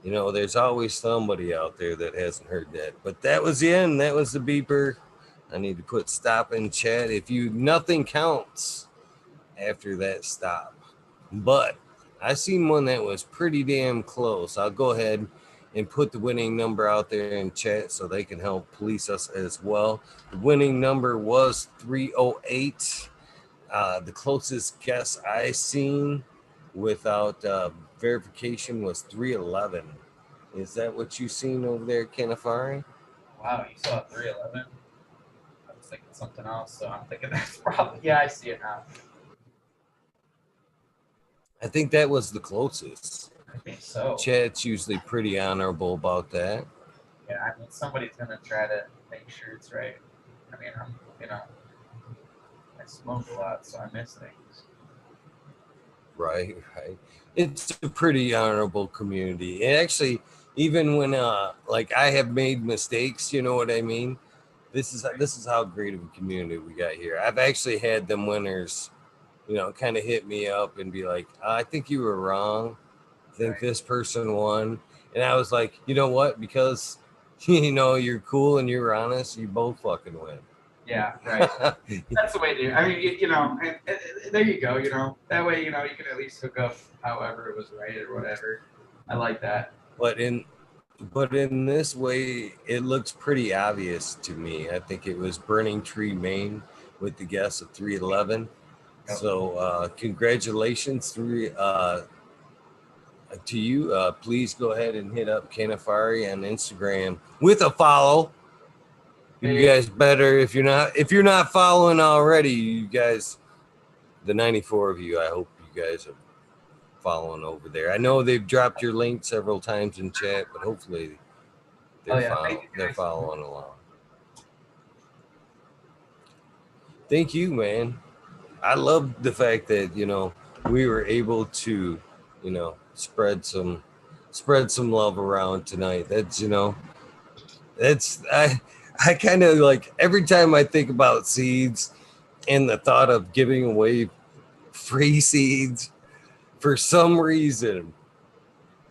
You know, there's always somebody out there that hasn't heard that. But that was the end. That was the beeper. I need to put stop in chat. Nothing counts after that stop. But I seen one that was pretty damn close. I'll go ahead and put the winning number out there in chat so they can help police us as well. The winning number was 308. The closest guess I seen without verification was 311. Is that what you seen over there, Cannafari? Wow, you saw 311. I was thinking something else, so I'm thinking that's probably I see it now. I think that was the closest. I think so. Chat's usually pretty honorable about that. Yeah, I mean somebody's gonna try to make sure it's right. I mean, I smoke a lot, so I miss things. Right. It's a pretty honorable community. And actually, even when like I have made mistakes, you know what I mean? This is how great of a community we got here. I've actually had them winners, kind of hit me up and be like, I think you were wrong. I think this person won. And I was like, you know what? Because you're cool and you're honest, you both fucking win. Yeah, right. That's the way to do it. I mean, there you go, that way, you can at least hook up however it was right or whatever. I like that. But in this way, it looks pretty obvious to me. I think it was Burning Tree, Maine, with the guess of 311. Yep. So congratulations to you. Please go ahead and hit up Cannafari on Instagram with a follow. You guys better, if you're not following already, you guys, the 94 of you, I hope you guys are following over there. I know they've dropped your link several times in chat, but hopefully they're following along. Thank you, man. I love the fact that we were able to spread some love around tonight. I kind of like, every time I think about seeds and the thought of giving away free seeds for some reason,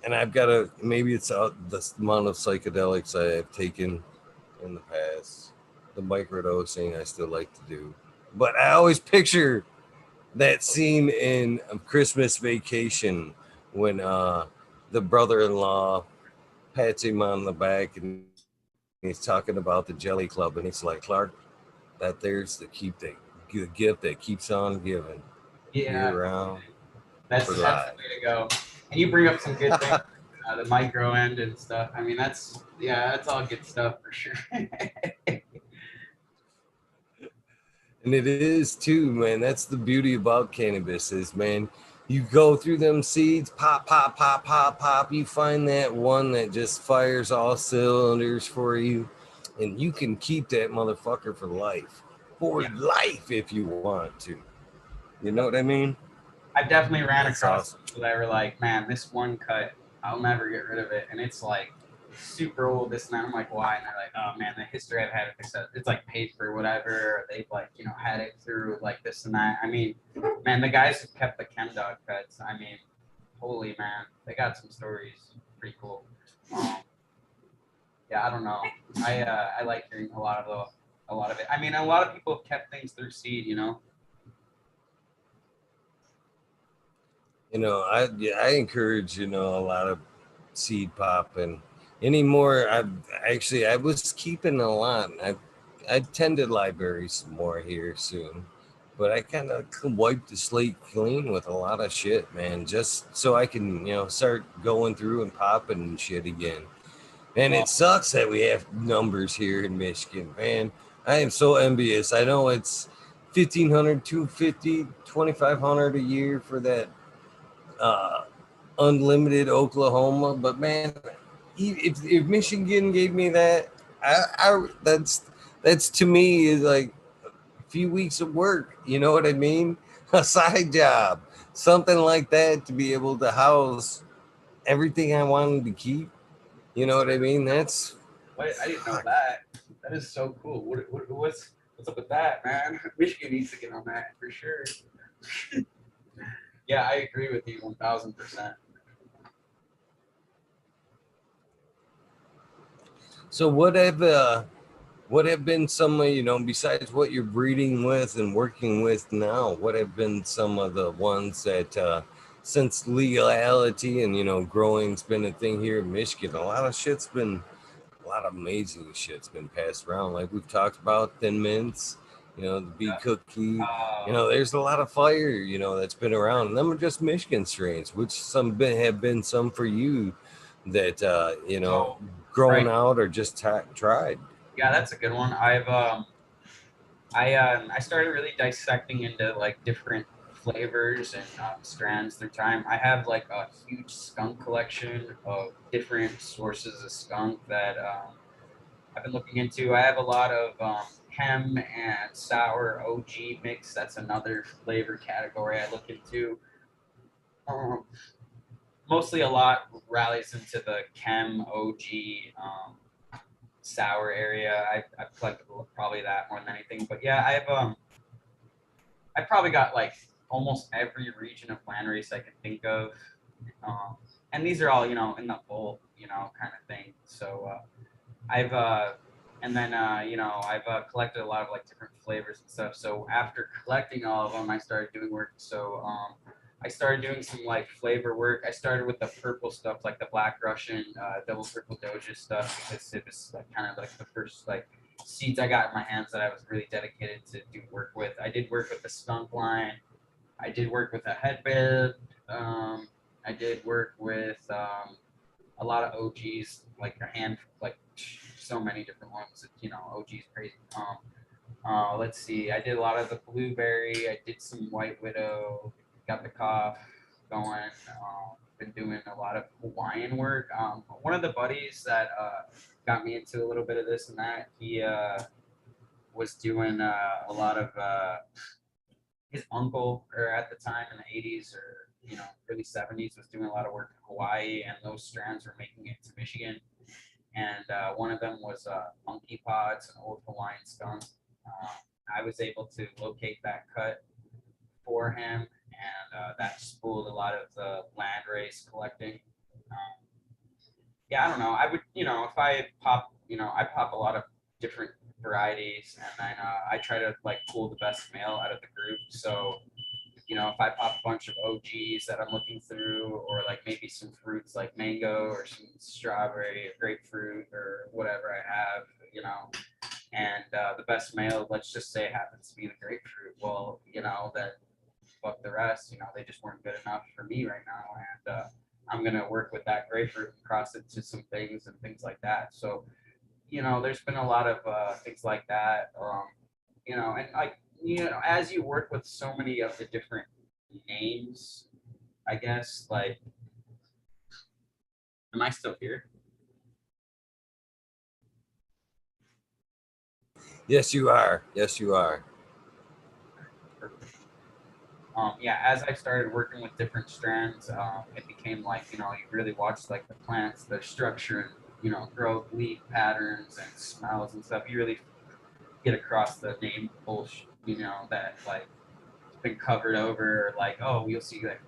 and I've got maybe it's the amount of psychedelics I have taken in the past, the microdosing I still like to do, but I always picture that scene in Christmas Vacation when the brother-in-law pats him on the back and he's talking about the Jelly Club, and he's like, Clark, there's the gift that keeps on giving. Yeah, year round. That's the way to go. And you bring up some good things, the micro end and stuff. I mean, that's all good stuff for sure. And it is too, man. That's the beauty about cannabis is, man, you go through them seeds, pop, pop, pop, pop, pop. You find that one that just fires all cylinders for you, and you can keep that motherfucker for life. Life if you want to. You know what I mean? I definitely ran across people that were like, man, this one cut, I'll never get rid of it. And it's like, super old, this and that. I'm like, why? And they're like, oh man, the history I've had with this, it's like paid for whatever, or they've like, you know, had it through like this and that. I mean, man, the guys who kept the chem dog pets, I mean, holy man, they got some stories. Pretty cool. Yeah, I don't know. I like hearing a lot of it. I mean, a lot of people have kept things through seed, you know. You know, I encourage, you know, a lot of seed pop and anymore. I was keeping a lot. I tended libraries more here soon, but I kind of wiped the slate clean with a lot of shit, man, just so I can, you know, start going through and popping shit again. And it sucks that we have numbers here in Michigan, man. I am so envious. I know it's 1,500, 250, 2,500 a year for that uh, unlimited Oklahoma. But man, if Michigan gave me that, that's to me is like a few weeks of work. You know what I mean? A side job, something like that, to be able to house everything I wanted to keep. You know what I mean? That's Wait, I didn't know that. That is so cool. What's up with that, man? Michigan needs to get on that for sure. Yeah, I agree with you 1,000%. so. What have been some of, you know, besides what you're breeding with and working with now? What have been some of the ones that since legality and, you know, growing's been a thing here in Michigan? A lot of amazing shit's been passed around. Like we've talked about Thin Mints, you know, the bee cookie. You know, there's a lot of fire, you know, that's been around. And them are just Michigan strains, which have been some for you that, you know, So, grown right. out or just tried. Yeah, that's a good one. I started really dissecting into like different flavors and strands through time. I have like a huge skunk collection of different sources of skunk that I've been looking into. I have a lot of chem and sour OG mix. That's another flavor category I look into. Um, Mostly a lot rallies into the chem OG sour area. I've collected probably that more than anything. But yeah, I probably got like almost every region of landrace I can think of. Um, and these are all, you know, in the bowl, you know, kind of thing. So I've and then you know, I've collected a lot of like different flavors and stuff. So after collecting all of them, I started doing work. So I started doing some like flavor work. I started with the purple stuff, like the Black Russian, double purple Doja stuff, because it was like kind of like the first like seeds I got in my hands that I was really dedicated to do work with. I did work with the skunk line. I did work with a headband. I did work with a lot of OGs, like a hand, like so many different ones. You know, OGs crazy. Let's see. I did a lot of the blueberry. I did some white widow. Got the cough going. Been doing a lot of Hawaiian work. One of the buddies that got me into a little bit of this and that, he was doing a lot of his uncle, or at the time in the 80s or you know early 70s, was doing a lot of work in Hawaii, and those strands were making it to Michigan. And one of them was monkey pods, an old Hawaiian skunk. I was able to locate that cut for him, and that spooled a lot of the land race collecting. Um, yeah, I don't know. I would, you know, if I pop, you know, I pop a lot of different varieties, and then I try to like pull the best male out of the group. So, you know, if I pop a bunch of OGs that I'm looking through, or like maybe some fruits like mango or some strawberry or grapefruit or whatever I have, you know, and the best male, let's just say, happens to be the grapefruit. Well, you know, that fuck the rest. You know, they just weren't good enough for me right now, and I'm gonna work with that grapefruit and cross it to some things and things like that. So, you know, there's been a lot of things like that. You know, and like you know, as you work with so many of the different names, I guess, like, am I still here? Yes, you are. Yes, you are. Perfect. Yeah, as I started working with different strands, it became like, you know, you really watch like the plants, their structure, growth, leaf patterns, and smells and stuff. You really get across the name bullshit, that like been covered over, like, oh, you'll see that,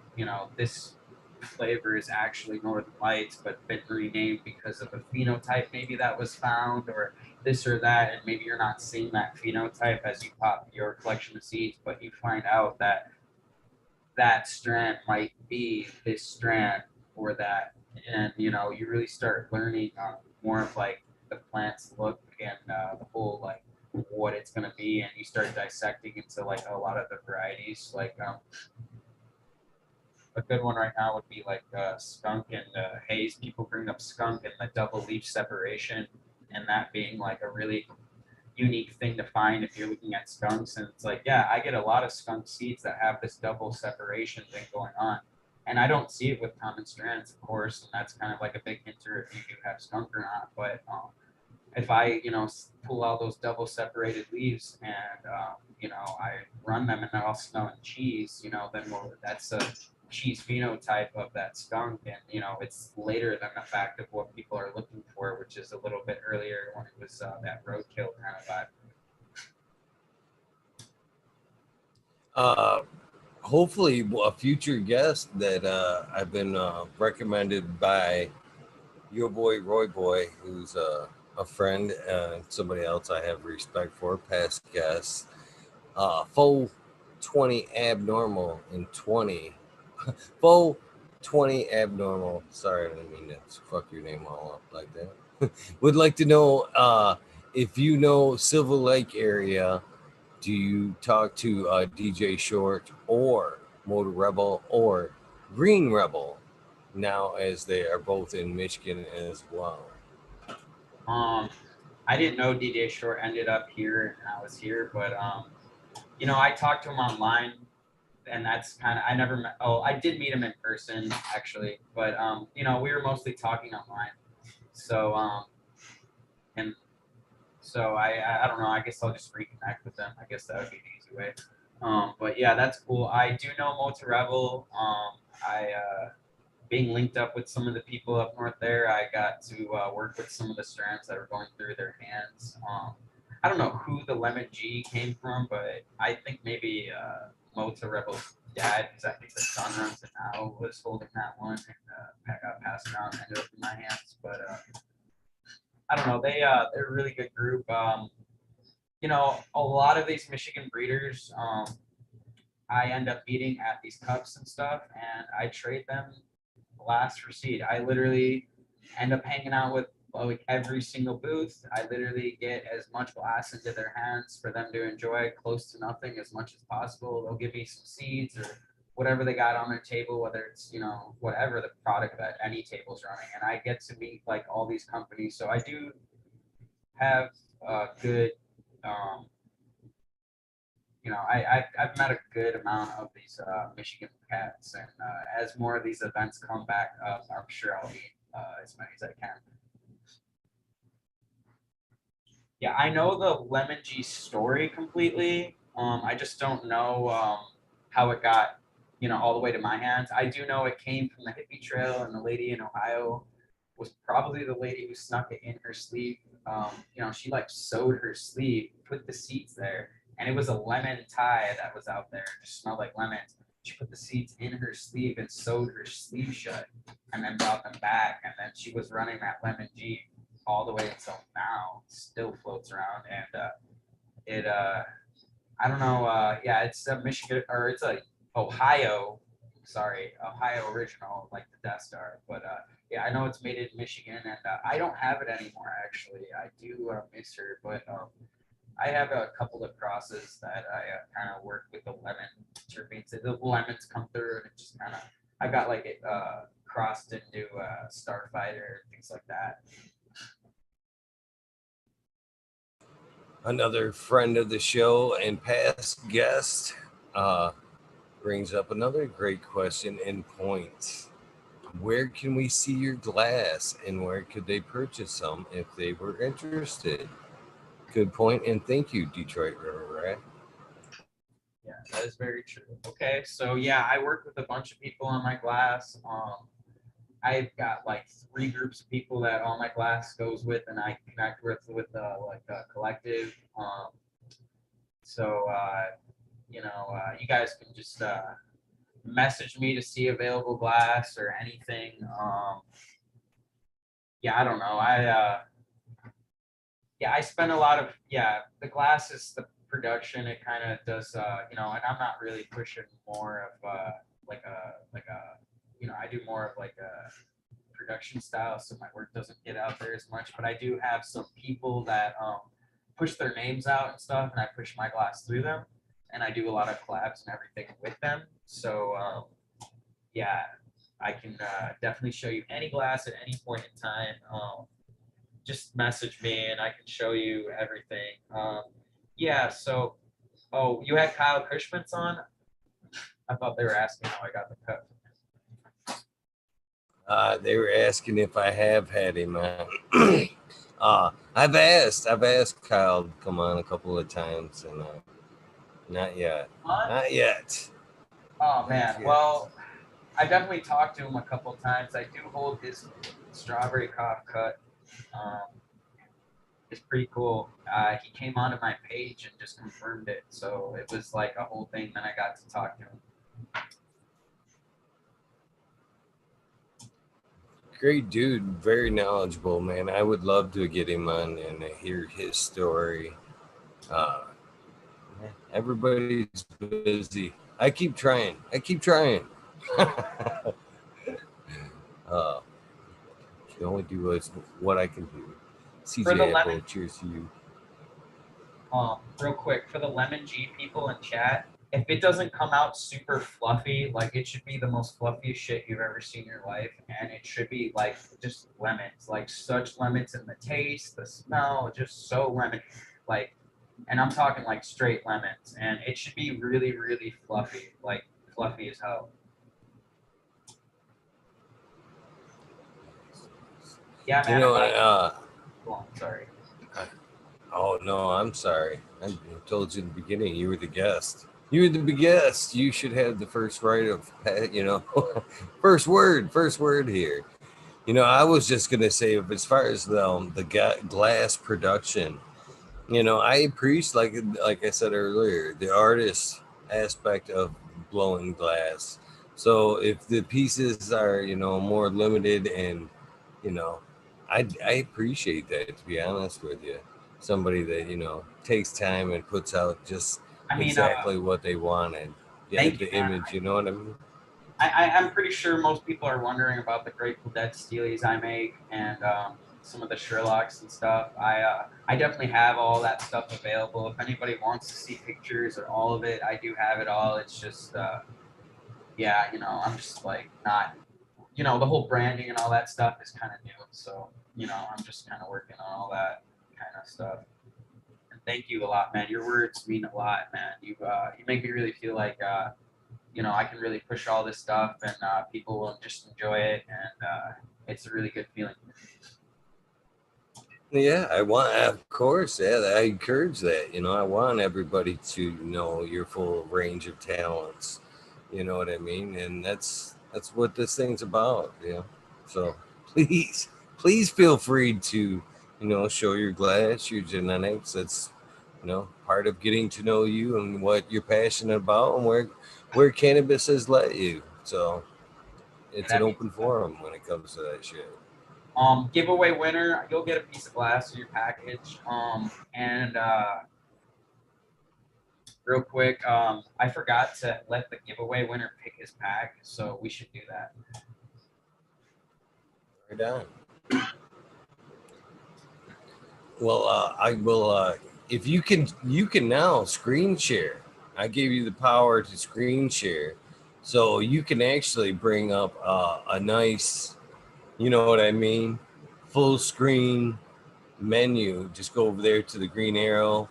this flavor is actually Northern Lights, but been renamed because of a phenotype maybe that was found, or this or that, and maybe you're not seeing that phenotype as you pop your collection of seeds, but you find out that that strand might be this strand or that, and you really start learning more of like the plant's look and the whole like what it's going to be, and you start dissecting into like a lot of the varieties. Like a good one right now would be like skunk and haze. People bring up skunk and the double leaf separation, and that being like a really unique thing to find if you're looking at skunks. And it's like, yeah, I get a lot of skunk seeds that have this double separation thing going on, and I don't see it with common strands, of course, and that's kind of like a big hinter if you do have skunk or not. But if I, pull out those double separated leaves and, I run them and they're all smelling cheese, then that's a cheese phenotype of that skunk. And, it's later than the fact of what people are looking for, which is a little bit earlier when it was that roadkill kind of vibe. Hopefully a future guest that I've been recommended by your boy Roy Boy, who's a friend and somebody else I have respect for, past guests. Faux 20 abnormal and 20 faux 20 abnormal. Sorry, I didn't mean to fuck your name all up like that. Would like to know if you know Silver Lake area. Do you talk to DJ Short or Motor Rebel or Green Rebel now, as they are both in Michigan as well? I didn't know DJ Short ended up here and I was here, but I talked to him online, and that's kind of, I never met. Oh, I did meet him in person actually, but we were mostly talking online. So and so I don't know. I guess I'll just reconnect with them. I guess that would be an easy way. But yeah, that's cool. I do know Motor Rebel. I being linked up with some of the people up north there, I got to work with some of the strands that were going through their hands. I don't know who the Lemon G came from, but I think maybe Motor Rebel's dad, because I think the son runs it now, was holding that one and got passed around and ended up in my hands. But I don't know. They're a really good group. A lot of these Michigan breeders, I end up meeting at these cups and stuff, and I trade them last for seed. I literally end up hanging out with like every single booth. I literally get as much glass into their hands for them to enjoy, close to nothing, as much as possible. They'll give me some seeds or whatever they got on their table, whether it's, whatever the product that any table's running. And I get to meet like all these companies. So I do have a good, I've met a good amount of these Michigan cats, and as more of these events come back up, I'm sure I'll meet as many as I can. Yeah, I know the Lemon G story completely. I just don't know how it got, all the way to my hands. I do know it came from the hippie trail, and the lady in Ohio was probably the lady who snuck it in her sleeve. She like sewed her sleeve, put the seeds there, and it was a lemon tie that was out there. It just smelled like lemons. She put the seeds in her sleeve and sewed her sleeve shut, and then brought them back. And then she was running that Lemon G all the way until now. Still floats around, and I don't know. Yeah, it's a Michigan, or it's a Ohio. Sorry, Ohio original, like the Death Star. But yeah, I know it's made in Michigan, and I don't have it anymore. Actually, I do miss her, but I have a couple of crosses that I kind of work with the lemon terpenes. The lemons come through, and it just kind of, I got like it crossed into Starfighter, things like that. Another friend of the show and past guest brings up another great question and point. Where can we see your glass, and where could they purchase some if they were interested? Good point, and thank you, Detroit River Rat. Yeah, that is very true. Okay, so yeah, I work with a bunch of people on my glass. I've got like 3 groups of people that all my class goes with, and I connect with like a collective. So you guys can just message me to see available glass or anything. Yeah, I don't know. I spend a lot of the glass is the production. It kind of does and I'm not really pushing more of I do more of like a production style, so my work doesn't get out there as much. But I do have some people that push their names out and stuff, and I push my glass through them, and I do a lot of collabs and everything with them. So I can definitely show you any glass at any point in time. Just message me and I can show you everything. So, you had Kyle Cushman's on? I thought they were asking how I got the cut. They were asking if I have had him on. I've asked Kyle to come on a couple of times, and not yet. Not yet. Oh man, well, I definitely talked to him a couple of times. I do hold his strawberry cough cut. It's pretty cool. He came onto my page and just confirmed it, so it was like a whole thing. Then I got to talk to him. Great dude, very knowledgeable, man. I would love to get him on and hear his story. Everybody's busy. I keep trying. Can only do what I can do. CJ Apple, cheers to you. Real quick, for the Lemon G people in chat, if it doesn't come out super fluffy, like it should be the most fluffiest shit you've ever seen in your life, and it should be like just lemons, like such lemons in the taste, the smell, just so lemon, like, and I'm talking like straight lemons, and it should be really, really fluffy, like fluffy as hell. Yeah, man. Sorry. Oh no, I'm sorry. I told you in the beginning you were the guest. You should have the first right of, first word here. I was just gonna say, as far as the glass production, I appreciate, like I said earlier, the artist aspect of blowing glass. So if the pieces are more limited, and I appreciate that, to be honest with you. Somebody that takes time and puts out just exactly what they wanted. The image, you know what I mean? I'm pretty sure most people are wondering about the Grateful Dead steelies I make, and some of the Sherlocks and stuff. I definitely have all that stuff available. If anybody wants to see pictures or all of it, I do have it all. It's just I'm just like not, the whole branding and all that stuff is kind of new. So, I'm just kind of working on all that kind of stuff. And thank you a lot, man. Your words mean a lot, man. You make me really feel like I can really push all this stuff, and people will just enjoy it, and it's a really good feeling. Yeah, of course, I encourage that. I want everybody to know your full range of talents. You know what I mean? And that's what this thing's about. So please feel free to show your glass, your genetics. That's part of getting to know you and what you're passionate about, and where cannabis has led you. So it's an open forum when it comes to that shit. Giveaway winner, you'll get a piece of glass in your package. And real quick, I forgot to let the giveaway winner pick his pack, so we should do that. Right on. Well, I will. If you can now screen share. I gave you the power to screen share, so you can actually bring up a nice, you know what I mean, full screen menu. Just go over there to the green arrow,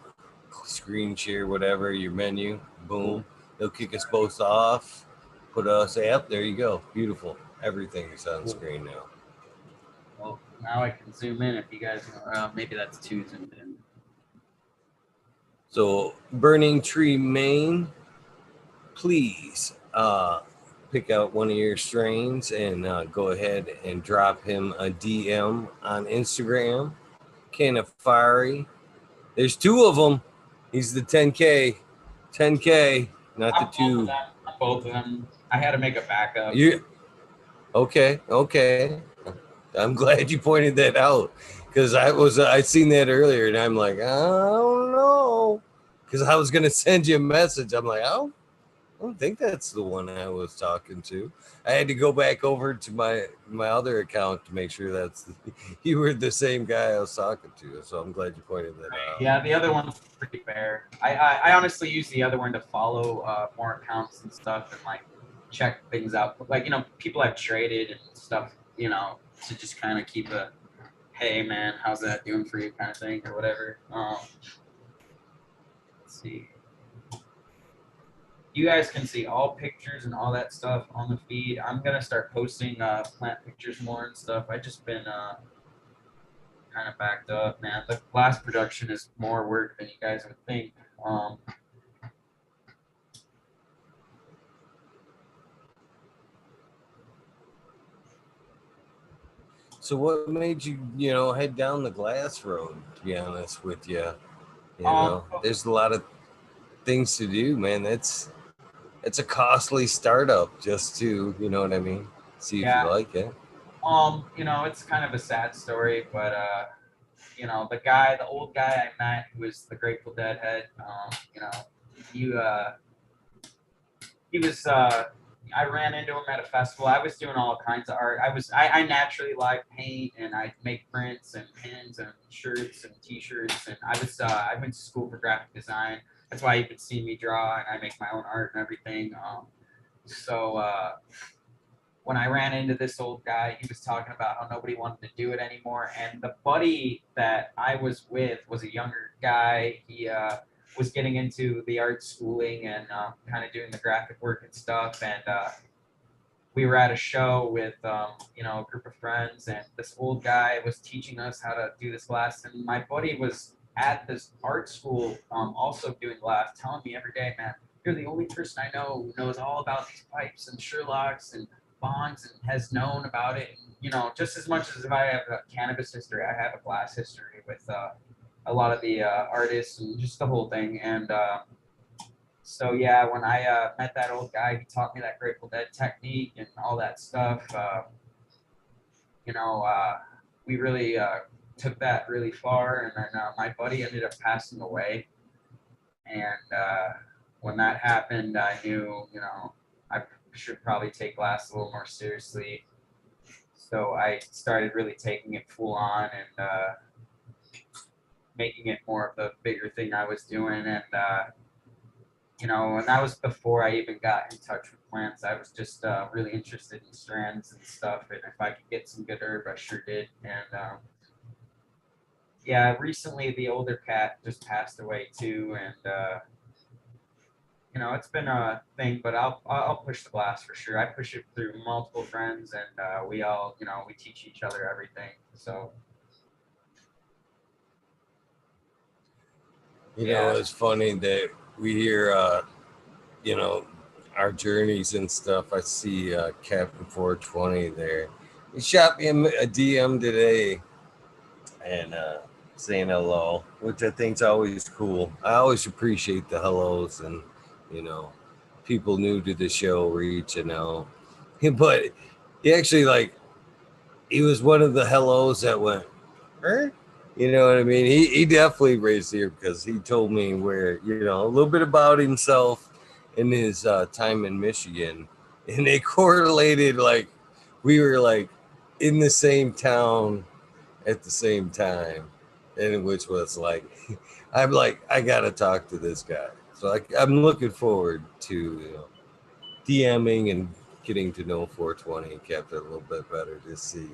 screen share, whatever your menu. Boom. They'll kick us both off. Put us up. There you go. Beautiful. Everything is on screen now. Well, now I can zoom in if you guys. Maybe that's too zoomed in. So, Burning Tree Maine, please pick out one of your strains and go ahead and drop him a DM on Instagram. Cannafari. There's two of them. He's the 10K. 10K, not the two. Both of them. I had to make a backup. You okay? Okay. I'm glad you pointed that out because I seen that earlier and I'm like, I don't know, because I was gonna send you a message. I'm like, I don't think that's the one I was talking to. I had to go back over to my other account to make sure you were the same guy I was talking to. So I'm glad you pointed that out. Yeah, the other one's pretty fair. I honestly use the other one to follow more accounts and stuff and like check things out. Like, people have traded and stuff, to just kind of keep a, hey man, how's that doing for you kind of thing or whatever. Let's see. You guys can see all pictures and all that stuff on the feed. I'm gonna start posting plant pictures more and stuff. I just been kind of backed up, man. The glass production is more work than you guys would think. So what made you, head down the glass road, to be honest with you? There's a lot of things to do, man. It's a costly startup just to, you know what I mean? See if you like it. It's kind of a sad story, but the old guy I met who was the Grateful Dead head, he was I ran into him at a festival. I was doing all kinds of art. I naturally like paint and I make prints and pins and shirts and t-shirts, and I went to school for graphic design. That's why you can see me draw and I make my own art and everything. When I ran into this old guy, he was talking about how nobody wanted to do it anymore. And the buddy that I was with was a younger guy. He was getting into the art schooling and kind of doing the graphic work and stuff. And we were at a show with, a group of friends. And this old guy was teaching us how to do this glass. And my buddy was at this art school also doing glass, telling me every day, man, you're the only person I know who knows all about these pipes and Sherlocks and bonds and has known about it. Just as much as if I have a cannabis history, I have a glass history with a lot of the artists and just the whole thing. And when I met that old guy, he taught me that Grateful Dead technique and all that stuff. We really took that really far. And then my buddy ended up passing away. And when that happened, I knew, I should probably take glass a little more seriously. So I started really taking it full on and making it more of the bigger thing I was doing. And, and that was before I even got in touch with plants. I was just really interested in strands and stuff. And if I could get some good herb, I sure did. And recently the older cat just passed away too. And, it's been a thing, but I'll push the glass for sure. I push it through multiple friends, and we all, we teach each other everything. So, It's funny that we hear, our journeys and stuff. I see Captain 420 there. He shot me a DM today and saying hello, which I think is always cool. I always appreciate the hellos and, people new to the show reaching out. But he actually, he was one of the hellos that went, you know what I mean? He definitely raised here because he told me where, a little bit about himself in his time in Michigan. And they correlated, we were in the same town at the same time. And which was I'm I got to talk to this guy. So I'm looking forward to DMing and getting to know 420 and kept it a little bit better to see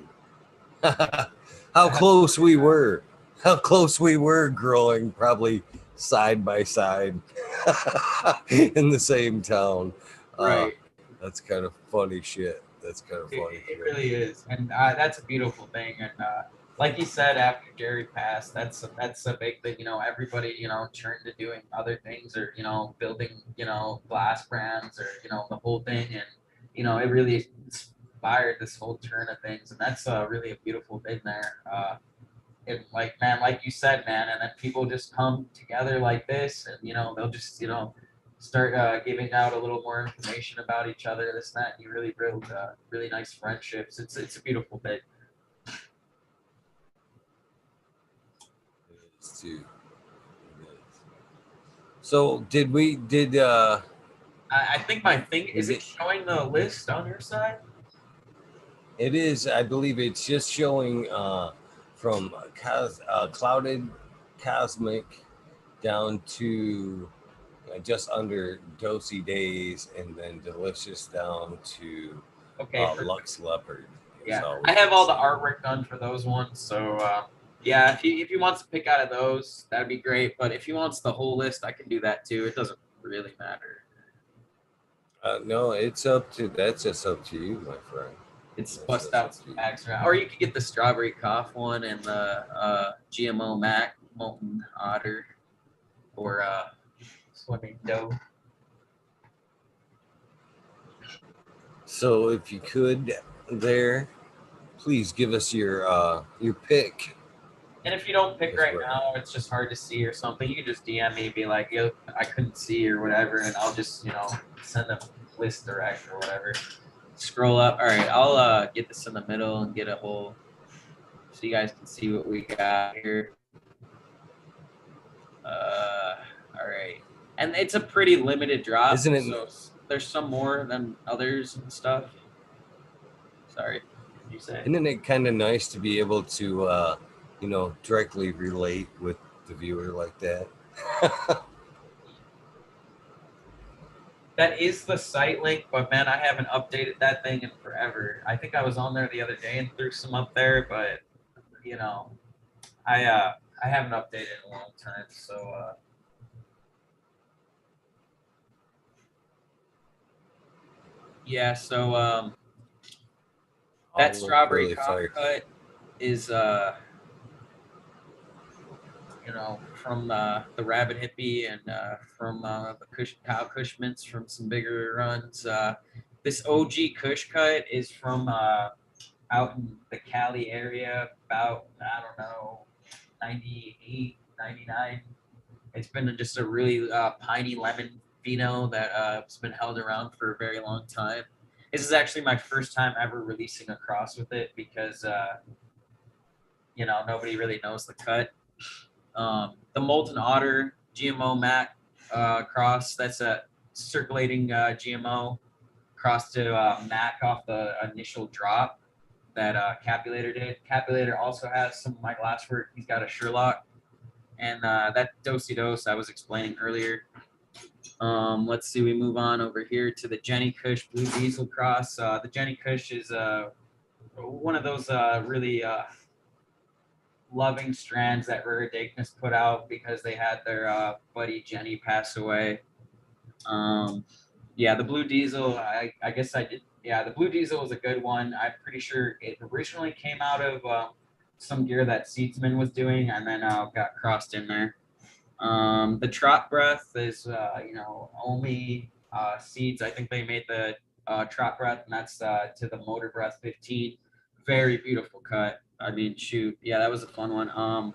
how close we were. How close we were growing probably side by side in the same town. right. That's kind of funny shit. It really is. And that's a beautiful thing. And like you said, after Jerry passed, that's a big thing. Everybody, turned to doing other things or, building, glass brands or, the whole thing. And, you know, it really inspired this whole turn of things, and that's really a beautiful thing there. It, like, man, like you said, man, and then people just come together like this, and you know, they'll just, you know, start giving out a little more information about each other, this and that, and you really build really nice friendships. It's a beautiful thing. It is too. It is. So did I think my thing is Is it it- showing the list on your side? it is, I believe it's just showing from clouded cosmic down to just under dosy days, and then delicious down to Okay, Lux Leopard. yeah, I have all the artwork done for those ones, so yeah, if he wants to pick out of those, that'd be great. But if he wants the whole list, I can do that too. It doesn't really matter. No, that's just up to you, my friend. It's That's bust just out up to some you. packs around, or you could get the strawberry cough one and the GMO Mac molten otter, or swimming dough. So if you could, there, please give us your pick. And if you don't pick That's right right. now, it's just hard to see or something, you can just DM me, be like, yo, I couldn't see or whatever, and I'll just, you know, send a list direct or whatever. Scroll up. All right, I'll get this in the middle and get a whole, so you guys can see what we got here. All right, and it's a pretty limited drop, Isn't it? so there's some more than others and stuff. Sorry, what did you say? Isn't it kind of nice to be able to, directly relate with the viewer like that? That is the site link, but man, I haven't updated that thing in forever. I think I was on there the other day and threw some up there, but you know, I haven't updated in a long time. So yeah, so that strawberry really cough fire. cut is you know, from the Rabbit Hippie and from the Kyle Cushmans from some bigger runs. This OG Kush cut is from out in the Cali area, about, I don't know, 98, 99. It's been just a really piney lemon vino that has been held around for a very long time. This is actually my first time ever releasing a cross with it because, you know, nobody really knows the cut. The Molten Otter GMO Mac cross, that's a circulating GMO cross to Mac off the initial drop that Capulator did. Capulator also has some of my glasswork. He's got a Sherlock. And that Dosey Dose I was explaining earlier. Let's see, we move on over here to the Jenny Kush Blue Diesel Cross. The Jenny Kush is one of those really loving strands that Rare Dakeness put out because they had their buddy Jenny pass away. Yeah, the Blue Diesel, I guess I did. Yeah, the Blue Diesel was a good one. I'm pretty sure it originally came out of some gear that Seedsman was doing and then got crossed in there. The Trot Breath is, you know, only Seeds. I think they made the Trot Breath, and that's to the Motor Breath 15. Very beautiful cut. I mean, shoot. Yeah, that was a fun one.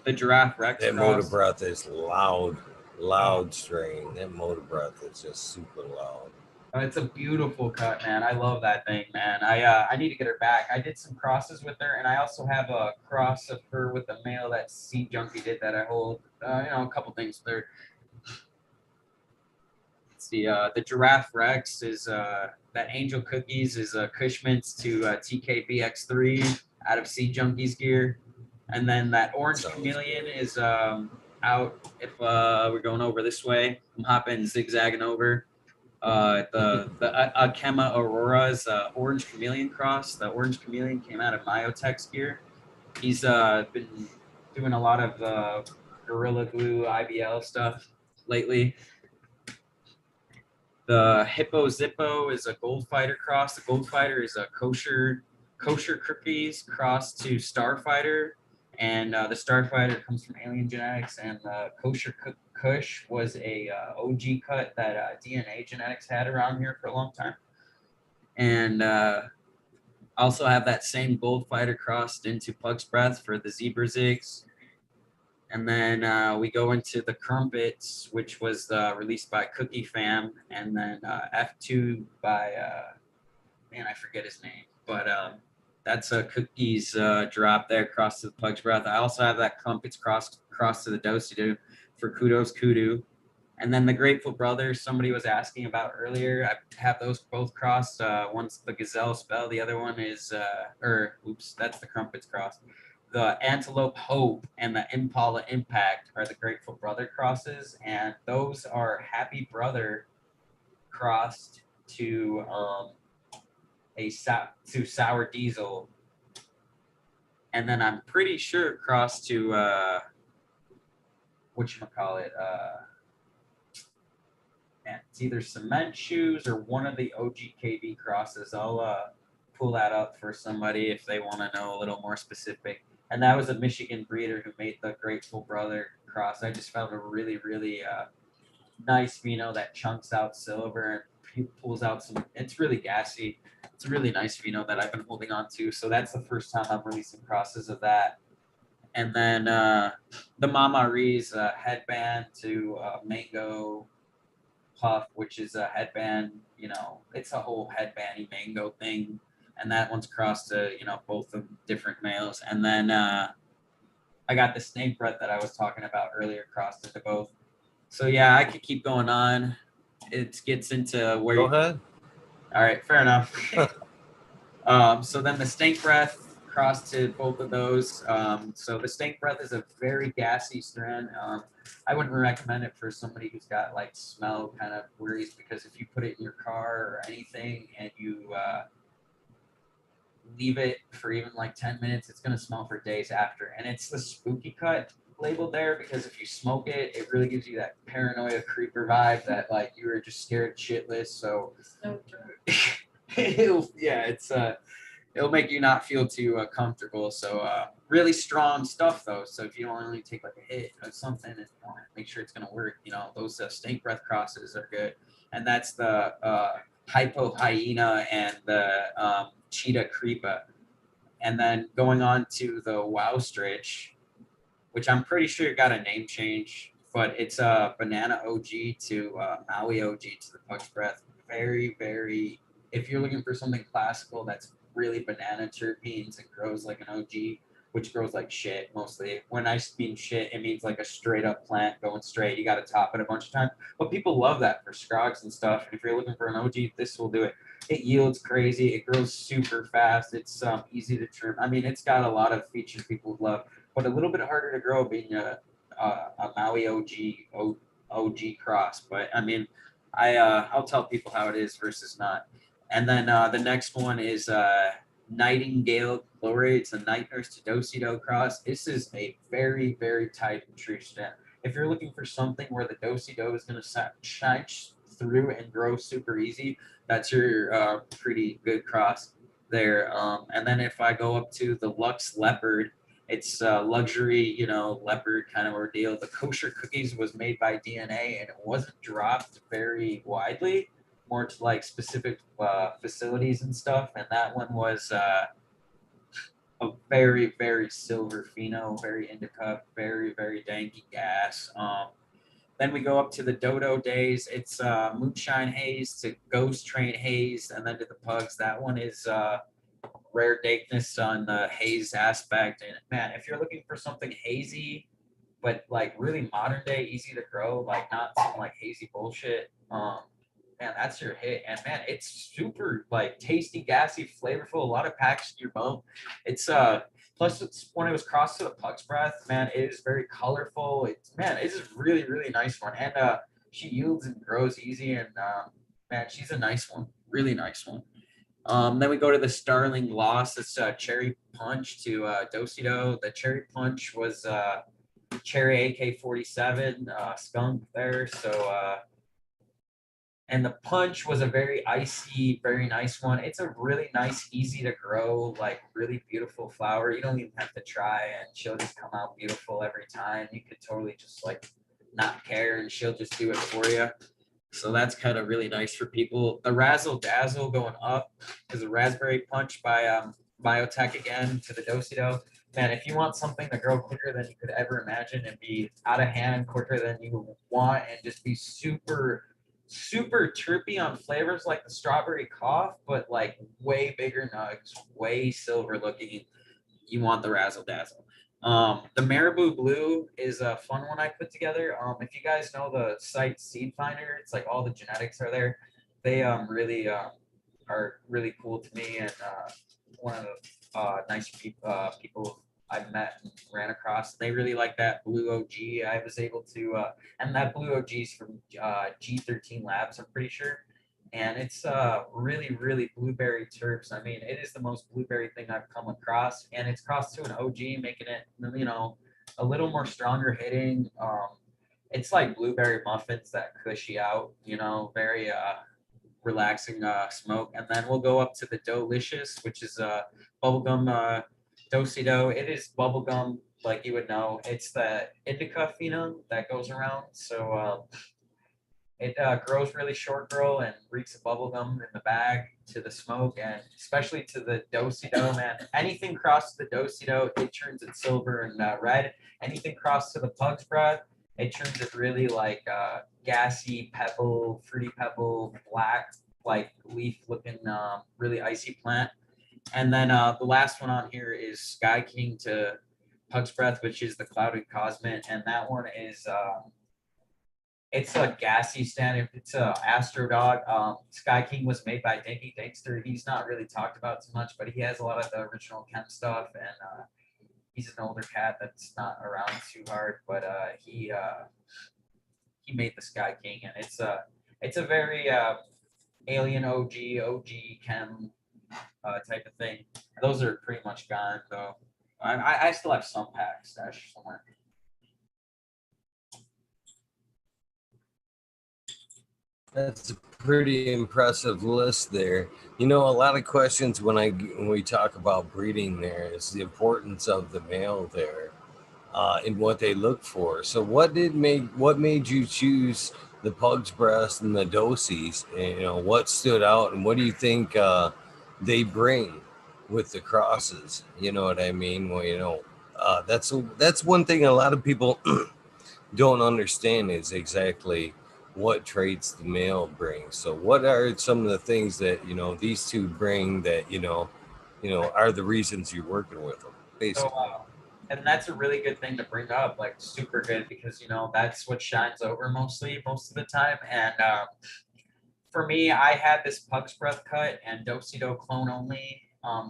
The Giraffe Rex That cross. Motor Breath is loud strain. That Motor Breath is just super loud. It's a beautiful cut, man. I love that thing, man. I need to get her back. I did some crosses with her, and I also have a cross of her with a male that Seed Junkie did that I hold. You know, a couple things there. Let's see. The Giraffe Rex is that Angel Cookies is Cushman's to TKBX3 out of Seed Junkie's gear, and then that Orange Chameleon is out. If we're going over this way, I'm hopping zigzagging over. The Akema Aurora's Orange Chameleon cross. The Orange Chameleon came out of Myotech's gear. He's been doing a lot of Gorilla Glue IBL stuff lately. The Hippo Zippo is a Gold Fighter cross. The Gold Fighter is a kosher cookies cross to Starfighter, and the Starfighter comes from Alien Genetics, and the kosher Kush was a OG cut that DNA Genetics had around here for a long time. And also have that same Gold Fighter crossed into Pug's Breath for the Zebra Zigs. And then we go into the Crumpets, which was released by Cookie Fam, and then F2 by, man, I forget his name, but that's a Cookie's drop there, cross to the Pug's Breath. I also have that Crumpets cross to the Dosey for Kudos Kudu. And then the Grateful Brothers, somebody was asking about earlier. I have those both crossed. One's the Gazelle Spell, the other one is, that's the Crumpets cross. The Antelope Hope and the Impala Impact are the Grateful Brother crosses, and those are Happy Brother crossed to Sour Diesel, and then I'm pretty sure crossed to whatchamacallit, and it's either Cement Shoes or one of the OGKB crosses. I'll pull that up for somebody if they want to know a little more specific. And that was a Michigan breeder who made the Grateful Brother cross. I just found a really, really nice vino that chunks out silver and pulls out some. It's really gassy. It's a really nice vino that I've been holding on to. So that's the first time I'm releasing crosses of that. And then the Mama Ree's headband to Mango Puff, which is a headband. It's a whole headbandy mango thing. And that one's crossed to, both of different males. And then I got the Snake Breath that I was talking about earlier crossed into both. So yeah, I could keep going on. It gets into where Go ahead. All right, fair enough. So then the Snake Breath crossed to both of those. So the Snake Breath is a very gassy strand. I wouldn't recommend it for somebody who's got like smell kind of worries, because if you put it in your car or anything and you leave it for even like 10 minutes, it's going to smell for days after. And it's the spooky cut labeled there because if you smoke it, it really gives you that paranoia creeper vibe that like you were just scared shitless. So it'll make you not feel too comfortable. So really strong stuff though. So if you don't only take like a hit of something and you want to make sure it's going to work, those Snake Breath crosses are good. And that's the Hypo Hyena and the Cheetah Creepa. And then going on to the Wow Stritch, which I'm pretty sure got a name change, but it's a Banana OG to Maui OG to the Pug's Breath. Very, very, if you're looking for something classical that's really banana terpenes and grows like an OG, which grows like shit mostly. When I mean shit, it means like a straight up plant going straight. You got to top it a bunch of times. But people love that for scrogs and stuff. And if you're looking for an OG, this will do it. It yields crazy. It grows super fast. It's easy to trim. I mean, it's got a lot of features people love, but a little bit harder to grow being a Maui OG cross. But I mean, I'll tell people how it is versus not. And then the next one is Nightingale Glory. It's a Night Nurse to Dosey-Do cross. This is a very, very tight and true stem. If you're looking for something where the Dosey-Do is going to shine through and grow super easy, that's your pretty good cross there. And then if I go up to the Lux Leopard, it's luxury, leopard kind of ordeal. The Kosher Cookies was made by DNA and it wasn't dropped very widely, more to like specific facilities and stuff. And that one was a very, very silver pheno, very indica, very, very danky gas. Then we go up to the Dodo Days. It's Moonshine Haze to Ghost Train Haze, and then to the Pugs. That one is rare dankness on the haze aspect. And man, if you're looking for something hazy, but like really modern day, easy to grow, like not some like hazy bullshit, man, that's your hit. And man, it's super like tasty, gassy, flavorful, a lot of packs in your bone. It's plus it's when it was crossed to the Pug's Breath, man, it is very colorful. It's a really, really nice one. And she yields and grows easy, and man, she's a nice one, really nice one. Then we go to the Starling Loss. It's Cherry Punch to Dosey-Do. The Cherry Punch was Cherry AK-47 skunk there. So, and the Punch was a very icy, very nice one. It's a really nice, easy to grow, like really beautiful flower. You don't even have to try, and she'll just come out beautiful every time. You could totally just like not care, and she'll just do it for you. So that's kind of really nice for people. The Razzle Dazzle going up is a Raspberry Punch by Biotech again to the Dosido. Man, if you want something to grow quicker than you could ever imagine and be out of hand quicker than you want and just be super, super terpy on flavors like the strawberry cough, but like way bigger nugs, way silver looking, you want the Razzle Dazzle. The Marabou Blue is a fun one I put together. If you guys know the site Seed Finder, it's like all the genetics are there. They really are really cool to me, and one of the nice people I've met and ran across. They really like that Blue OG. I was able to, and that Blue OG is from G13 Labs, I'm pretty sure. And it's really, really blueberry terps. I mean, it is the most blueberry thing I've come across, and it's crossed to an OG, making it, a little more stronger hitting. It's like blueberry muffins that cushy out, very relaxing smoke. And then we'll go up to the Delicious, which is bubblegum do-si-do. It is bubblegum like you would know. It's the indica phenol that goes around. So it grows really short grow and reeks of bubblegum in the bag to the smoke, and especially to the do-si-do, man. Anything crossed to the do-si-do, it turns it silver and red. Anything crossed to the pug's breath, it turns it really like gassy pebble, fruity pebble, black, like leaf looking, really icy plant. And then the last one on here is Sky King to Pug's Breath, which is the Clouded Cosmet. And that one is it's a gassy stand. It's a Astro Dog. Sky King was made by Dinky Dankster. He's not really talked about too much, but he has a lot of the original Chem stuff, and he's an older cat that's not around too hard. But he made the Sky King, and it's a very alien OG Chem type of thing. Those are pretty much gone though. I still have some packs stashed somewhere. That's a pretty impressive list there. A lot of questions when we talk about breeding there is the importance of the male there, and what they look for. So what made you choose the pug's breast and the dosies? And, what stood out, and what do you think they bring with the crosses? You know what I mean? Well, that's one thing a lot of people don't understand is exactly what traits the male brings. So what are some of the things that these two bring that are the reasons you're working with them, basically? So, and that's a really good thing to bring up, like super good, because that's what shines over most of the time. And for me, I had this Pug's Breath cut and do clone only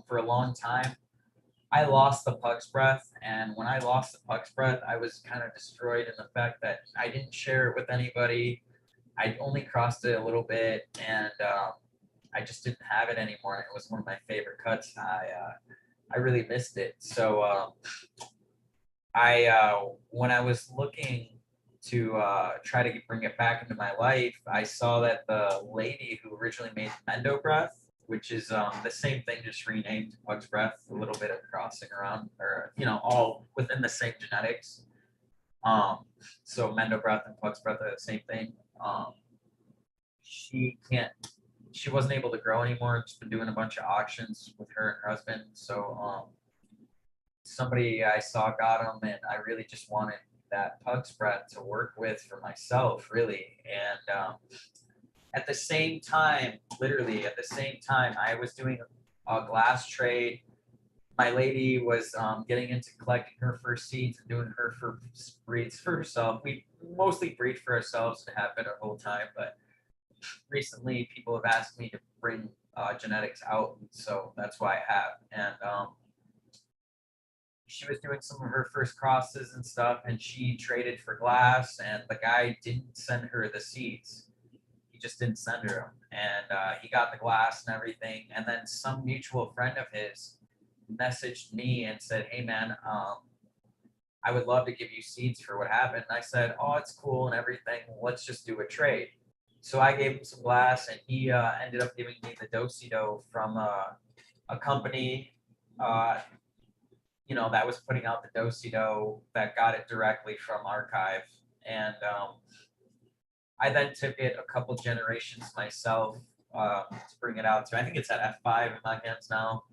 for a long time. I lost the Pug's Breath, and when I lost the Pug's Breath, I was kind of destroyed in the fact that I didn't share it with anybody. I only crossed it a little bit, and I just didn't have it anymore. And it was one of my favorite cuts. I really missed it. So when I was looking to try to bring it back into my life, I saw that the lady who originally made Mendo Breath, which is the same thing, just renamed Pug's Breath, a little bit of crossing around, or all within the same genetics. So Mendo Breath and Pug's Breath are the same thing. She wasn't able to grow anymore. Just been doing a bunch of auctions with her and her husband. So somebody I saw got them, and I really just wanted that Pug's Breath to work with for myself, really. And at the same time, literally at the same time, I was doing a glass trade. My lady was getting into collecting her first seeds and doing her first breeds for herself. We mostly breed for ourselves and have been our whole time, but recently people have asked me to bring genetics out, so that's why I have. And she was doing some of her first crosses and stuff, and she traded for glass, and the guy didn't send her the seeds. He just didn't send her them, and he got the glass and everything. And then some mutual friend of his messaged me and said, "Hey man, I would love to give you seeds for what happened." And I said, "Oh, it's cool and everything. Let's just do a trade." So I gave him some glass, and he ended up giving me the do from a company, that was putting out the do that got it directly from Archive. And I then took it a couple generations myself to bring it out to. I think it's at F5 in my hands now.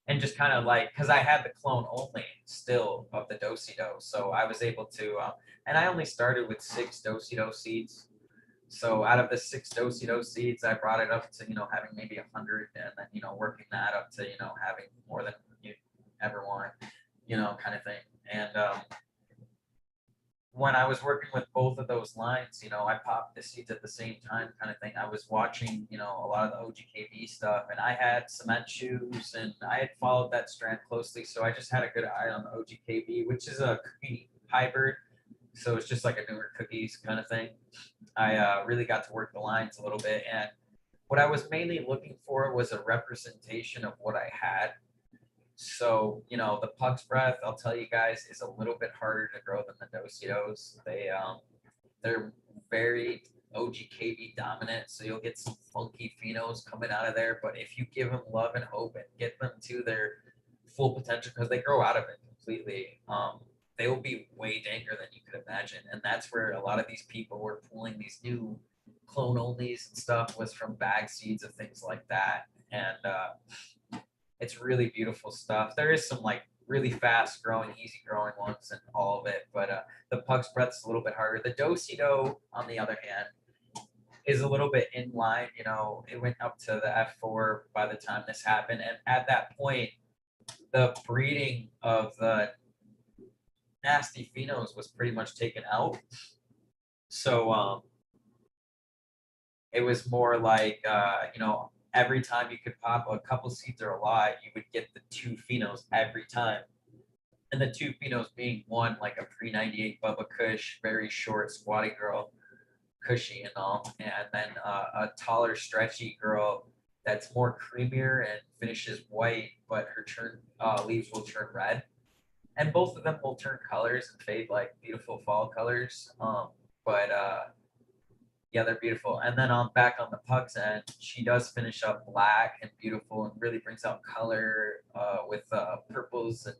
And just kind of like, because I had the clone only still of the Do-Si-Do, so I was able to, and I only started with 6 Do-Si-Do seeds. So out of the 6 Do-Si-Do seeds, I brought it up to, having maybe 100, and then, working that up to, having more than you ever want, kind of thing. And when I was working with both of those lines, I popped the seeds at the same time, kind of thing. I was watching, a lot of the OGKB stuff, and I had cement shoes, and I had followed that strand closely, so I just had a good eye on the OGKB, which is a cookie hybrid, so it's just like a newer cookies kind of thing. I really got to work the lines a little bit, and what I was mainly looking for was a representation of what I had. So, the Pug's Breath, I'll tell you guys, is a little bit harder to grow than the Do-Si-Dos. They're very OGKB dominant, so you'll get some funky phenos coming out of there. But if you give them love and hope and get them to their full potential, because they grow out of it completely, they will be way danger than you could imagine. And that's where a lot of these people were pulling these new clone onlys and stuff, was from bag seeds of things like that. And it's really beautiful stuff. There is some like really fast growing, easy growing ones and all of it, but the Pug's Breath is a little bit harder. The Do-Si-Do, on the other hand, is a little bit in line. It went up to the F4 by the time this happened, and at that point, the breeding of the nasty phenos was pretty much taken out. So it was more like every time you could pop a couple seeds or a lot, you would get the 2 phenos every time. And the 2 phenos being one, like a pre-98 Bubba Kush, very short, squatty girl, cushy and all, and then a taller, stretchy girl that's more creamier and finishes white, but her leaves will turn red. And both of them will turn colors and fade like beautiful fall colors. But yeah, they're beautiful. And then back on the Pug's end, she does finish up black and beautiful and really brings out color with purples and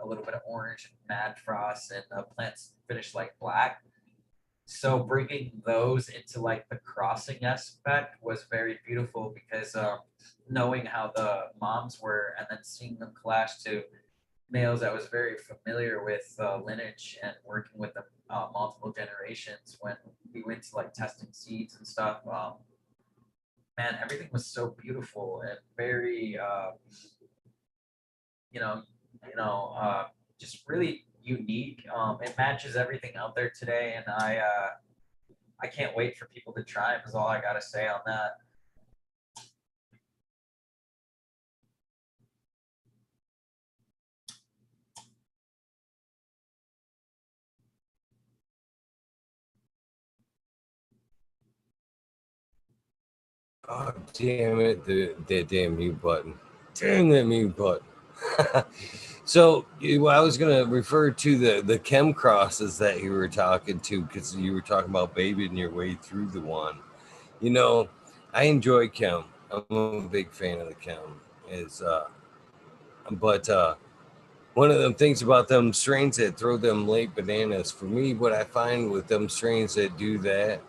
a little bit of orange and mad frost, and plants finish like black. So bringing those into like the crossing aspect was very beautiful, because knowing how the moms were and then seeing them clash to males I was very familiar with lineage and working with them multiple generations when we went to like testing seeds and stuff. Man, everything was so beautiful and very, just really unique. It matches everything out there today, and I can't wait for people to try it. Is all I gotta say on that. Oh, damn it, that damn mute button. Damn that mute button. So I was going to refer to the chem crosses that you were talking to, because you were talking about babying your way through the one. I enjoy chem. I'm a big fan of the chem. But one of them things about them strains that throw them late bananas, for me, what I find with them strains that do that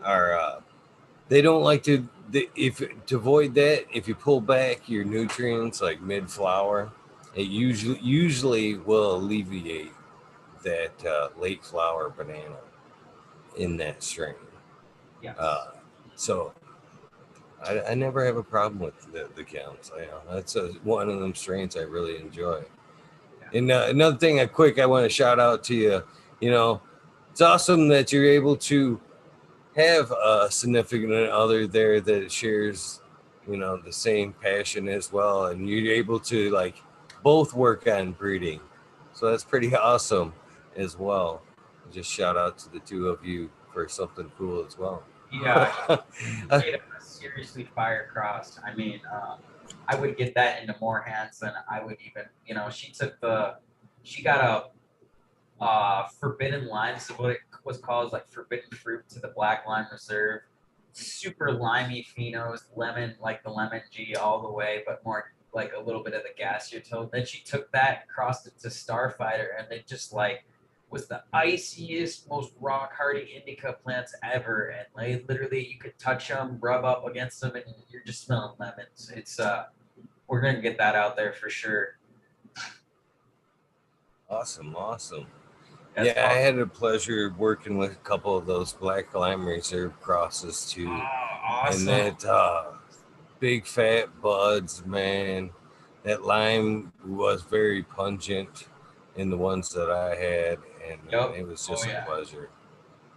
are they don't like to, to avoid that, if you pull back your nutrients like mid flower, it usually will alleviate that late flower banana in that strain. Yes. So I never have a problem with the counts. That's one of them strains I really enjoy. Yeah. And another thing, I want to shout out to you. It's awesome that you're able to have a significant other there that shares, the same passion as well, and you're able to like both work on breeding. So that's pretty awesome as well. Just shout out to the two of you for something cool as well. Yeah, made a seriously fire cross. I mean, I would get that into more hands than I would even. She got a forbidden lime, so what it was called, like forbidden fruit, to the Black Lime Reserve. Super limey phenos, lemon, like the lemon G all the way, but more like a little bit of the gassier tone. Then she took that, crossed it to Starfighter, and it just like was the iciest, most rock hardy indica plants ever, and like literally you could touch them, rub up against them, and you're just smelling lemons. It's we're gonna get that out there for sure. Awesome, awesome. That's Yeah, I awesome. had the pleasure of working with a couple of those Black Lime Reserve crosses too, Oh, and awesome. that big fat buds, man. That lime was very pungent in the ones that I had, and man, Yep. it was Oh just a yeah. pleasure.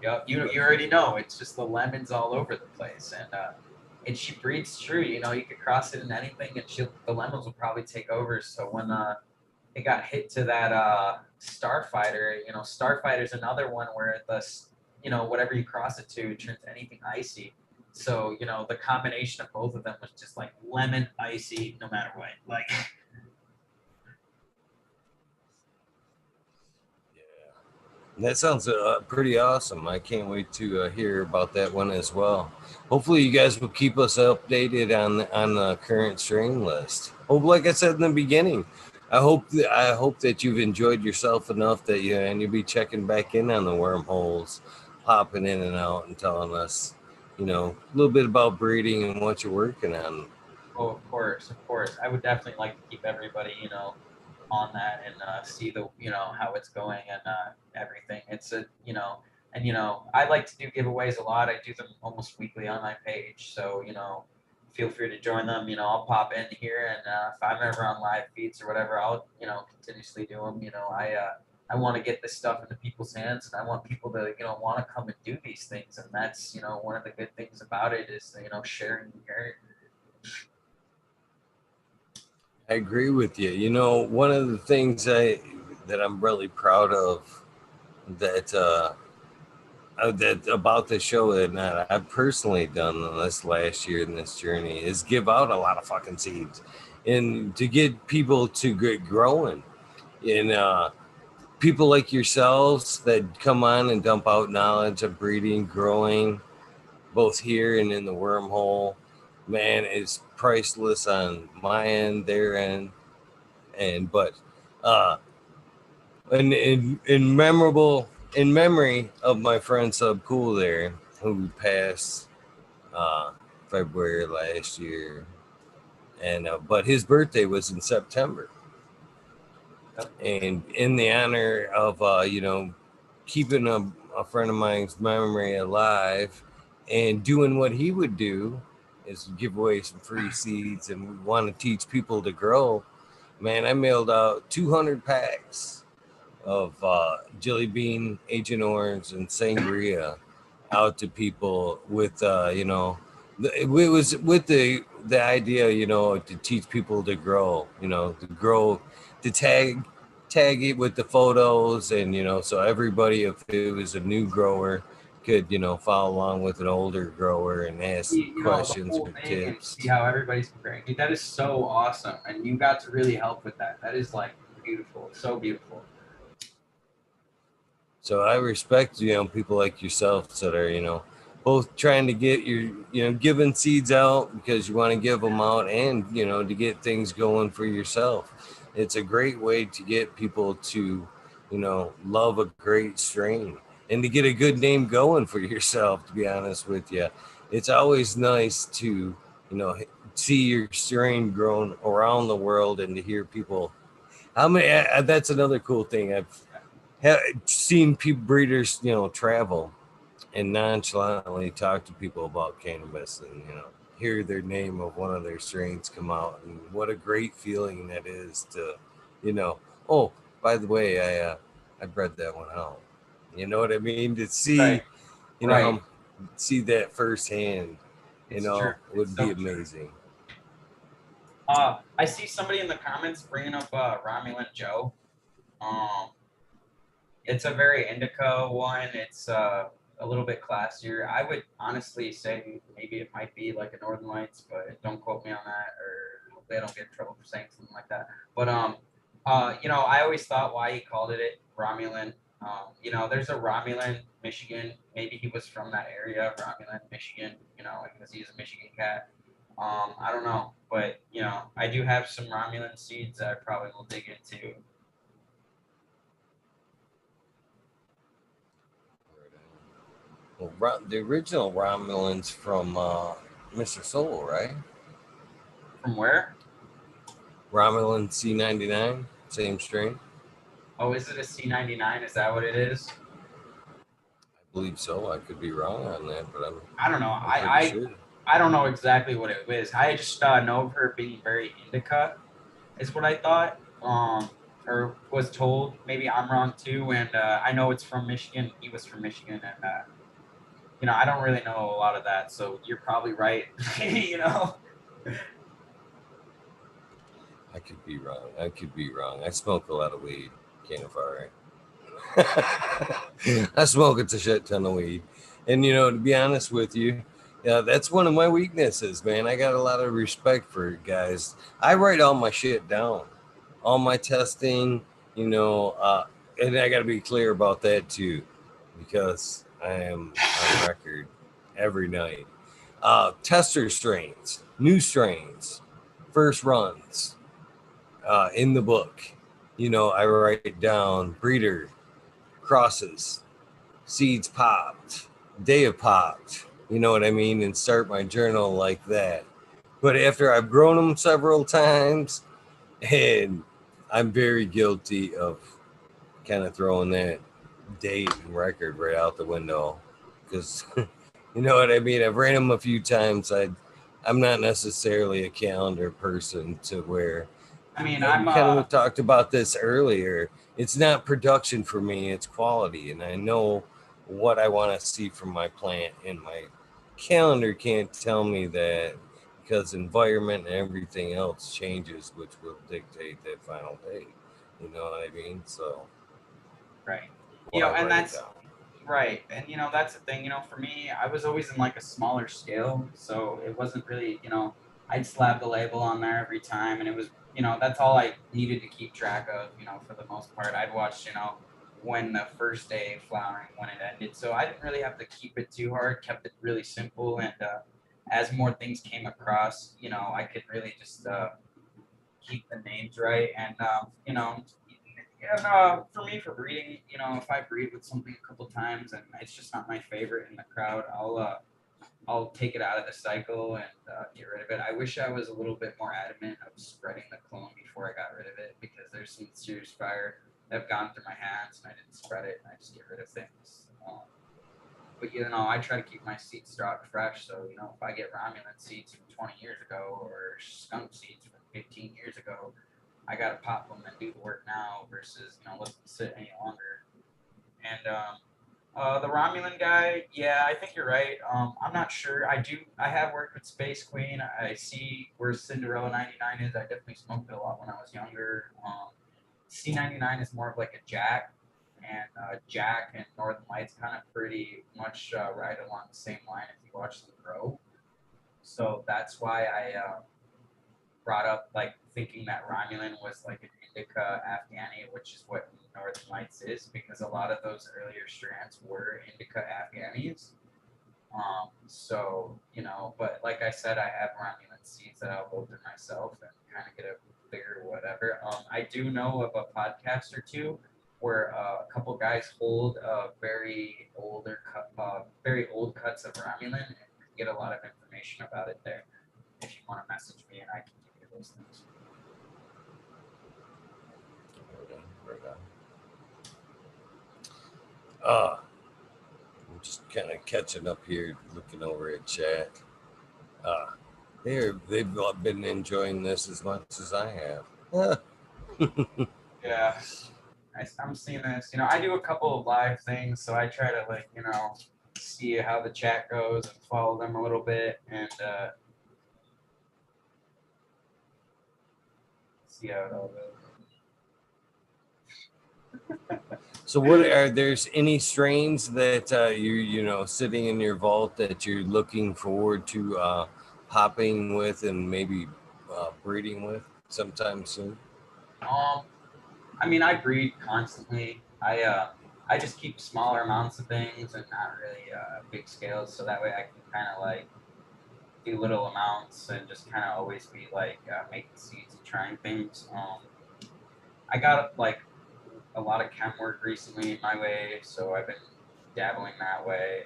Yep. You already know it's just the lemons all over the place, and she breeds true. You know, you could cross it in anything, and the lemons will probably take over. So when it got hit to that Starfighter, you know, Starfighter's another one where you know, whatever you cross it to turns anything icy. So you know, the combination of both of them was just like lemon icy, no matter what. Like, That sounds pretty awesome. I can't wait to hear about that one as well. Hopefully, you guys will keep us updated on the current strain list. Hope, like I said in the beginning, I hope that you've enjoyed yourself enough that and you'll be checking back in on the wormholes, popping in and out and telling us, a little bit about breeding and what you're working on. oh, of course, of course. I would definitely like to keep everybody, you know, on that and see the, you know, how it's going and everything. It's a, you know, and you know, I like to do giveaways a lot. I do them almost weekly on my page. So, you know, feel free to join them. You know, I'll pop in here and if I'm ever on live feeds or whatever, I'll, you know, continuously do them. You know, I want to get this stuff into people's hands and I want people to, you know, want to come and do these things. And that's, you know, one of the good things about it is, you know, sharing your I agree with you. One of the things that I'm really proud of that that about the show that I've personally done this last year in this journey is give out a lot of fucking seeds and to get people to get growing. And people like yourselves that come on and dump out knowledge of breeding, growing, both here and in the wormhole, man, is priceless on my end, their end, and but uh in memorable in memory of my friend Sub Cool there who passed uh February last year, and but his birthday was in September, and in the honor of keeping a friend of mine's memory alive and doing what he would do is give away some free seeds, and we want to teach people to grow. Man, I mailed out 200 packs of jelly bean, Agent Orange, and sangria out to people with it was with the idea, to teach people to grow, to grow, to tag it with the photos, and so everybody, if it was a new grower, could follow along with an older grower and ask see, you know, the questions whole or thing and tips. see how everybody's comparing. Dude, that is so awesome. And you got to really help with that. That is like beautiful. So beautiful. So I respect, people like yourselves that are, both trying to get giving seeds out because you want to give them out, and, to get things going for yourself. It's a great way to get people to, love a great strain and to get a good name going for yourself, to be honest with you. It's always nice to, see your strain grown around the world and to hear people. That's another cool thing. I've seen people, breeders, travel and nonchalantly talk to people about cannabis, and hear their name of one of their strains come out, and what a great feeling that is to, oh, by the way, I bred that one out. You know what I mean? To see, Right. how Right. see that firsthand, It's true. would It's be so true. amazing. I see somebody in the comments bringing up Romulan Joe. Um, it's a very indica one. It's a little bit classier. I would honestly say maybe it might be like a Northern Lights, but don't quote me on that, or hopefully I don't get in trouble for saying something like that. But you know, I always thought why he called it Romulan. You know, there's a Romulan, Michigan. Maybe he was from that area, Romulan, Michigan. You know, because he's a Michigan cat. I don't know, but you know, I do have some Romulan seeds that I probably will dig into. Well, the original Romulans from Mr. Soul, right? From where? Romulan C99, same strain. Oh, is it a C99? Is that what it is? I believe so. I could be wrong on that, but I don't know. I'm pretty sure. I don't know exactly what it is. I just know of her being very indica, is what I thought. Or was told. Maybe I'm wrong too. And I know it's from Michigan. He was from Michigan, and I don't really know a lot of that. So you're probably right. you know. I could be wrong. I could be wrong. I smoke a lot of weed, Cannafari. I smoke a shit ton of weed. And, to be honest with you, yeah, that's one of my weaknesses, man. I got a lot of respect for guys. I write all my shit down, all my testing, and I got to be clear about that too, because I am on record every night. Tester strains, new strains, first runs, in the book. I write down breeder, crosses, seeds popped, day of popped, you know what I mean, and start my journal like that. But after I've grown them several times, and I'm very guilty of kind of throwing that date and record right out the window, because you know what I mean. I've ran them a few times. I'm not necessarily a calendar person to where. I mean, We kind of talked about this earlier. It's not production for me, it's quality. And I know what I want to see from my plant, and my calendar can't tell me that, because environment and everything else changes, which will dictate that final date. You know what I mean? So, right. why And write it that's down? right. And that's the thing. For me, I was always in like a smaller scale, so it wasn't really. I'd slap the label on there every time, and it was. That's all I needed to keep track of. For the most part, I'd watch. When the first day of flowering, when it ended, so I didn't really have to keep it too hard. Kept it really simple, and as more things came across, I could really just keep the names right, and and for me, for breeding, if I breed with something a couple times and it's just not my favorite in the crowd, I'll take it out of the cycle and get rid of it. I wish I was a little bit more adamant of spreading the clone before I got rid of it, because there's some serious fire that have gone through my hands and I didn't spread it and I just get rid of things. But I try to keep my seed stock fresh. So if I get Romulan seeds from 20 years ago or skunk seeds from 15 years ago, I gotta pop them and do the work now versus let them sit any longer. And the Romulan guy, yeah, I think you're right. I'm not sure. I have worked with Space Queen. I see where Cinderella 99 is. I definitely smoked it a lot when I was younger. C99 is more of like a Jack, and Jack and Northern Lights kind of pretty much right along the same line if you watch them grow. So that's why I brought up like thinking that Romulan was like an indica Afghani, which is what Northern Lights is, because a lot of those earlier strands were indica Afghanis. But like I said, I have Romulan seeds that I'll go through myself and kind of get a bigger whatever. I do know of a podcast or two where a couple guys hold very old cuts of Romulan and get a lot of information about it there. If you want to message me, and I can give you those things. Right on. I'm just kind of catching up here, looking over at chat. They've been enjoying this as much as I have. Yeah, I'm seeing this. I do a couple of live things, so I try to see how the chat goes and follow them a little bit and see how it all goes. So, what are there's any strains that sitting in your vault that you're looking forward to popping with and maybe breeding with sometime soon? I mean, I breed constantly. I just keep smaller amounts of things and not really big scales, so that way I can kind of like do little amounts and just kind of always be like making seeds and trying things. I got like a lot of chem work recently in my way, so I've been dabbling that way.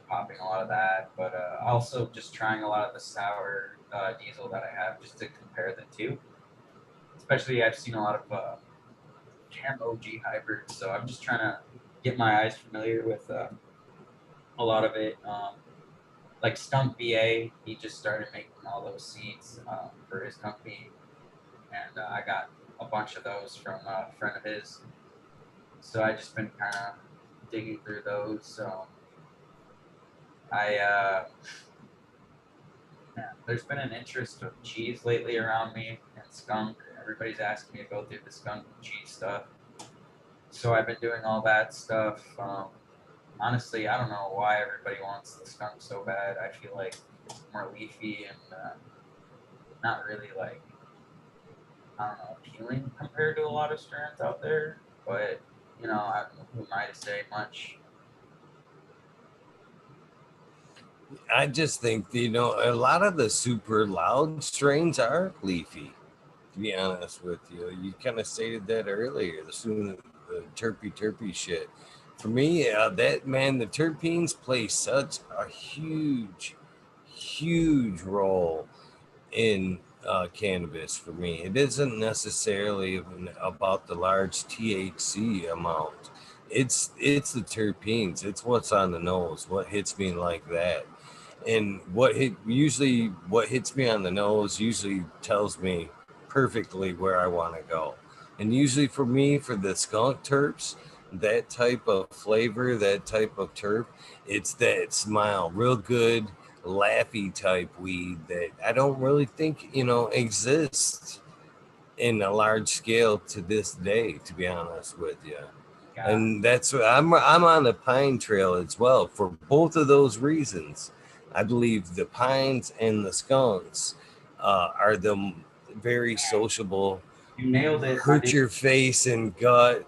popping a lot of that, but also just trying a lot of the sour diesel that I have just to compare the two. Especially, I've seen a lot of Cam OG hybrids, so I'm just trying to get my eyes familiar with a lot of it. Like Skunk VA, he just started making all those seeds for his company, and I got a bunch of those from a friend of his. So I just been kind of digging through those. So I yeah, there's been an interest of cheese lately around me and skunk. Everybody's asking me to go through the skunk and cheese stuff. So I've been doing all that stuff. Honestly, I don't know why everybody wants the skunk so bad. I feel like it's more leafy and not really like, I don't know, appealing compared to a lot of strands out there. But I don't know, who am I to say much? I just think a lot of the super loud strains are leafy. To be honest with you, you kind of stated that earlier. The terpy shit. For me, that man, the terpenes play such a huge role in cannabis for me. It isn't necessarily about the large THC amount. It's the terpenes. It's what's on the nose. What hits me like that, and what hits me on the nose usually tells me perfectly where I want to go. And usually for me, for the skunk terps, that type of flavor, that type of terp, it's that smile, real good, laughy type weed that I don't really think, exists in a large scale to this day, to be honest with you. Yeah, And that's what I'm on the pine trail as well for both of those reasons. I believe the pines and the skunks are the very sociable, you nailed it, my hurt dude. your face and gut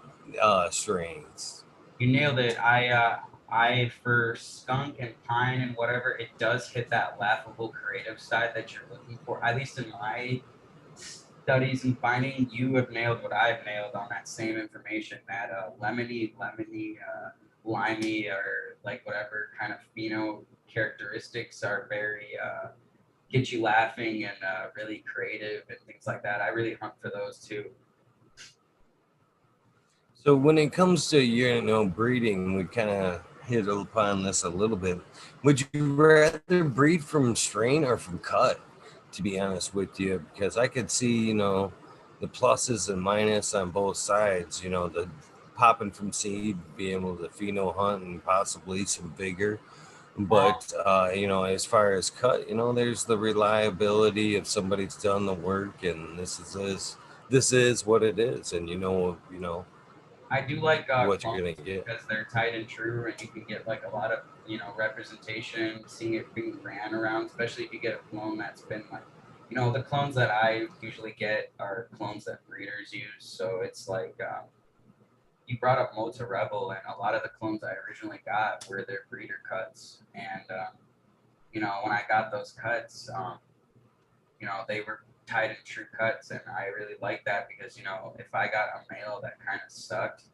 strains. You nailed it. I for skunk and pine and whatever, it does hit that laughable creative side that you're looking for. At least in my studies and finding, you have nailed what I've nailed on that same information. That lemony, limey, or like whatever kind of pheno characteristics are very get you laughing and really creative and things like that. I really hunt for those too. So when it comes to breeding, we kind of hit upon this a little bit. Would you rather breed from strain or from cut? To be honest with you, because I could see the pluses and minus on both sides. The popping from seed, being able to pheno hunt and possibly some vigor. Well, But as far as cut, there's the reliability of somebody's done the work, and this is what it is, and I do like what you're gonna clones get. because they're tight and true, and you can get like a lot of representation, seeing it being ran around. Especially if you get a clone that's been like, the clones that I usually get are clones that breeders use. So it's like you brought up Mota Rebel, and a lot of the clones I originally got were their breeder cuts, and when I got those cuts, they were tight and true cuts, and I really liked that because if I got a male that kind of sucked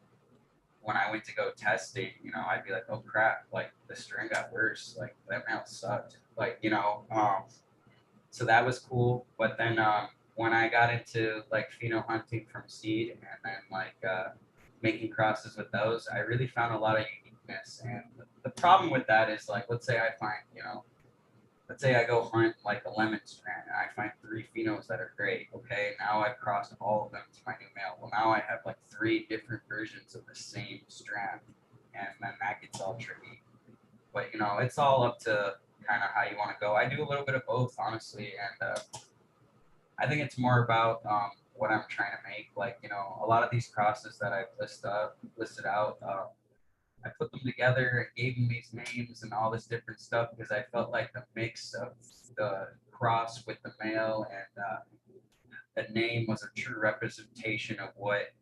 when I went to go testing, I'd be like, oh crap, like the string got worse, like that male sucked, like so that was cool. But then when I got into like pheno hunting from seed and then like making crosses with those, I really found a lot of uniqueness. And the problem with that is like, let's say I find, let's say I go hunt like a lemon strand and I find three phenos that are great. Okay, now I've crossed all of them to my new male. Well, now I have like three different versions of the same strand, and then that gets all tricky. But it's all up to kind of how you want to go. I do a little bit of both, honestly, and I think it's more about what I'm trying to make. Like a lot of these crosses that I've listed out. I put them together and gave them these names and all this different stuff because I felt like the mix of the cross with the male and the name was a true representation of what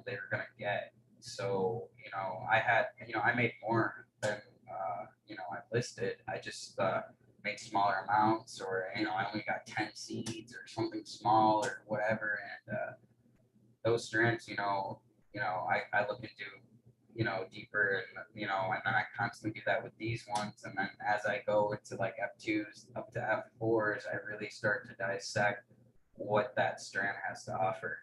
they were going to get. So, I made more than, I listed. I just made smaller amounts or, I only got 10 seeds or something small or whatever. And those strands, I look into deeper, and then I constantly do that with these ones. And then as I go into like F2s up to F4s, I really start to dissect what that strand has to offer.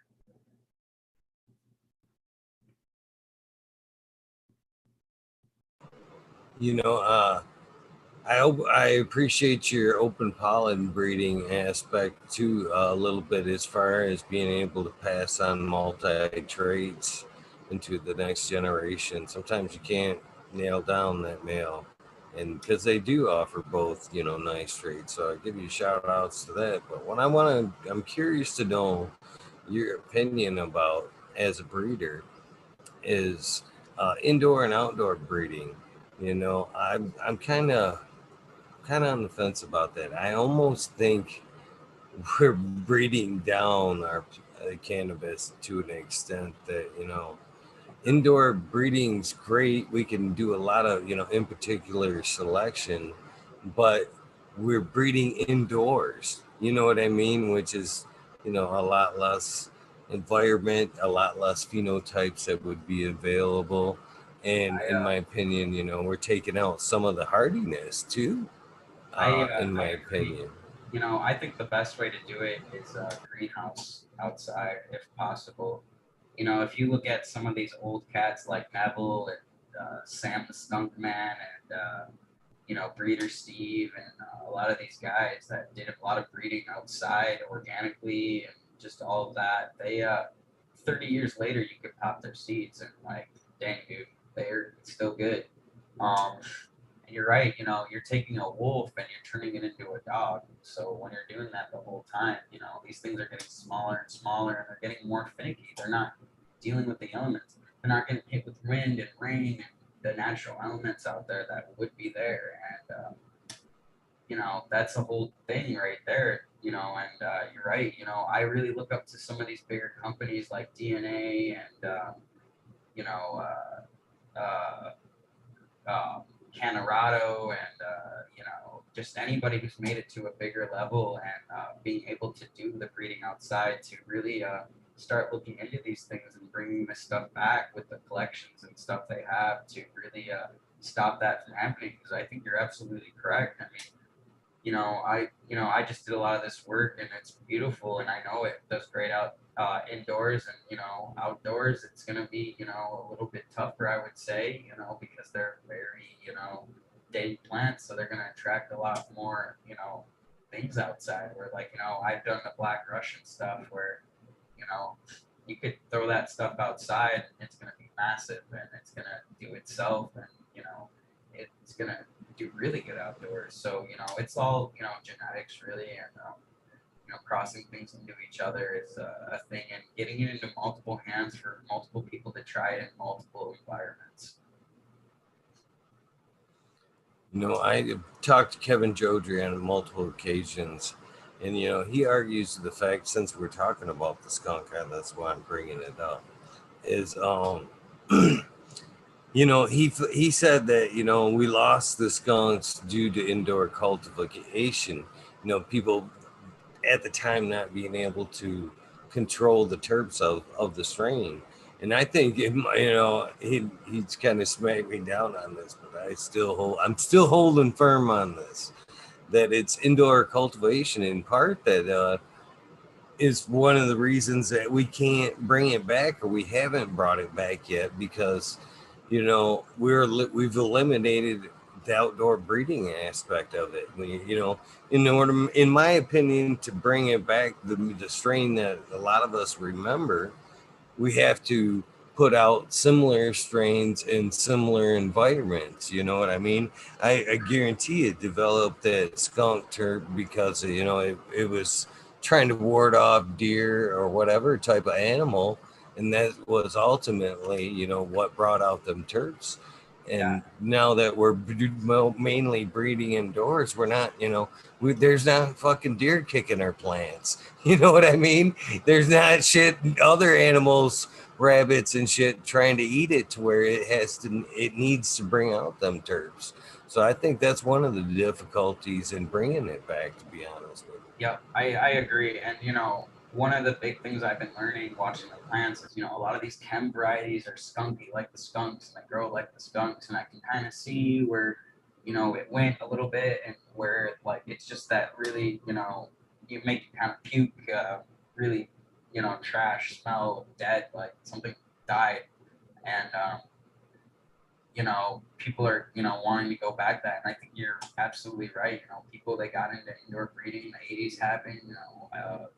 I appreciate your open pollen breeding aspect too, a little bit, as far as being able to pass on multi traits into the next generation. Sometimes you can't nail down that male, and because they do offer both, nice traits. So I give you shout outs to that. But what I'm curious to know your opinion about as a breeder is indoor and outdoor breeding. I'm kind of on the fence about that. I almost think we're breeding down our cannabis to an extent that, indoor breeding's great. We can do a lot of, in particular selection, but we're breeding indoors. You know what I mean? Which is, a lot less environment, a lot less phenotypes that would be available. And in my opinion, we're taking out some of the hardiness too, in my opinion. I think the best way to do it is greenhouse outside if possible. If you look at some of these old cats like Neville and Sam the Skunk Man and Breeder Steve and a lot of these guys that did a lot of breeding outside organically and just all of that, they 30 years later you could pop their seeds and like, dang dude, they're still good. Um, and you're right, you're taking a wolf and you're turning it into a dog. So when you're doing that the whole time, these things are getting smaller and smaller and they're getting more finicky. They're not dealing with the elements. They're not getting hit with wind and rain and the natural elements out there that would be there. And, that's a whole thing right there, and you're right. I really look up to some of these bigger companies like DNA and, you know, Canarado and just anybody who's made it to a bigger level and being able to do the breeding outside to really start looking into these things and bringing this stuff back with the collections and stuff they have to really stop that from happening. Because I think you're absolutely correct. I mean, I just did a lot of this work and it's beautiful and I know it does great out indoors and, outdoors it's going to be, a little bit tougher, I would say, because they're very, dead plants. So they're going to attract a lot more, things outside where like, I've done the Black Russian stuff where, you could throw that stuff outside and it's going to be massive and it's going to do itself and, it's going to do really good outdoors. So, it's all, genetics really. And, crossing things into each other is a thing and getting it into multiple hands for multiple people to try it in multiple environments. I talked to Kevin Jodry on multiple occasions, and he argues the fact, since we're talking about the skunk, and that's why I'm bringing it up, is he said that we lost the skunks due to indoor cultivation. People at the time not being able to control the terps of the strain. And I think he's kind of smacked me down on this, but I'm still holding firm on this, that it's indoor cultivation in part that is one of the reasons that we can't bring it back, or we haven't brought it back yet, because we've eliminated the outdoor breeding aspect of it. In order, in my opinion, to bring it back, the strain that a lot of us remember, we have to put out similar strains in similar environments. You know what I mean? I guarantee it developed that skunk terp because it was trying to ward off deer or whatever type of animal, and that was ultimately what brought out them terps. And now that we're mainly breeding indoors, we're not, there's not fucking deer kicking our plants. You know what I mean? There's not shit, other animals, rabbits and shit, trying to eat it to where it needs to bring out them terps. So I think that's one of the difficulties in bringing it back, to be honest with you. Yeah, I agree. And, one of the big things I've been learning watching the plants is, a lot of these chem varieties are skunky like the skunks and they grow like the skunks. And I can kind of see where, it went a little bit and where like it's just that really, you make you kind of puke, really, trash smell dead, like something died. And people are, wanting to go back that. And I think you're absolutely right. People that got into indoor breeding in the 80s happened,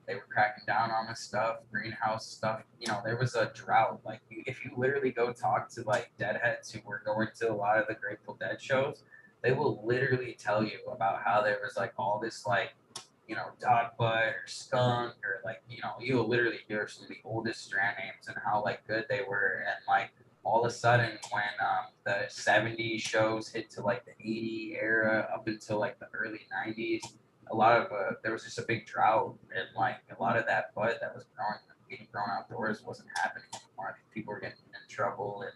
they were cracking down on this stuff, greenhouse stuff. There was a drought. Like, if you literally go talk to like deadheads who were going to a lot of the Grateful Dead shows, they will literally tell you about how there was like all this like, dog butt or skunk or like, you'll literally hear some of the oldest strand names and how like good they were. And like, all of a sudden when the 70s shows hit to like the 80 era up until like the early 90s, a lot of there was just a big drought and like a lot of that bud that was being grown outdoors wasn't happening anymore. People were getting in trouble and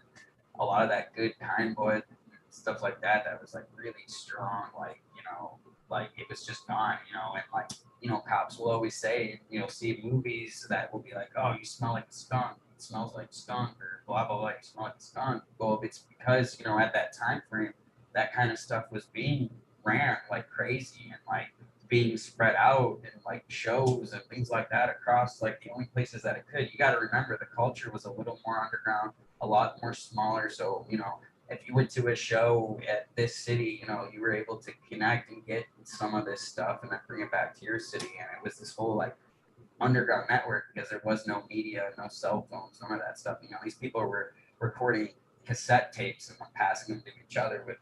a lot of that good pine bud stuff like that was like really strong, like like it was just gone, and like cops will always say, you'll see movies that will be like, oh, you smell like a skunk, it smells like skunk, or blah blah blah, you smell like a skunk. Well, it's because at that time frame, that kind of stuff was being ran like crazy and like being spread out and like shows and things like that across like the only places that it could. You got to remember the culture was a little more underground, a lot more smaller. So if you went to a show at this city, you were able to connect and get some of this stuff and then bring it back to your city. And it was this whole like underground network because there was no media, no cell phones, none of that stuff. These people were recording cassette tapes and passing them to each other with,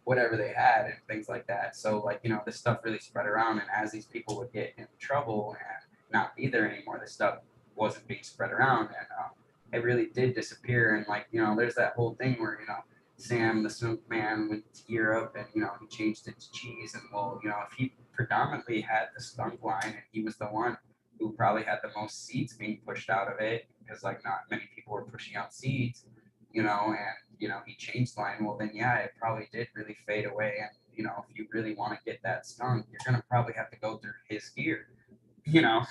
whatever they had and things like that. So like, this stuff really spread around. And as these people would get in trouble and not be there anymore, this stuff wasn't being spread around. And it really did disappear. And like, there's that whole thing where, Sam the Smoke Man went to Europe and he changed it to cheese. And well, if he predominantly had the skunk line and he was the one who probably had the most seeds being pushed out of it because like not many people were pushing out seeds, and he changed line, well then yeah, it probably did really fade away. And if you really want to get that skunk, you're gonna probably have to go through his gear, you know.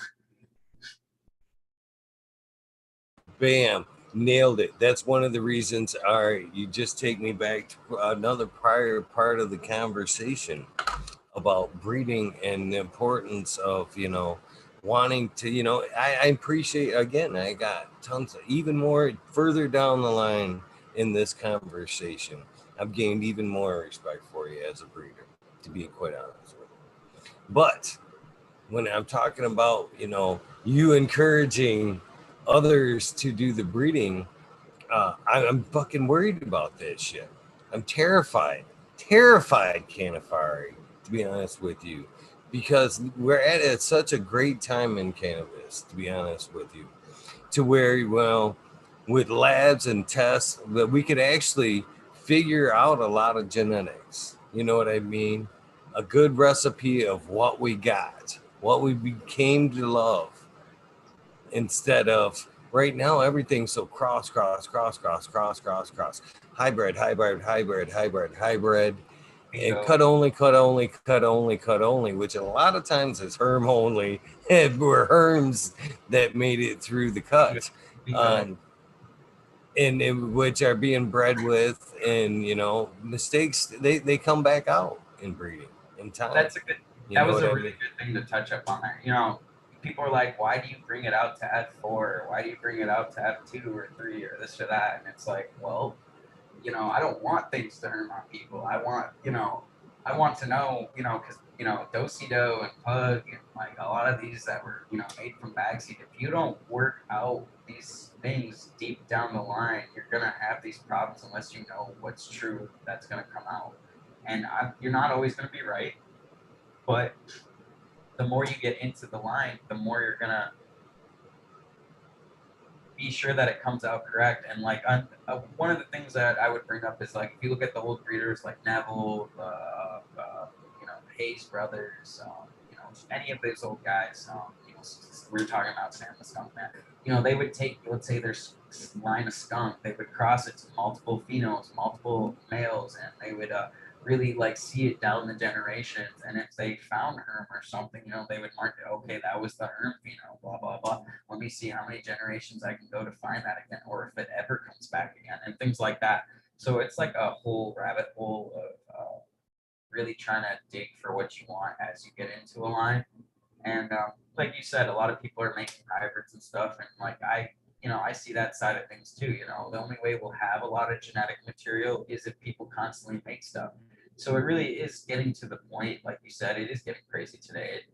Bam, nailed it. That's one of the reasons. All right, you just take me back to another prior part of the conversation about breeding and the importance of wanting to I appreciate, again, I got tons of even more further down the line in this conversation. I've gained even more respect for you as a breeder, to be quite honest with you. But when I'm talking about you encouraging others to do the breeding, I'm fucking worried about this shit. I'm terrified, Cannafari, to be honest with you, because we're at such a great time in cannabis, to be honest with you, to where, well, with labs and tests, that we could actually figure out a lot of genetics. You know what I mean? A good recipe of what we got, what we became to love, instead of right now everything's so cross, hybrid, and cut only, which a lot of times is herm only, and were herms that made it through the cut, and which are being bred with, and mistakes, they come back out in breeding in time. That's a good. That was a really good thing to touch up on there. People are like, why do you bring it out to F4? Why do you bring it out to F2 or 3 or this or that? And it's like, well, I don't want things to hurt on people. I want to know, because, Dosido and Pug and like a lot of these that were, made from backseed, if you don't work out these things deep down the line, you're going to have these problems unless you know what's true that's going to come out. And you're not always going to be right, but the more you get into the line, the more you're going to be sure that it comes out correct. And like one of the things that I would bring up is like, if you look at the old breeders like Neville, Hayes brothers, any of those old guys, we were talking about Sam the Skunk Man, they would take, let's say their line of skunk, they would cross it to multiple phenols, multiple males, and they would really like see it down the generations. And if they found herm or something, they would mark it, okay, that was the herm pheno, blah blah blah. Let me see how many generations I can go to find that again, or if it ever comes back again, and things like that. So it's like a whole rabbit hole of really trying to dig for what you want as you get into a line. And like you said, a lot of people are making hybrids and stuff, and like I see that side of things too. The only way we'll have a lot of genetic material is if people constantly make stuff. So it really is getting to the point, like you said, it is getting crazy today. It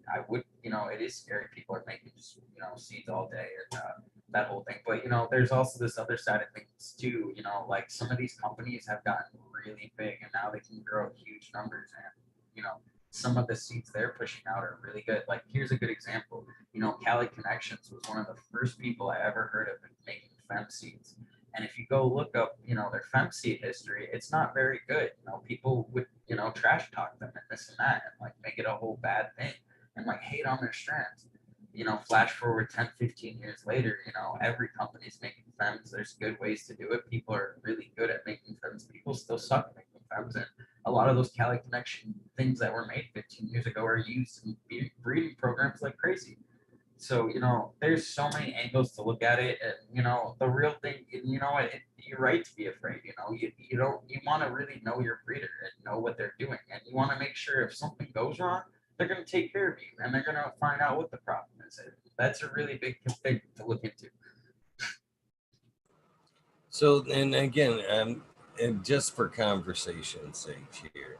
is scary. People are making just seeds all day and that whole thing. But there's also this other side of things too. Like some of these companies have gotten really big, and now they can grow huge numbers, and some of the seeds they're pushing out are really good. Like here's a good example. Cali Connections was one of the first people I ever heard of making fem seeds. And if you go look up, their fem seed history, it's not very good. People would, trash talk them and this and that, and like make it a whole bad thing and like hate on their strands. Flash forward 10, 15 years later, every company's making fems. There's good ways to do it. People are really good at making fems. People still suck at making fems. And a lot of those Cali Connection things that were made 15 years ago are used in breeding programs like crazy. So, there's so many angles to look at it. And, the real thing, you're right to be afraid. You want to really know your breeder and know what they're doing. And you want to make sure if something goes wrong, they're going to take care of you and they're going to find out what the problem is. That's a really big thing to look into. So, and again, and just for conversation's sake here,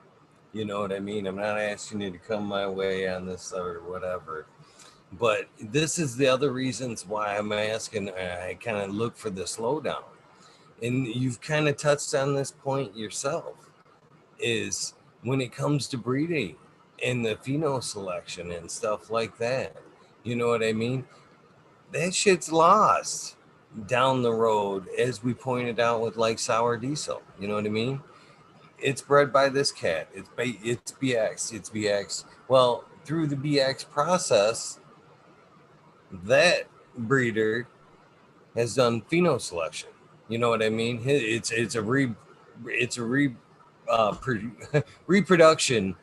you know what I mean? I'm not asking you to come my way on this or whatever, but this is the other reasons why I'm asking. I kind of look for the slowdown, and you've kind of touched on this point yourself. Is when it comes to breeding and the pheno selection and stuff like that. You know what I mean? That shit's lost down the road, as we pointed out with like sour diesel. You know what I mean? It's bred by this cat. It's BX. It's BX. Well, through the BX process, that breeder has done pheno selection. You know what I mean? It's a reproduction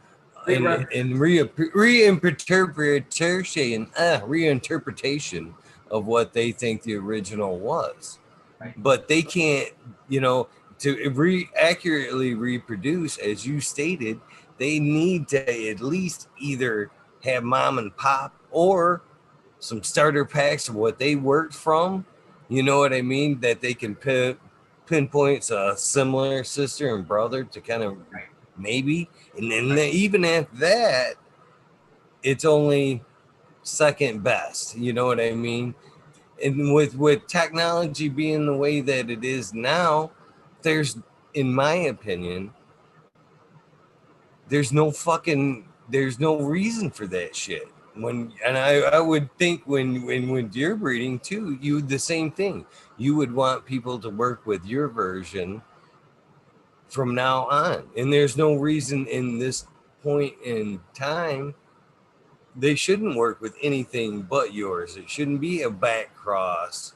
and reinterpretation of what they think the original was. Right. But they can't, to accurately reproduce, as you stated, they need to at least either have mom and pop or some starter packs of what they worked from. You know what I mean? That they can pinpoint a similar sister and brother to kind of maybe. And then even at that, it's only second best. You know what I mean? And with technology being the way that it is now, there's, in my opinion, there's no reason for that shit. I would think when you're breeding too, you the same thing. You would want people to work with your version from now on. And there's no reason in this point in time they shouldn't work with anything but yours. It shouldn't be a back cross.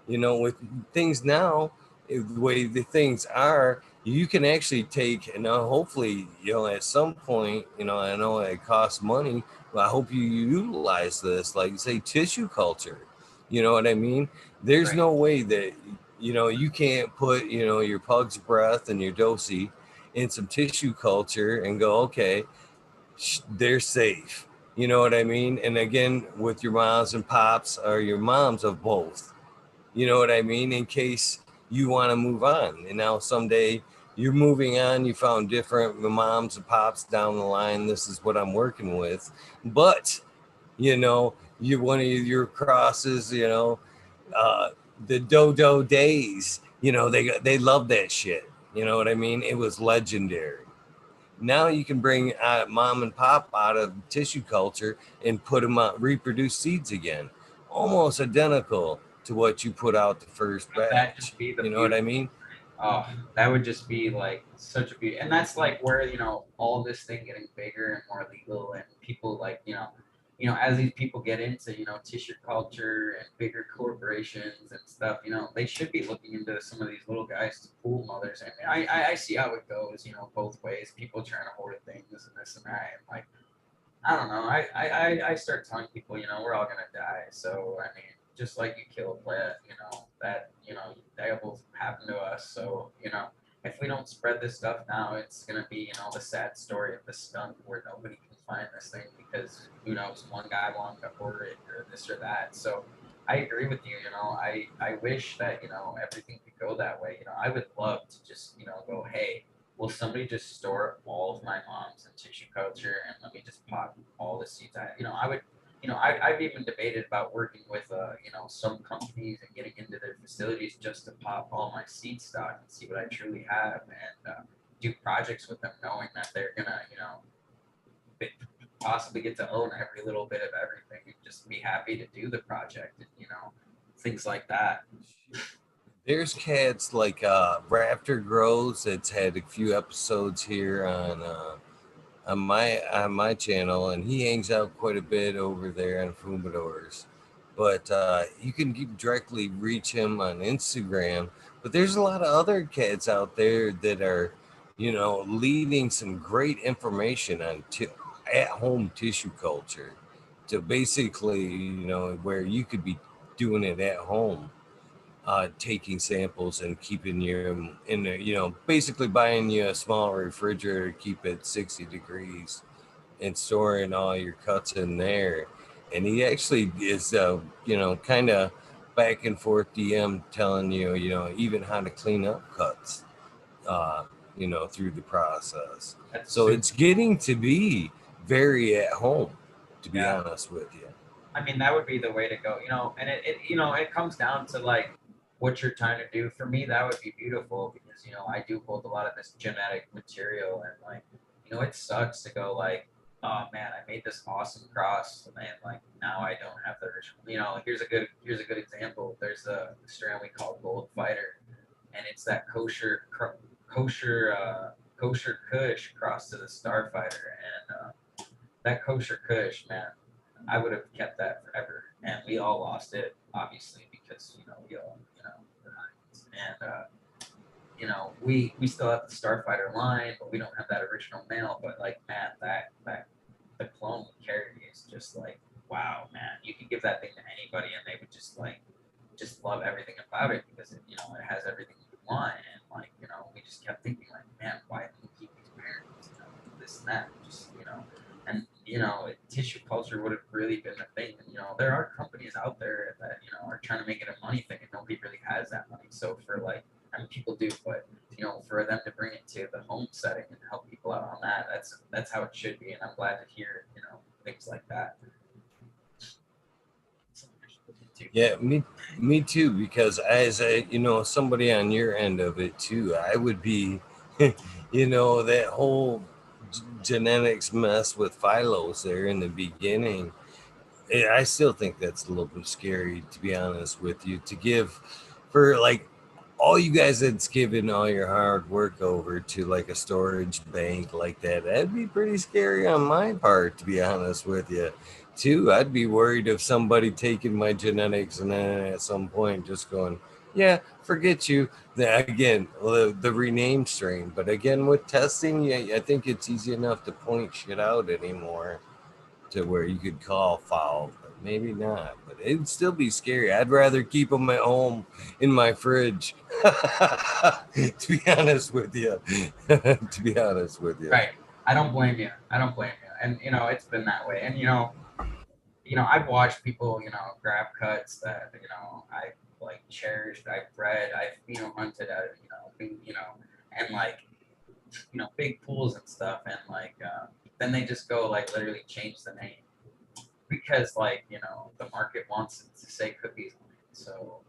With things now, the way the things are, you can actually take, and hopefully, at some point, I know it costs money, but I hope you utilize this, like say tissue culture. You know what I mean? There's no way that, you can't put, your pug's breath and your dosey in some tissue culture and go, okay, they're safe. You know what I mean? And again, with your moms and pops or your moms of both, you know what I mean? In case you want to move on. And now someday you're moving on, you found different moms and pops down the line. This is what I'm working with. But, you're one of your crosses, the Dodo days, they love that shit. You know what I mean? It was legendary. Now you can bring mom and pop out of tissue culture and put them out, reproduce seeds again, almost identical to what you put out the first batch. You know what I mean? Oh, that would just be like such a beauty. And that's like where, all this thing getting bigger and more legal and people like, you know, as these people get into, you know, tissue culture and bigger corporations and stuff, you know, they should be looking into some of these little guys to pool mothers. I mean, I see how it goes, you know, both ways. People trying to hoard things and this and that. And like, I don't know. I start telling people, you know, we're all gonna die. So I mean, just like you kill a plant, you know, that, you know, that will happen to us. So, you know, if we don't spread this stuff now, it's gonna be, you know, the sad story of the skunk where nobody can find this thing because who knows, one guy wanted to order it or this or that. So I agree with you, you know, I wish that, you know, everything could go that way. You know, I would love to just, you know, go, hey, will somebody just store all of my mom's in tissue culture and let me just pop all the seeds? You know, I would, you know, I've even debated about working with, you know, some companies and getting into their facilities just to pop all my seed stock and see what I truly have and do projects with them, knowing that they're gonna, you know, possibly get to own every little bit of everything and just be happy to do the project and, you know, things like that. There's cats like Raptor Grows that's had a few episodes here on my channel, and he hangs out quite a bit over there on Fumadors. But you can directly reach him on Instagram. But there's a lot of other cats out there that are, you know, leaving some great information on at-home tissue culture. To basically, you know, where you could be doing it at home, taking samples and keeping you in the, you know, basically buying you a small refrigerator, keep it 60 degrees and storing all your cuts in there. And he actually is, you know, kind of back and forth DM telling you, you know, even how to clean up cuts, uh, you know, through the process. So it's getting to be very at home, to be honest with you. I mean, that would be the way to go, you know, and it you know, it comes down to like what you're trying to do. For me, that would be beautiful because, you know, I do hold a lot of this genetic material and like, you know, it sucks to go like, oh man, I made this awesome cross and like now I don't have the original. You know, here's a good example. There's a strand we call Gold Fighter, and it's that kosher Kush crossed to the Starfighter, and that kosher Kush, man, I would have kept that forever. And we all lost it, obviously, because, you know, we all, you know, and you know, we still have the Starfighter line, but we don't have that original male. But like, man, that the clone we carry is just like, wow, man, you could give that thing to anybody and they would just love everything about it because it, you know, it has everything you want. And like, you know, we just kept thinking like, man, why didn't we keep these parents, you know, this and that, just, you know. And you know, tissue culture would have really been a thing. And, you know, there are companies out there that, you know, are trying to make it a money thing, and nobody really has that money. So for like, I mean, people do, but you know, for them to bring it to the home setting and help people out on that, that's how it should be. And I'm glad to hear, you know, things like that. Yeah, me too. Because as a, you know, somebody on your end of it too, I would be, you know, that whole genetics mess with Phylos there in the beginning. I still think that's a little bit scary, to be honest with you, to give for like all you guys that's given all your hard work over to like a storage bank like that. That'd be pretty scary on my part, to be honest with you. Too, I'd be worried of somebody taking my genetics and then at some point just going, yeah, forget you. Again, the renamed strain. But again, with testing, yeah, I think it's easy enough to point shit out anymore to where you could call foul, but maybe not. But it'd still be scary. I'd rather keep them at home in my fridge. To be honest with you. To be honest with you. Right. I don't blame you. I don't blame you. And you know, it's been that way. And you know, I've watched people, you know, grab cuts that, you know, I like cherished, I've bred, I've, you know, hunted out, you know, and like, you know, big pools and stuff. And like, then they just go like literally change the name because like, you know, the market wants it to say cookies on it. So,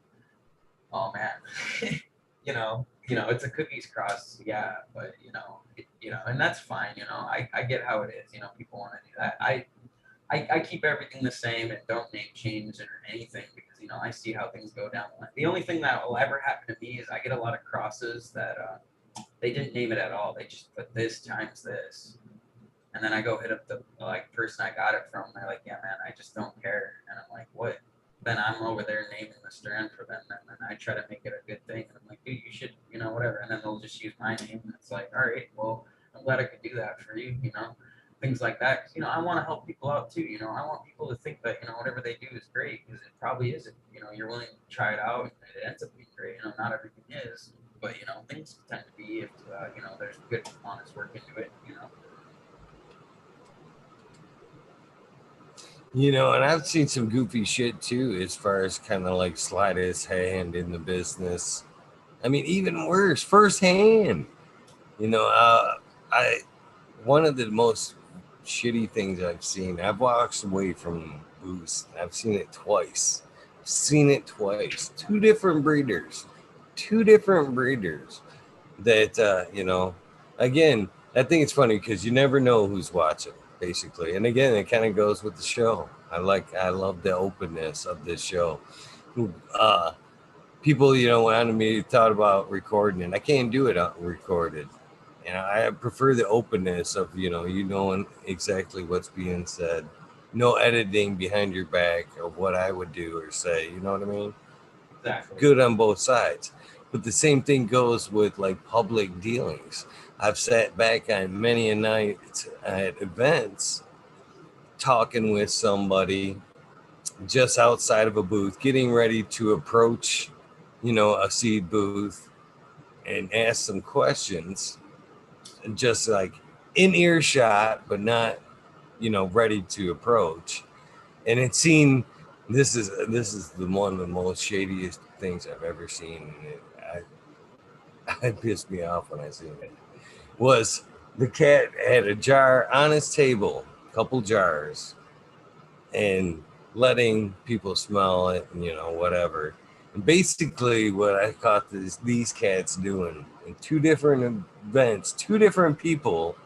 oh man, you know, it's a cookies cross. Yeah. But you know, and that's fine. You know, I get how it is. You know, people want to do that. I keep everything the same and don't name change or anything because, you know, I see how things go down the line. The only thing that will ever happen to me is I get a lot of crosses that they didn't name it at all. They just put this times this. And then I go hit up the like person I got it from. They're like, yeah, man, I just don't care. And I'm like, what? Then I'm over there naming the strand for them, and then I try to make it a good thing. And I'm like, dude, you should, you know, whatever. And then they'll just use my name, and it's like, all right, well, I'm glad I could do that for you, you know, things like that. 'Cause, you know, I want to help people out too. You know, I want people to think that, you know, whatever they do is great, because it probably isn't. You know, you're willing to try it out, and it ends up being great. You know, not everything is, but you know, things tend to be if you know, there's good honest work into it. You know. You know, and I've seen some goofy shit too, as far as kind of like slide his hand in the business. I mean, even worse, firsthand. You know, I one of the most shitty things I've seen. I've walked away from booze. I've seen it twice. Seen it twice. Two different breeders. Two different breeders. That you know, again, I think it's funny because you never know who's watching, basically. And again, it kind of goes with the show. I love the openness of this show. Uh, People, you know, wanted me thought about recording it. I can't do it recorded. And I prefer the openness of, you knowing exactly what's being said. No editing behind your back of what I would do or say. You know what I mean? Exactly. Good on both sides. But the same thing goes with like public dealings. I've sat back on many a night at events talking with somebody just outside of a booth, getting ready to approach, a seed booth and ask some questions, just like in earshot, but not, ready to approach. And it seemed this is the one of the most shadiest things I've ever seen. And it pissed me off when I seen it. Was the cat had a jar on his table, a couple jars, and letting people smell it and whatever. And basically what I caught these cats doing in two different events, two different people,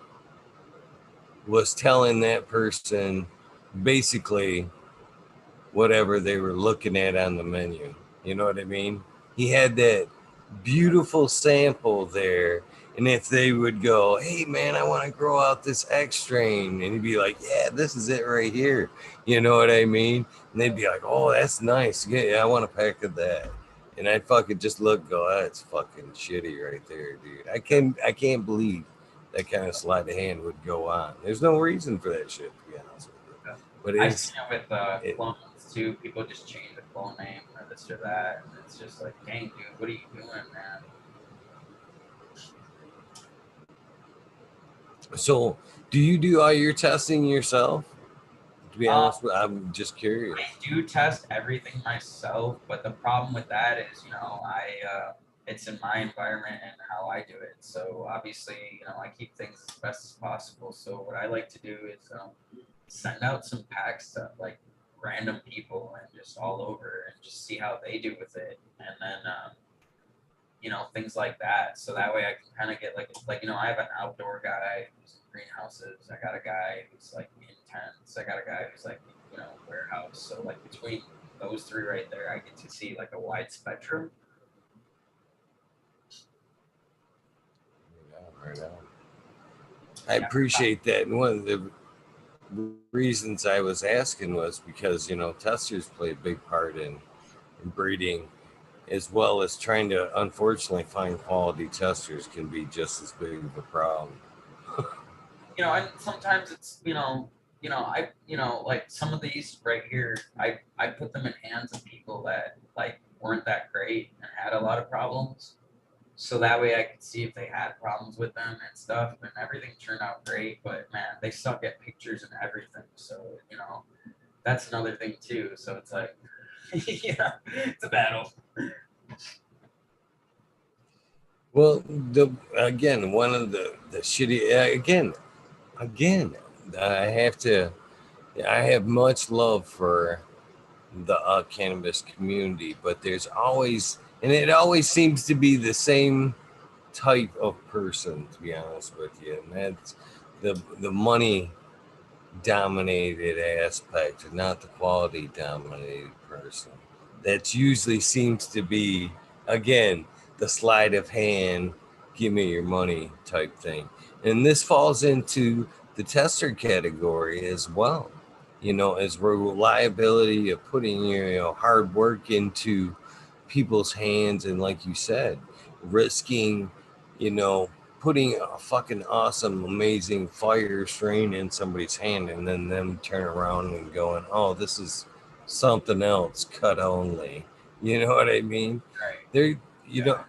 was telling that person basically whatever they were looking at on the menu. You know what I mean? He had that beautiful sample there. And if they would go, hey man, I want to grow out this X strain, and he'd be like, yeah, this is it right here. You know what I mean? And they'd be like, oh, that's nice. Yeah, I want a pack of that. And I'd fucking just look, go, that's fucking shitty right there, dude. I can't believe that kind of sleight of hand would go on. There's no reason for that shit, to be honest with you. But I've it's seen it with clones too. People just change the clone name or this or that, and it's just like, dang, dude, what are you doing, man? so. Do you do all your testing yourself? To be honest, I'm just curious. I do test everything myself, but the problem with that is, it's in my environment and how I do it. So obviously, I keep things as best as possible. So what I like to do is send out some packs to like random people and just all over and just see how they do with it, and then things like that. So that way I can kind of get like I have an outdoor guy who's in greenhouses. I got a guy who's like in tents. I got a guy who's like warehouse. So like between those three right there, I get to see like a wide spectrum. Right on. I appreciate that. And one of the reasons I was asking was because testers play a big part in breeding, as well as trying to unfortunately find quality testers can be just as big of a problem. And sometimes it's like some of these right here, I put them in hands of people that like weren't that great and had a lot of problems. So that way I could see if they had problems with them and stuff, and everything turned out great. But man, they suck at pictures and everything. So that's another thing too. So it's like, yeah, it's a battle. Well, one of the shitty again, I have much love for the cannabis community, but there's always, and it always seems to be the same type of person, to be honest with you, and that's the money dominated aspect, not the quality dominated person. That usually seems to be, again, the sleight of hand, give me your money type thing. And this falls into the tester category as well. As reliability of putting your hard work into people's hands, and like you said, risking, putting a fucking awesome, amazing fire strain in somebody's hand, and then them turn around and going, "Oh, this is something else, cut only." You know what I mean? Right. There,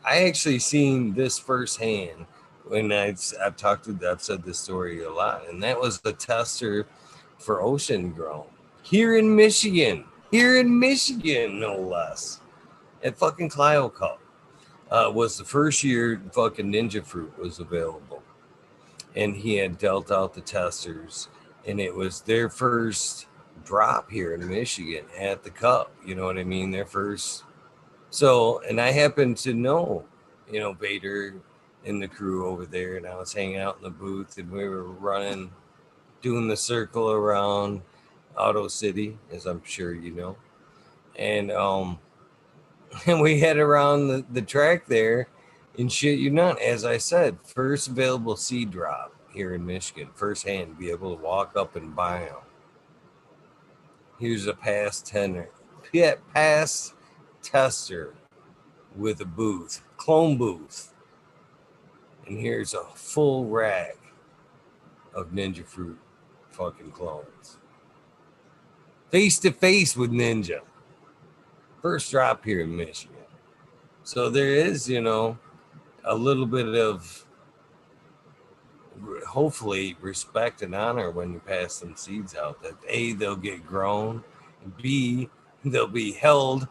I actually seen this firsthand when I've said this story a lot, and that was the tester for ocean grown here in Michigan, no less, at fucking Clio Cup. Was the first year fucking Ninja Fruit was available, and he had dealt out the testers, and it was their first drop here in Michigan at the Cup. You know what I mean? Their first. So, and I happened to know, Vader and the crew over there, and I was hanging out in the booth, and we were doing the circle around Auto City, as I'm sure you know, and and we head around the track there, and shit you not, as I said, first available seed drop here in Michigan, firsthand, be able to walk up and buy them. Here's a past tester with a booth, clone booth, and here's a full rack of Ninja Fruit fucking clones. Face to face with Ninja. First drop here in Michigan. So there is, a little bit of hopefully respect and honor when you pass some seeds out, that A, they'll get grown, and B, they'll be held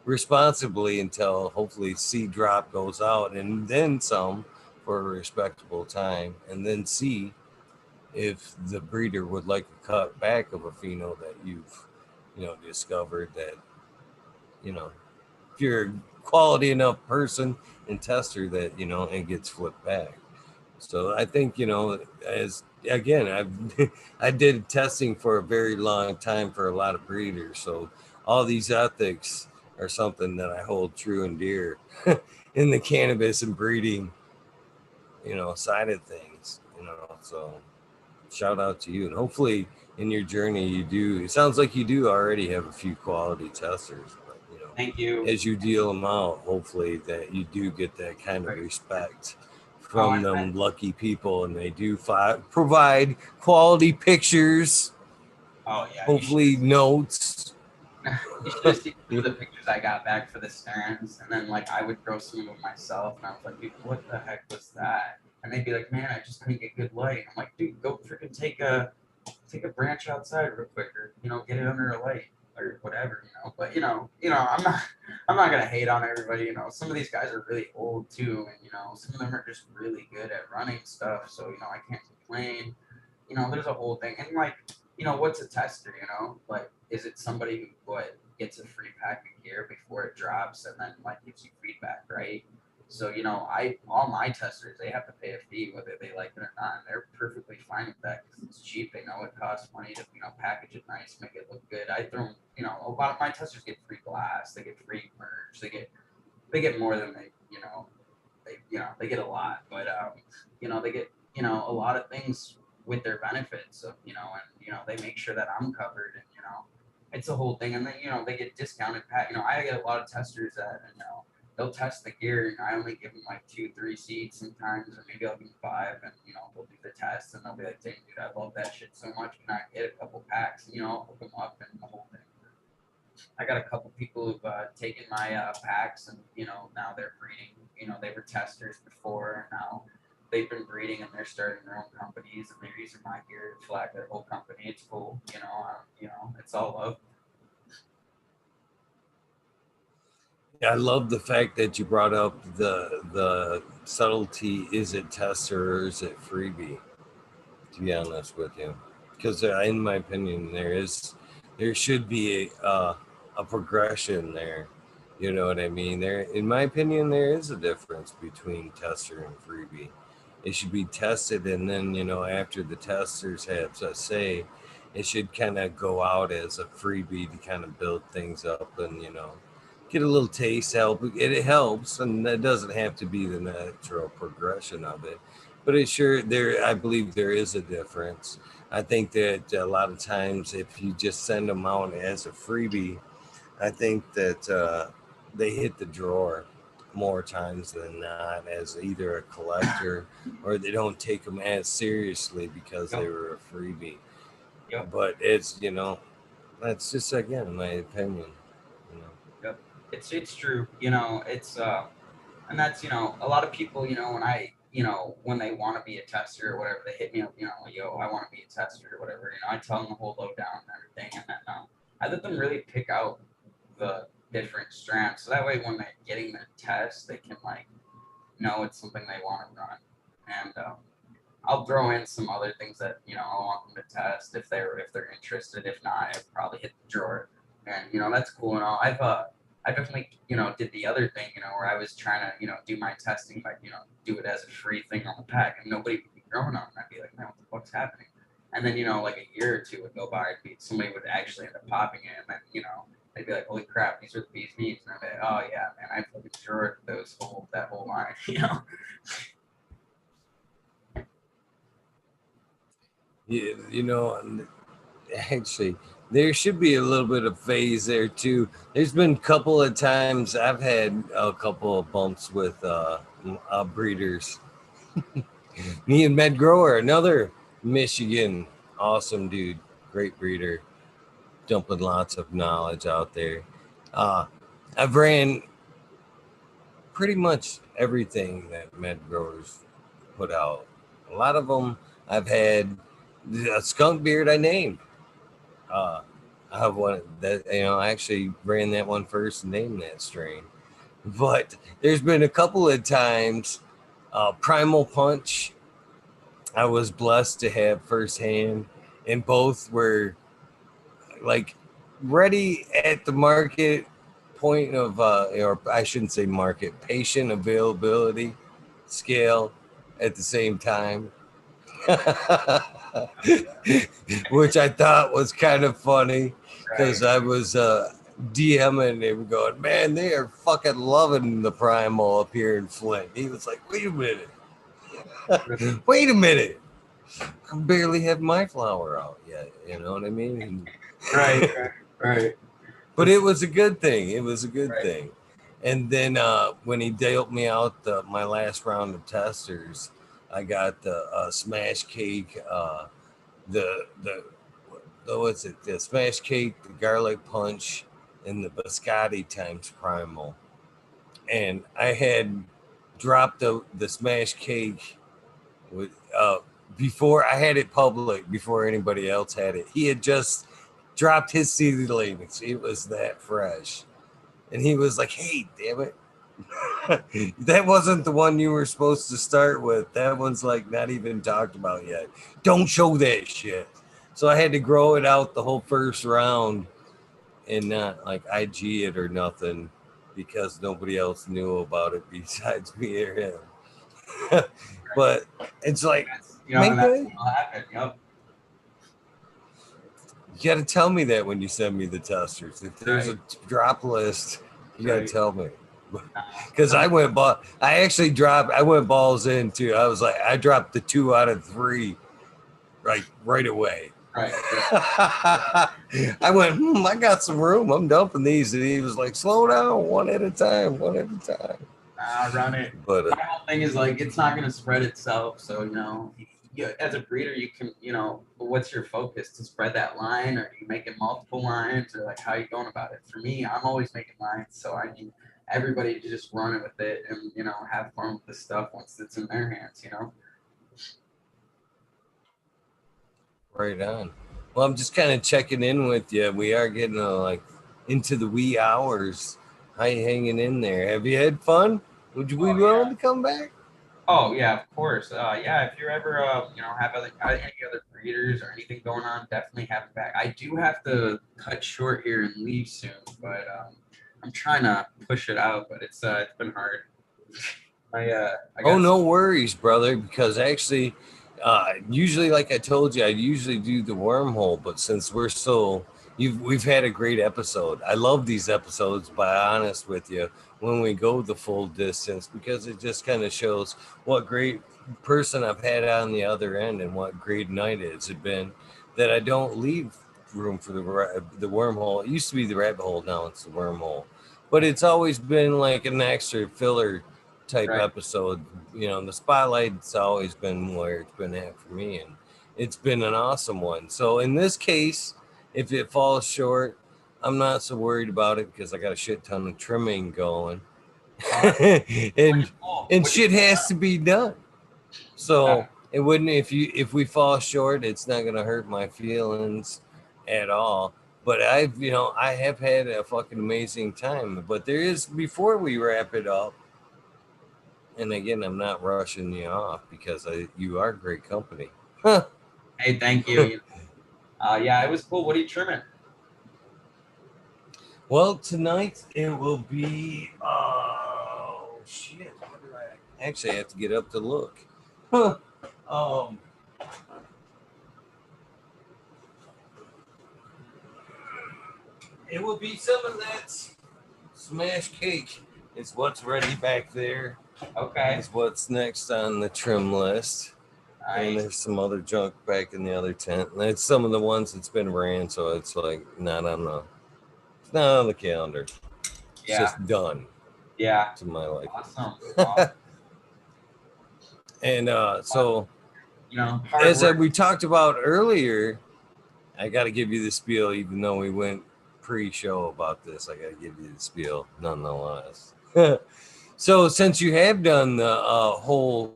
responsibly until hopefully seed drop goes out, and then some for a respectable time, and then C, if the breeder would like a cut back of a pheno that you've discovered, that if you're a quality enough person and tester, that it gets flipped back. So I think, as again, I did testing for a very long time for a lot of breeders, so all these ethics are something that I hold true and dear in the cannabis and breeding side of things. So shout out to you, and hopefully in your journey it sounds like you do already have a few quality testers, but Thank you. as you deal them out, hopefully that you do get that kind of respect from them lucky people, and they do provide quality pictures. Oh yeah. Hopefully notes. You should have seen some of the pictures I got back for the stands, and then I would grow some of them myself, and I was like, dude, what the heck was that? And they'd be like, man, I just couldn't get good light. I'm like, dude, go freaking take a branch outside real quick, or get it under a light or whatever, But I'm not gonna hate on everybody. Some of these guys are really old too, and some of them are just really good at running stuff. So I can't complain. There's a whole thing, and what's a tester? Is it somebody who gets a free pack of gear before it drops, and then gives you feedback, right? So all my testers, they have to pay a fee whether they like it or not. And they're perfectly fine with that because it's cheap. They know it costs money to package it nice, make it look good. I throw a lot of my testers get free glass, they get free merch, they get more than they get a lot, but they get a lot of things with their benefits of and they make sure that I'm covered, and it's a whole thing. And then they get discounted pack. I get a lot of testers that they'll test the gear, and I only give them 2-3 seeds sometimes, or maybe I'll give them 5, and they'll do the test, and they'll be like, dang dude, I love that shit so much, can I get a couple packs, and hook them up and the whole thing. I got a couple people who've taken my packs, and now they're breeding. They were testers before, and now they've been breeding, and they're starting their own companies, and they're using my gear to flag their whole company. It's cool, it's all love. I love the fact that you brought up the subtlety. Is it tester or is it freebie? To be honest with you, because in my opinion, there should be a progression there. You know what I mean? In my opinion, there is a difference between tester and freebie. It should be tested, and then after the testers have a say, it should kind of go out as a freebie to kind of build things up, and get a little taste. It helps, and that doesn't have to be the natural progression of it. but it's sure there. I believe there is a difference. I think that a lot of times, if you just send them out as a freebie, I think that they hit the drawer more times than not as either a collector or they don't take them as seriously because they were a freebie. Yep. But it's, you know, that's just again my opinion. You know. Yep. It's true. You know, it's and that's, you know, a lot of people, you know, when they want to be a tester or whatever, they hit me up, you know, yo, I want to be a tester or whatever. You know, I tell them the whole lowdown and everything, and then I let them really pick out the different strands, so that way when they're getting their test, they can like know it's something they want to run. And I'll throw in some other things that, you know, I want them to test if they're interested. If not, I'd probably hit the drawer. And you know, that's cool and all. I definitely, you know, did the other thing, you know, where I was trying to, you know, do my testing, but, you know, do it as a free thing on the pack, and nobody would be growing on it. I'd be like, man, what the fuck's happening? And then, you know, like a year or two would go by, somebody would actually end up popping it, and then, you know, they'd be like, holy crap, these are the bee's knees. And I'd be like, oh yeah, man, I fucking destroyed that whole line, you know? You know, actually, there should be a little bit of phase there too. There's been a couple of times I've had a couple of bumps with breeders. Me and Med Grower, another Michigan, awesome dude, great breeder, dumping lots of knowledge out there. I've ran pretty much everything that Med Growers put out. A lot of them I've had. A skunk beard I named. I have one that, you know, I actually ran that one first and named that strain. But there's been a couple of times, Primal Punch, I was blessed to have firsthand, and both were like ready at the market point of, or I shouldn't say market, patient availability scale at the same time. Which I thought was kind of funny because I was DMing him going, man, they are fucking loving the primal up here in Flint. He was like, wait a minute. Wait a minute. I barely have my flower out yet. You know what I mean? And Right. but it was a good thing. It was a good thing. And then when he dealt me out my last round of testers, I got the smash cake, the what's it? The smash cake, the garlic punch, and the biscotti times primal. And I had dropped the smash cake with before I had it public, before anybody else had it. He had just dropped his seedlings. It was that fresh, and he was like, "Hey, damn it." That wasn't the one you were supposed to start with. That one's like not even talked about yet. Don't show that shit. So I had to grow it out the whole first round and not like IG it or nothing because nobody else knew about it besides me or him. But it's like, you know, that's what happened. Yep. You got to tell me that when you send me the testers. If there's a drop list, you got to tell me. Because I went balls in too. I was like, I dropped the 2 out of 3 right away. Right. I went, I got some room. I'm dumping these. And he was like, slow down, one at a time. Run it. But my whole thing is like, it's not going to spread itself. So, you know, as a breeder, you can, you know, what's your focus? To spread that line, or are you making multiple lines, or like how are you going about it? For me, I'm always making lines. So I need everybody to just run it with it and, you know, have fun with the stuff once it's in their hands, you know? Right on. Well, I'm just kind of checking in with you. We are getting like into the wee hours. How you hanging in there? Have you had fun? Would you be willing to come back? Oh yeah, of course. Yeah, if you're ever, you know, have any other breeders or anything going on, definitely have it back. I do have to cut short here and leave soon, but I'm trying to push it out, but it's been hard. No worries, brother. Because actually, usually, like I told you, I usually do the wormhole, but since we're so we've had a great episode. I love these episodes, but I'm honest with you, when we go the full distance, because it just kind of shows what great person I've had on the other end and what great night it's been, that I don't leave room for the wormhole. It used to be the rabbit hole, now it's the wormhole. But it's always been like an extra filler type Right. episode. You know, the spotlight's always been where it's been at for me, and it's been an awesome one. So in this case, if it falls short, I'm not so worried about it because I got a shit ton of trimming going. and and shit has to be done. So it wouldn't, if we fall short, it's not gonna hurt my feelings at all. But I have had a fucking amazing time. But there is, before we wrap it up, and again, I'm not rushing you off because you are great company. Hey, thank you. Yeah, it was cool. What are you trimming? Well, tonight it will be. Oh shit! What do I actually have to get up to look? Um. It will be some of that smash cake. Is what's ready back there. Okay. Is what's next on the trim list. And there's some other junk back in the other tent. And it's some of the ones that's been ran, so it's like it's not on the calendar. It's just done. Yeah. To my life. Awesome. And so, as we talked about earlier, I got to give you the spiel, even though we went pre-show about this. I got to give you the spiel nonetheless. So since you have done the whole,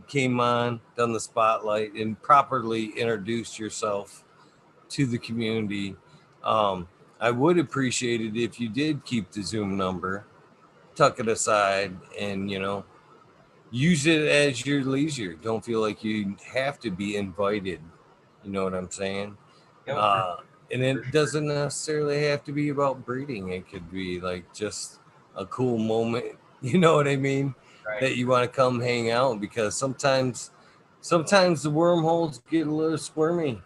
came on, done the spotlight, and properly introduced yourself to the community, I would appreciate it if you did keep the Zoom number, tuck it aside, and use it as your leisure. Don't feel like you have to be invited. You know what I'm saying? And it doesn't necessarily have to be about breeding. It could be like just a cool moment. You know what I mean? Right. That you want to come hang out, because sometimes the wormholes get a little squirmy,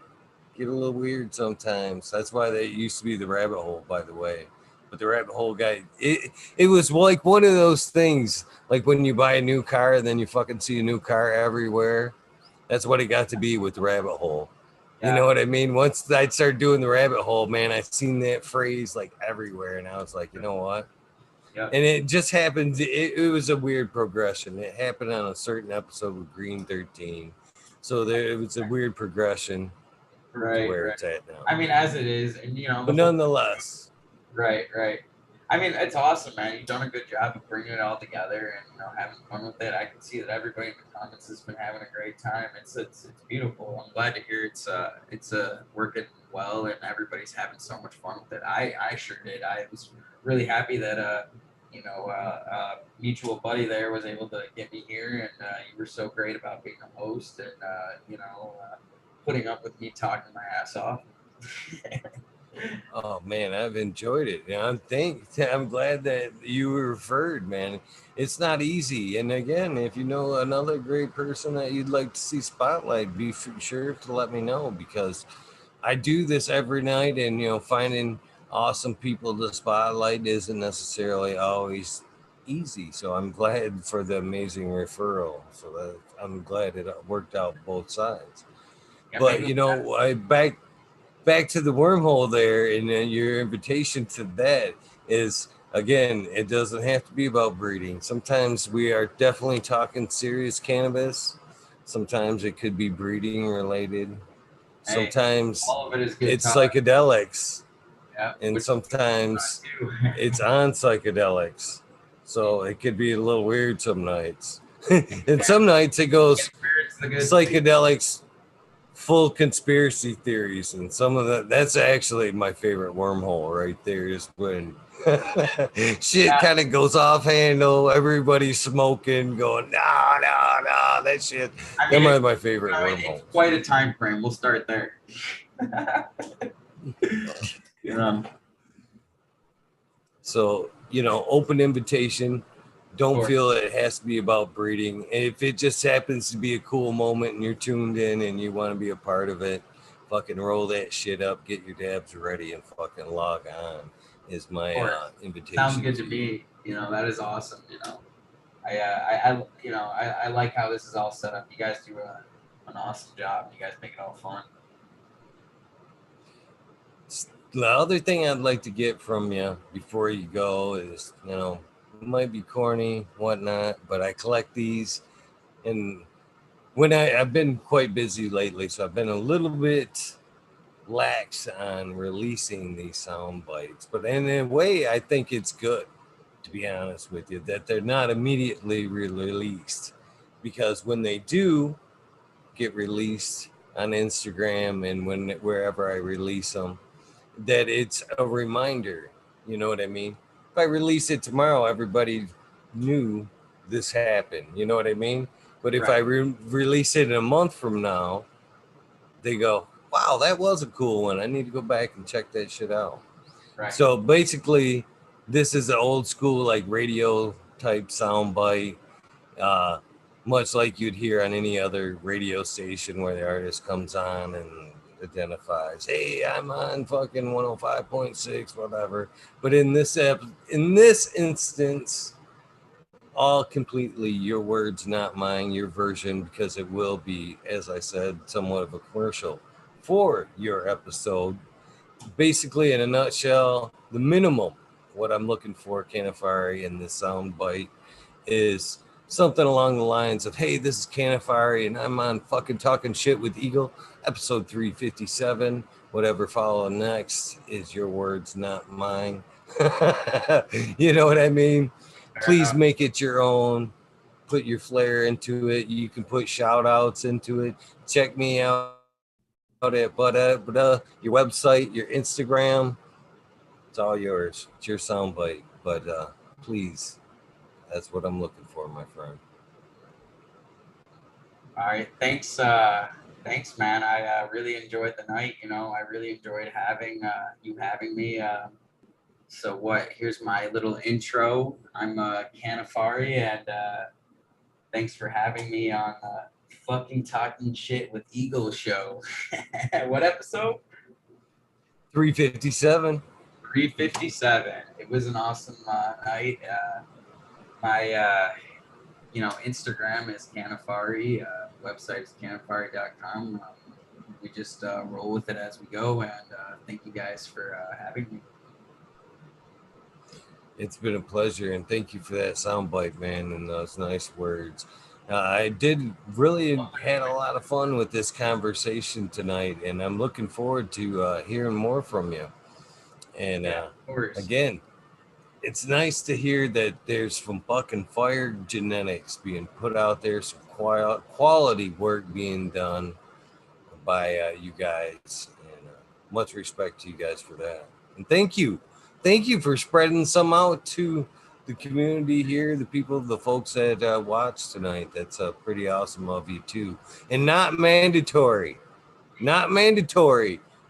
get a little weird sometimes. That's why they used to be the rabbit hole, by the way. But the rabbit hole guy, it was like one of those things, like when you buy a new car and then you fucking see a new car everywhere. That's what it got to be with the rabbit hole. You know what I mean? Once I started doing the rabbit hole, man, I seen that phrase like everywhere, and I was like, you know what? And it just happened. It was a weird progression. It happened on a certain episode with Green 13. So it was a weird progression to where it's at now. I mean, as it is, and but nonetheless. Right. I mean, it's awesome, man. You've done a good job of bringing it all together and having fun with it. I can see that everybody in the comments has been having a great time. It's beautiful. I'm glad to hear it's working well and everybody's having so much fun with it. I sure did. I was really happy that mutual buddy there was able to get me here, and you were so great about being a host and putting up with me talking my ass off. Oh man, I've enjoyed it. I'm glad that you were referred, man. It's not easy. And again, if you know another great person that you'd like to see spotlight, be sure to let me know, because I do this every night, and finding awesome people to spotlight isn't necessarily always easy. So I'm glad for the amazing referral. So that I'm glad it worked out both sides. But back to the wormhole there, and then your invitation to that is, again, it doesn't have to be about breeding. Sometimes we are definitely talking serious cannabis. Sometimes it could be breeding related. Sometimes it's psychedelics. And sometimes it's on psychedelics. So it could be a little weird some nights. And some nights it goes psychedelics, full conspiracy theories, and some of that's actually my favorite wormhole right there, is when shit kind of goes off handle, everybody's smoking, going no, that shit. Them are my favorite wormholes. It's quite a time frame. We'll start there. So open invitation. Don't feel it has to be about breeding. If it just happens to be a cool moment and you're tuned in and you want to be a part of it, fucking roll that shit up, get your dabs ready, and fucking log on. Is my invitation. Sounds good to you. me. You know, that is awesome. You know, I like how this is all set up. You guys do an awesome job. You guys make it all fun. The other thing I'd like to get from you before you go is, it might be corny, whatnot, but I collect these, and I've been quite busy lately, so I've been a little bit lax on releasing these sound bites. But in a way, I think it's good, to be honest with you, that they're not immediately released, because when they do get released on Instagram and wherever I release them, that it's a reminder. You know what I mean? If I release it tomorrow, everybody knew this happened. You know what I mean? But if I release it in a month from now, they go, wow, that was a cool one. I need to go back and check that shit out. Right. So basically, this is an old school, like, radio type sound bite, much like you'd hear on any other radio station where the artist comes on and identifies, hey, I'm on fucking 105.6, whatever. But in this instance, all completely your words, not mine, your version, because it will be, as I said, somewhat of a commercial for your episode. Basically, in a nutshell, the minimum, what I'm looking for, Cannafari, in this sound bite is something along the lines of, hey, this is Cannafari, and I'm on fucking Talking Shit with Eagle, episode 357. Whatever follow next is your words, not mine. You know what I mean? Please make it your own. Put your flair into it. You can put shout outs into it. Check me out at your website, your Instagram. It's all yours. It's your soundbite. But please, that's what I'm looking for, my friend. All right. Thanks, man. I really enjoyed the night. You know, I really enjoyed having you having me. So what? Here's my little intro. I'm Cannafari, and thanks for having me on fucking Talking Shit with Eagle show. What episode? 357. 357. It was an awesome night. My Instagram is Cannafari. Website is cannafari.com. We just roll with it as we go, and thank you guys for having me. It's been a pleasure, and thank you for that soundbite, man, and those nice words. I did really had a lot of fun with this conversation tonight, and I'm looking forward to hearing more from you. And again, it's nice to hear that there's some fucking fire genetics being put out there, some quality work being done by you guys, and much respect to you guys for that. And thank you for spreading some out to the community here, the folks that watched tonight. That's pretty awesome of you too, and not mandatory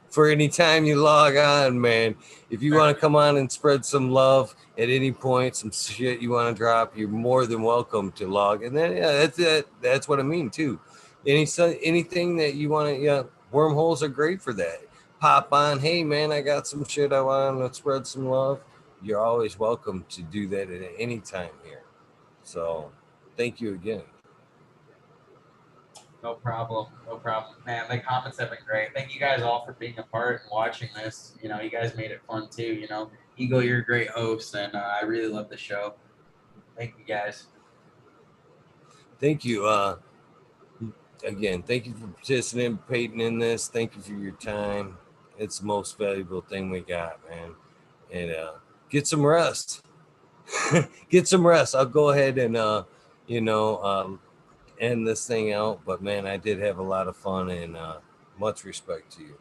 for any time you log on, man. If you want to come on and spread some love at any point, some shit you want to drop, you're more than welcome to log. And then that's it. That's what I mean too. Anything that you want to, wormholes are great for that. Pop on, hey man, I got some shit I want to spread some love. You're always welcome to do that at any time here. So thank you again. No problem, man. The comments have been great. Thank you guys all for being a part and watching this. You know, you guys made it fun too. You know, Eagle, you're a great host, and I really love the show. Thank you guys. Thank you. Again, thank you for participating in this. Thank you for your time. It's the most valuable thing we got, man. And get some rest. Get some rest. I'll go ahead and end this thing out. But man, I did have a lot of fun, and much respect to you.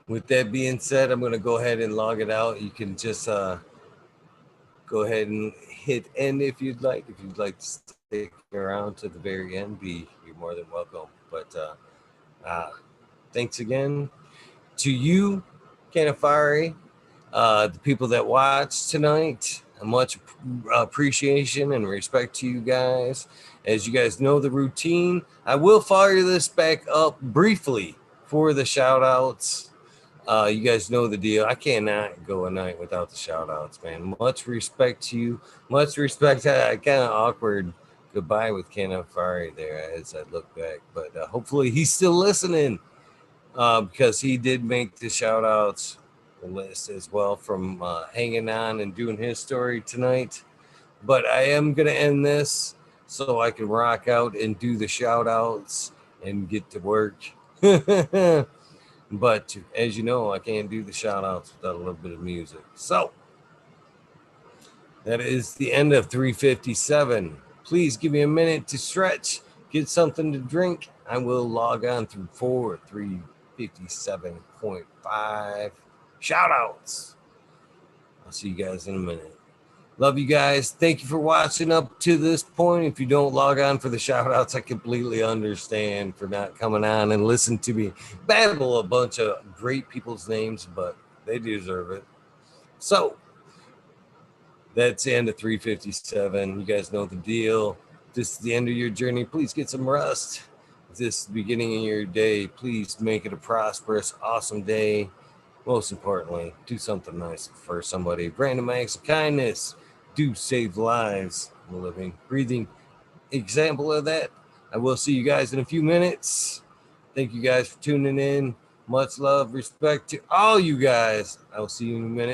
With that being said, I'm going to go ahead and log it out. You can just go ahead and hit end if you'd like. If you'd like to stick around to the very end, you're more than welcome. But thanks again to you, Cannafari, the people that watched tonight. Much appreciation and respect to you guys. As you guys know the routine, I will fire this back up briefly for the shout outs. You guys know the deal. I cannot go a night without the shout outs, man. Much respect to you. Much respect. Kind of awkward goodbye with Cannafari there as I look back, but hopefully he's still listening because he did make the shout outs list as well from hanging on and doing his story tonight. But I am going to end this so I can rock out and do the shout outs and get to work. But as you know, I can't do the shout outs without a little bit of music. So that is the end of 357. Please give me a minute to stretch, get something to drink. I will log on through 357.5 shout outs. I'll see you guys in a minute. Love you guys. Thank you for watching up to this point. If you don't log on for the shout outs, I completely understand for not coming on and listen to me babble a bunch of great people's names, but they deserve it. So that's the end of 357. You guys know the deal. This is the end of your journey. Please get some rest. This is the beginning of your day. Please make it a prosperous, awesome day. Most importantly, do something nice for somebody. Random acts of kindness do save lives. I'm a living, breathing example of that. I will see you guys in a few minutes. Thank you guys for tuning in. Much love, respect to all you guys. I will see you in a minute.